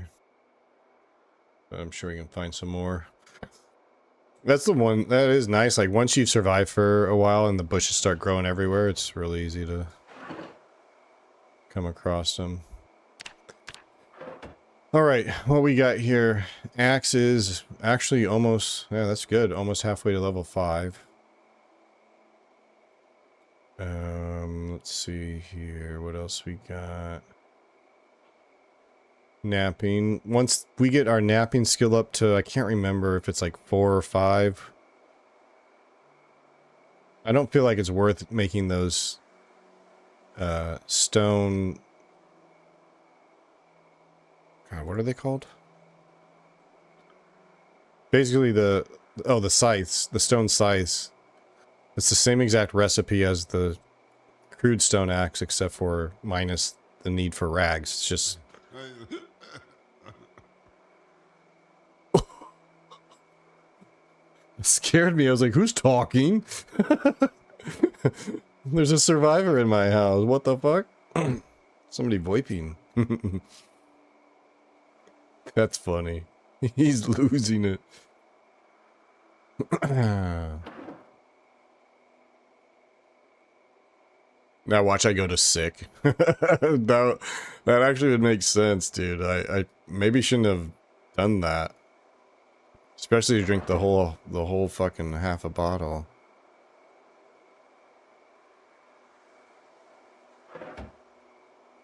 But I'm sure we can find some more. That's the one, that is nice. Like, once you've survived for a while and the bushes start growing everywhere, it's really easy to come across them. Alright, what we got here. Axe is actually almost, yeah, that's good. Almost halfway to level 5. Let's see here. What else we got? Napping. Once we get our napping skill up to, I can't remember if it's like 4 or 5. I don't feel like it's worth making those stone... God, what are they called? Basically the scythes, the stone scythes. It's the same exact recipe as the crude stone axe, except for minus the need for rags. It's just... It scared me. I was like, who's talking? There's a survivor in my house. What the fuck? Somebody voiping. That's funny. He's losing it. Now watch I go to sick. that actually would make sense, dude. I maybe shouldn't have done that. Especially to drink the whole fucking half a bottle.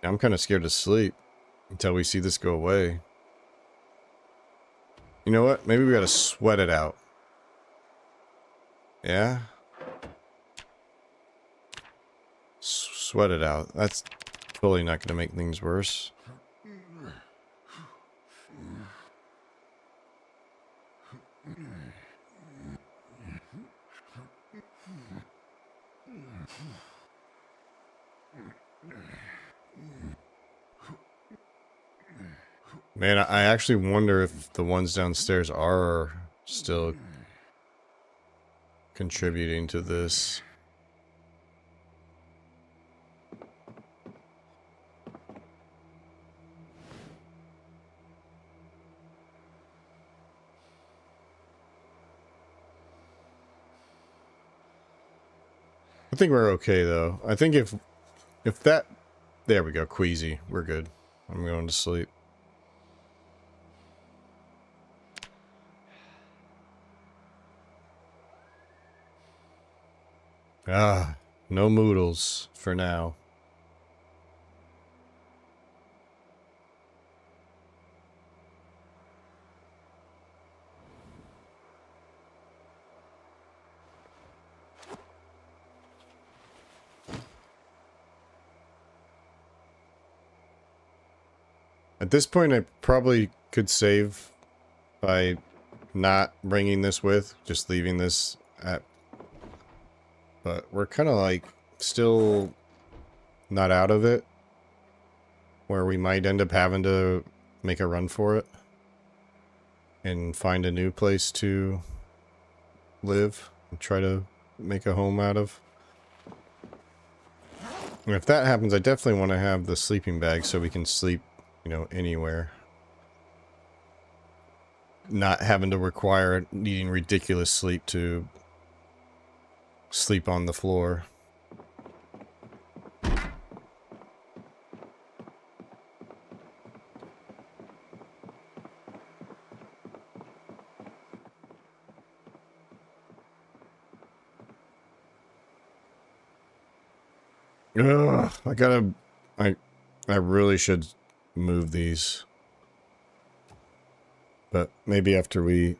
I'm kind of scared to sleep until we see this go away. You know what? Maybe we gotta sweat it out. Yeah? Sweat it out. That's totally not gonna make things worse. Man, I actually wonder if the ones downstairs are still contributing to this. I think we're okay though. I think if that, there we go, queasy, we're good. I'm going to sleep. Ah, no moodles for now. At this point, I probably could save by not bringing this with, just leaving this at... But we're kind of like still not out of it, where we might end up having to make a run for it and find a new place to live and try to make a home out of. And if that happens, I definitely want to have the sleeping bag so we can sleep, you know, anywhere. Not having to require needing ridiculous sleep to sleep on the floor. Ugh, I really should move these. But maybe after we,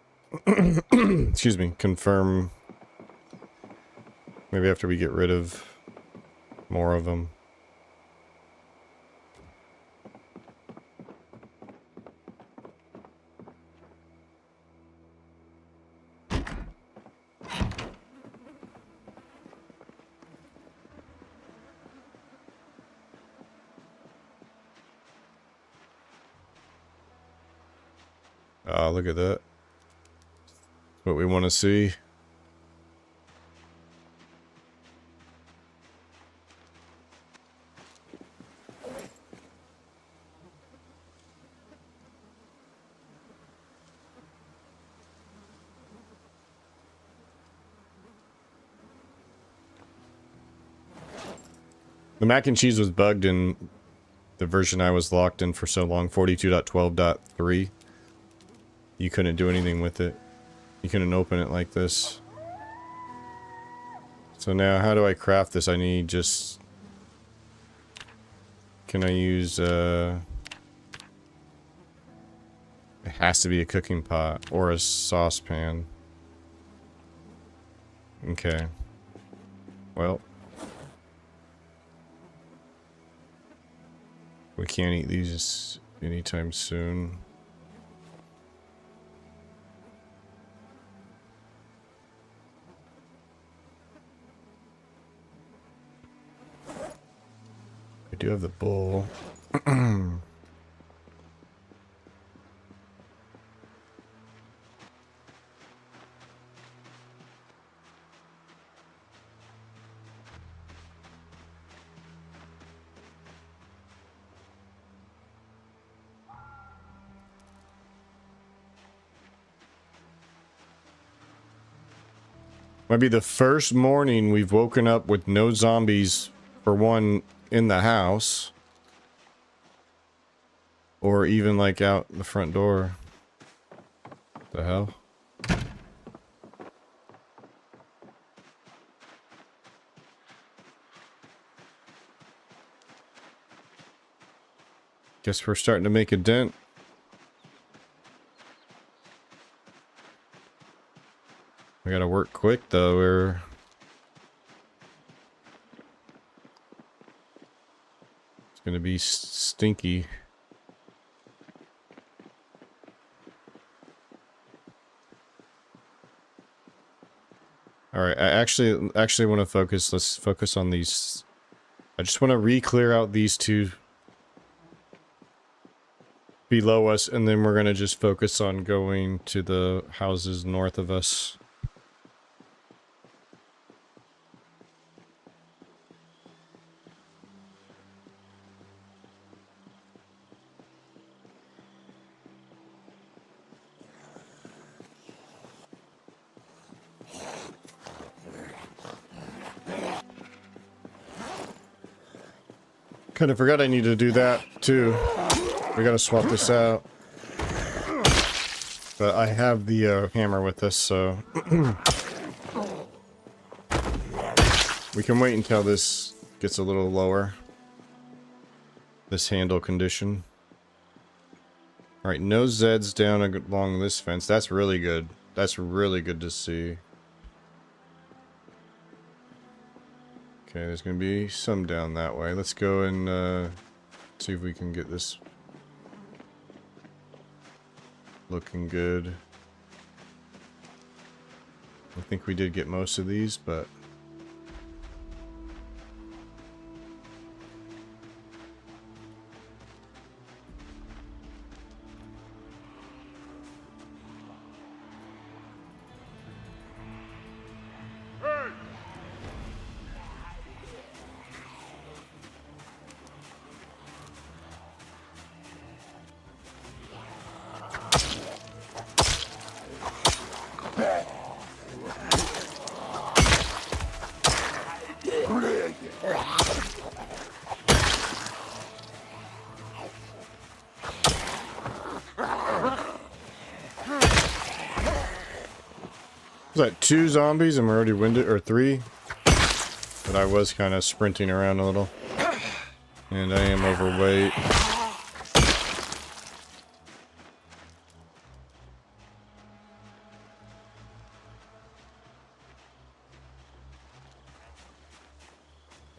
excuse me, confirm, maybe after we get rid of more of them. Ah, look at that. What we want to see. The mac and cheese was bugged in the version I was locked in for so long, 42.12.3. You couldn't do anything with it. You couldn't open it like this. So now, how do I craft this? I need just... Can I use, It has to be a cooking pot or a saucepan. Okay. Well. We can't eat these anytime soon. I do have the bowl. Might be the first morning we've woken up with no zombies, for one, in the house. Or even, like, out the front door. The hell? Guess we're starting to make a dent. We gotta work quick, though. It's gonna be stinky. Alright, I actually want to focus. Let's focus on these. I just want to re-clear out these two below us, and then we're gonna just focus on going to the houses north of us. Kind of forgot I need to do that, too. We gotta swap this out. But I have the hammer with us, so... we can wait until this gets a little lower. This handle condition. Alright, no Zeds down along this fence. That's really good. That's really good to see. Okay, there's gonna be some down that way. Let's go and see if we can get this looking good. I think we did get most of these, but was that 2 zombies and we're already winded, or 3? But I was kind of sprinting around a little. And I am overweight.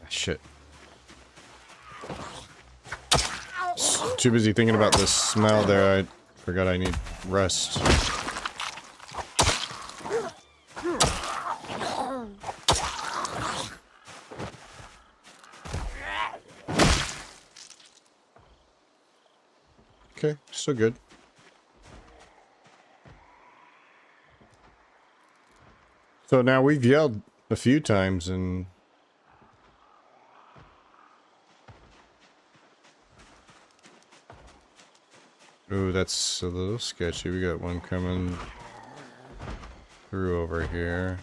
Shit. Too busy thinking about the smell there, I forgot I need rest. Okay, still good. So now we've yelled a few times and... Ooh, that's a little sketchy. We got one coming through over here.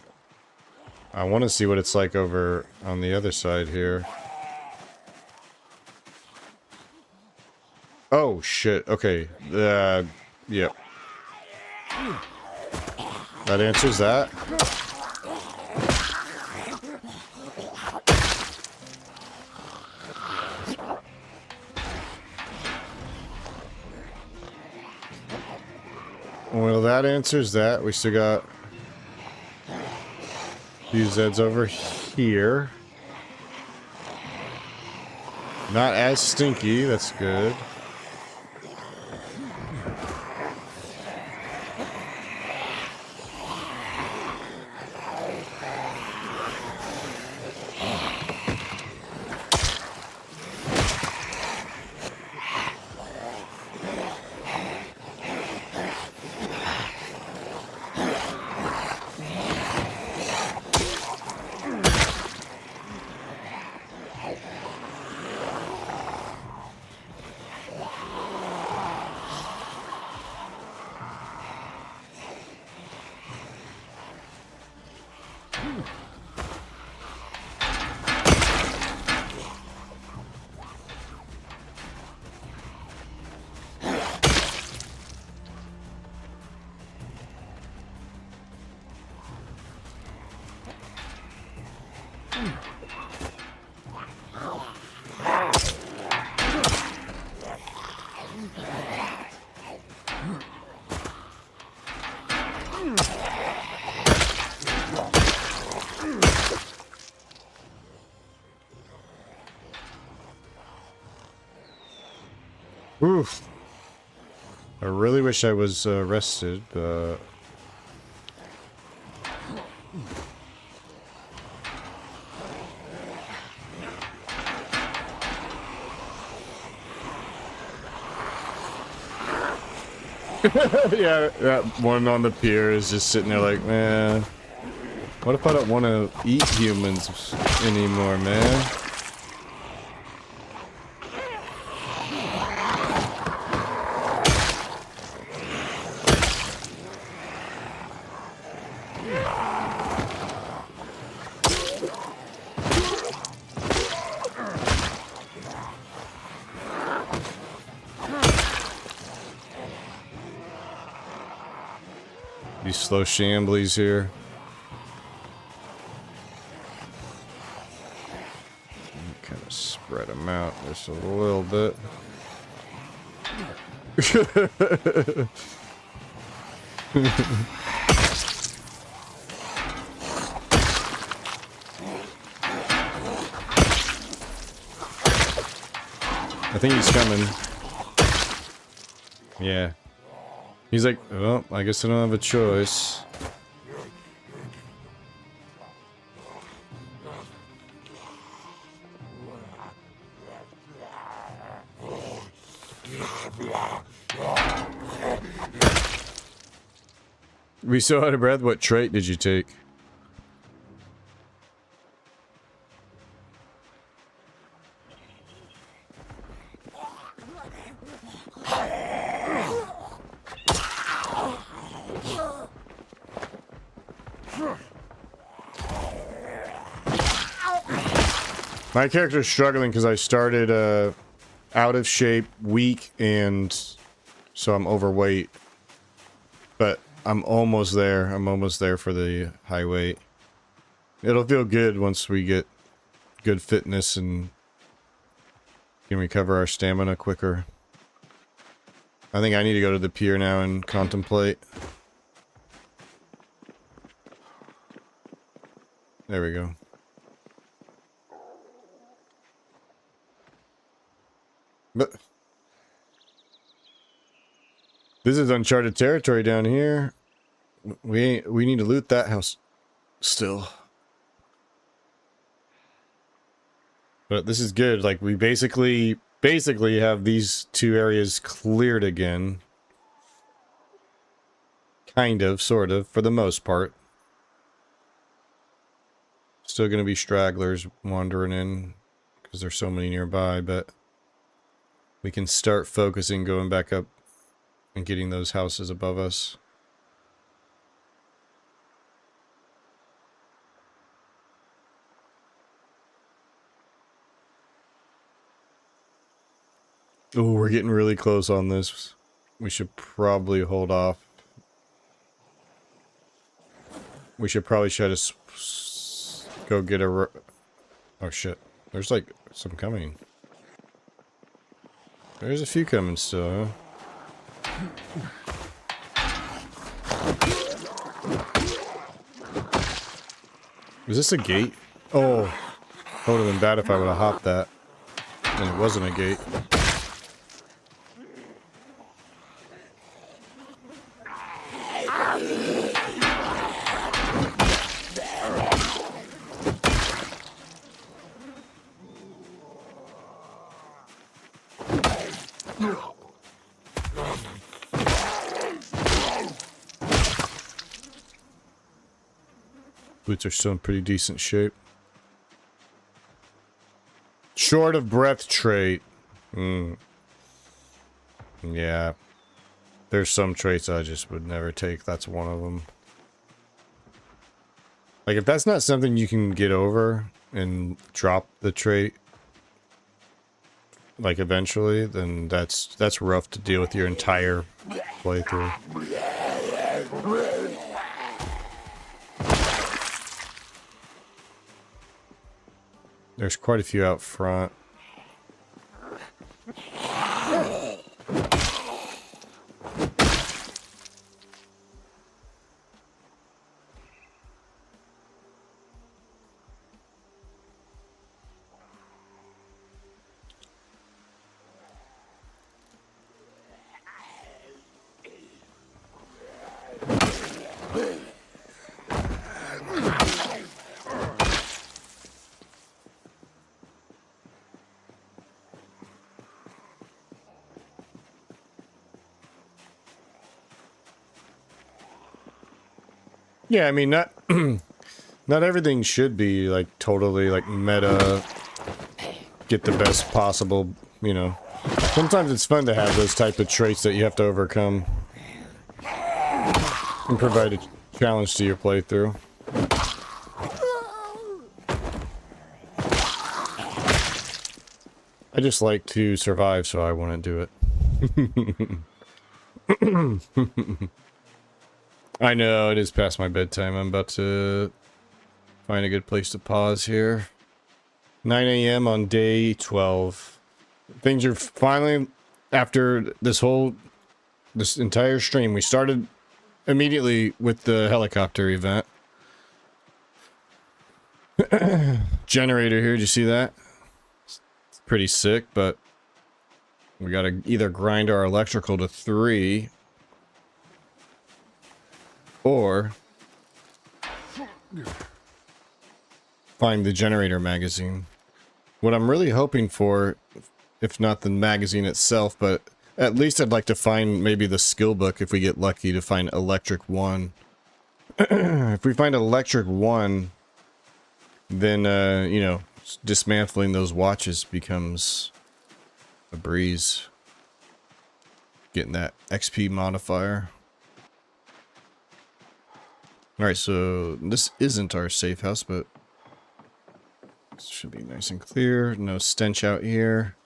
I want to see what it's like over on the other side here. Oh, shit. Okay. Yep. That answers that. Well, that answers that. We still got these Zeds over here. Not as stinky. That's good. Oof. I really wish I was rested, but... yeah, that one on the pier is just sitting there like, man, what if I don't want to eat humans anymore, man? These slow shamblies here. Kind of spread them out just a little bit. I think he's coming. Yeah. He's like, well, I guess I don't have a choice. We so out of breath. What trait did you take? My character's struggling because I started out of shape, weak, and so I'm overweight. But I'm almost there. I'm almost there for the high weight. It'll feel good once we get good fitness and can recover our stamina quicker. I think I need to go to the pier now and contemplate. There we go. But this is uncharted territory down here. We need to loot that house still. But this is good. Like we basically have these two areas cleared again. Kind of, sort of, for the most part. Still gonna be stragglers wandering in because there's so many nearby, but we can start focusing going back up and getting those houses above us. Oh, we're getting really close on this. We should probably hold off. We should probably try to go get a... Oh shit. There's like some coming. There's a few coming still, huh? Is this a gate? Oh. That would have been bad if I would have hopped that. And it wasn't a gate. Boots are still in pretty decent shape. Short of breath trait. Yeah. There's some traits I just would never take. That's one of them. Like, if that's not something you can get over and drop the trait, like, eventually, then that's rough to deal with your entire playthrough. There's quite a few out front. Yeah, I mean, not everything should be like totally like meta, get the best possible, you know. Sometimes it's fun to have those type of traits that you have to overcome and provide a challenge to your playthrough. I just like to survive, so I want to do it. I know, it is past my bedtime. I'm about to find a good place to pause here. 9 a.m. on day 12. Things are finally, after this entire stream, we started immediately with the helicopter event. Generator here, did you see that? It's pretty sick, but we gotta either grind our electrical to 3 or find the generator magazine. What I'm really hoping for, if not the magazine itself, but at least I'd like to find maybe the skill book if we get lucky to find Electric 1. If we find Electric 1, then, you know, dismantling those watches becomes a breeze. Getting that XP modifier. Alright, so this isn't our safe house, but this should be nice and clear. No stench out here.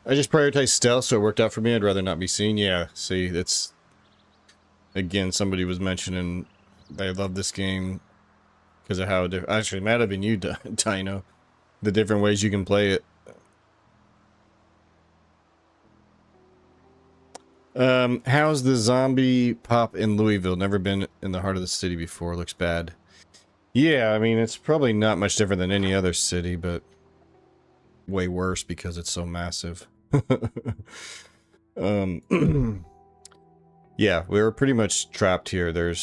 I just prioritized stealth, so it worked out for me. I'd rather not be seen. Yeah, see, it's... Again, somebody was mentioning they love this game because of how... Actually, it might have been you, Dino. The different ways you can play it. How's the zombie pop in Louisville? Never been in the heart of the city before. Looks bad. Yeah, I mean, it's probably not much different than any other city, but way worse because it's so massive. Yeah, we were pretty much trapped here.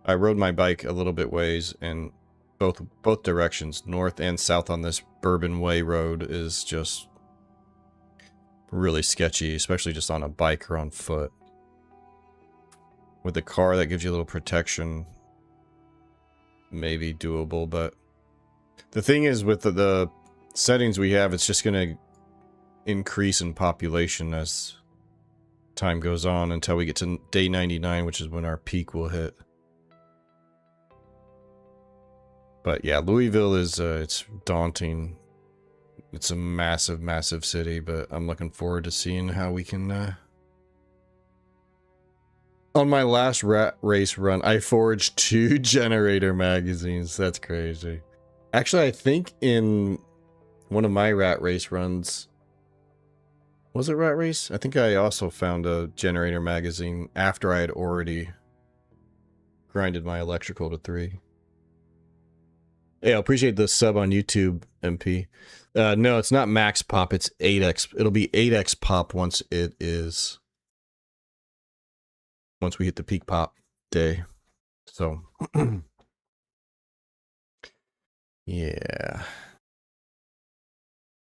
I rode my bike a little bit ways in both directions, north and south on this Bourbon Way road is just really sketchy, especially just on a bike or on foot. With the car, that gives you a little protection. Maybe doable, but the thing is with the settings we have, it's just going to increase in population as time goes on until we get to day 99, which is when our peak will hit. But yeah, Louisville is, it's daunting. It's a massive, massive city, but I'm looking forward to seeing how we can, On my last rat race run, I forged 2 generator magazines. That's crazy. Actually, I think in one of my rat race runs... Was it rat race? I think I also found a generator magazine after I had already grinded my electrical to 3. Yeah, I appreciate the sub on YouTube, MP. No, it's not max pop, it's 8x. It'll be 8x pop once it is... Once we hit the peak pop day. So... yeah.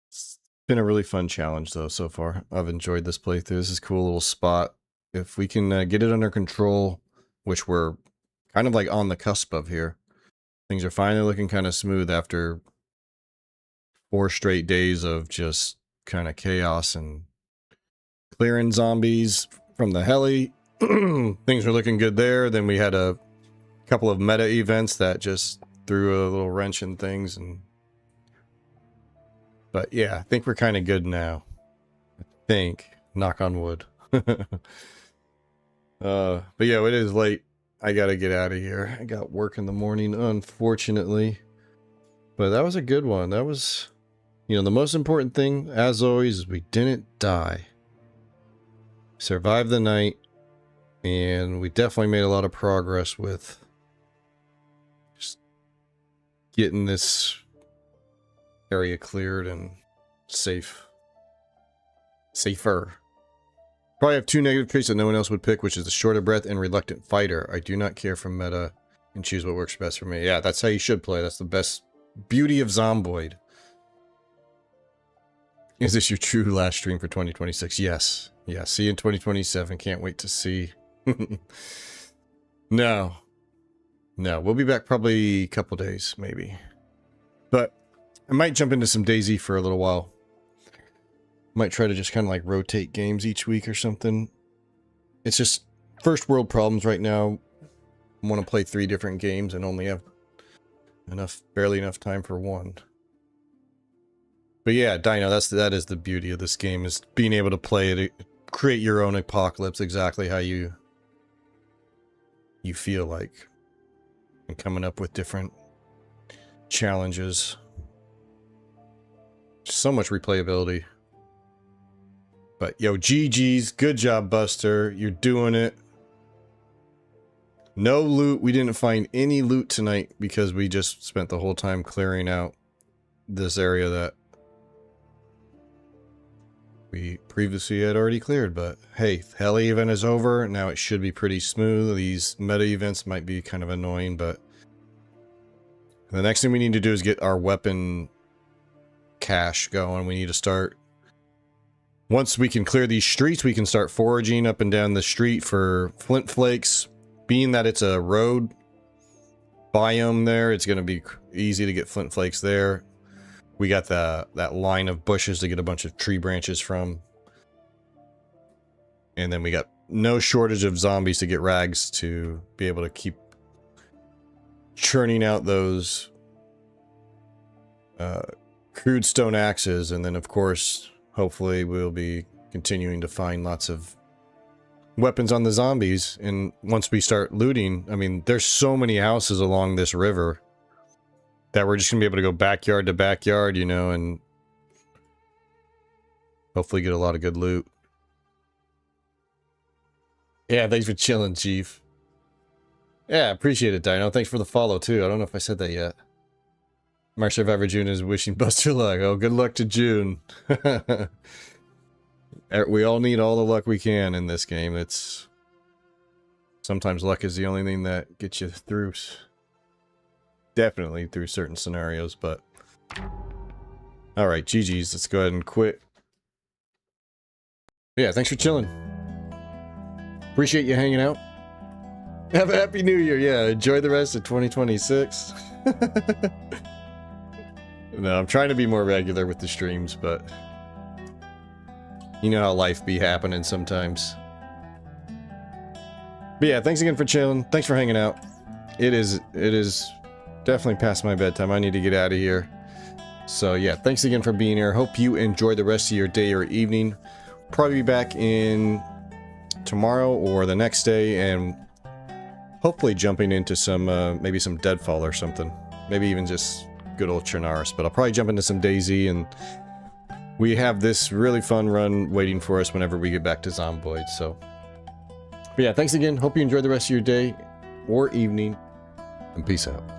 It's been a really fun challenge, though, so far. I've enjoyed this playthrough. This is a cool little spot. If we can get it under control, which we're kind of like on the cusp of here. Things are finally looking kind of smooth after 4 straight days of just kind of chaos and clearing zombies from the heli. Things were looking good there. Then we had a couple of meta events that just threw a little wrench in things. But yeah, I think we're kind of good now. I think. Knock on wood. But yeah, it is late. I gotta get out of here. I got work in the morning, unfortunately. But that was a good one. That was, the most important thing, as always, is we didn't die. Survived the night, and we definitely made a lot of progress with just getting this area cleared and safer. Probably have 2 negative traits that no one else would pick, which is the short of breath and reluctant fighter. I do not care for meta and choose what works best for me. Yeah, that's how you should play. That's the best beauty of Zomboid. Is this your true last stream for 2026? Yes. Yeah, see you in 2027. Can't wait to see. No, we'll be back probably a couple days, maybe. But I might jump into some DayZ for a little while. Might try to just kind of like rotate games each week or something. It's just first world problems right now. I want to play 3 different games and only have barely enough time for one. But yeah, Dino, that is the beauty of this game, is being able to play it, create your own apocalypse exactly how you feel like, and coming up with different challenges. So much replayability. But yo, GG's, good job, Buster. You're doing it. No loot. We didn't find any loot tonight because we just spent the whole time clearing out this area that we previously had already cleared. But hey, heli event is over. Now it should be pretty smooth. These meta events might be kind of annoying, but the next thing we need to do is get our weapon cache going. We need to start... Once we can clear these streets, we can start foraging up and down the street for flint flakes. Being that it's a road biome there, it's going to be easy to get flint flakes there. We got that line of bushes to get a bunch of tree branches from. And then we got no shortage of zombies to get rags to be able to keep churning out those crude stone axes. And then, of course... Hopefully we'll be continuing to find lots of weapons on the zombies. And once we start looting, I mean, there's so many houses along this river that we're just going to be able to go backyard to backyard, and hopefully get a lot of good loot. Yeah, thanks for chilling, Chief. Yeah, appreciate it, Dino. Thanks for the follow, too. I don't know if I said that yet. Mark Survivor June is wishing Buster luck. Oh, good luck to June. We all need all the luck we can in this game. It's... Sometimes luck is the only thing that gets you through. Definitely through certain scenarios, but... Alright, GG's. Let's go ahead and quit. Yeah, thanks for chilling. Appreciate you hanging out. Have a happy new year. Yeah, enjoy the rest of 2026. No, I'm trying to be more regular with the streams, but you know how life be happening sometimes. But yeah, thanks again for chilling. Thanks for hanging out. It is definitely past my bedtime. I need to get out of here. So yeah, thanks again for being here. Hope you enjoy the rest of your day or evening. Probably be back in tomorrow or the next day, and hopefully jumping into some maybe some Deadfall or something. Maybe even just good old Chernarus. But I'll probably jump into some Daisy, and we have this really fun run waiting for us whenever we get back to Zomboid. So, but yeah, thanks again. Hope you enjoy the rest of your day or evening, and peace out.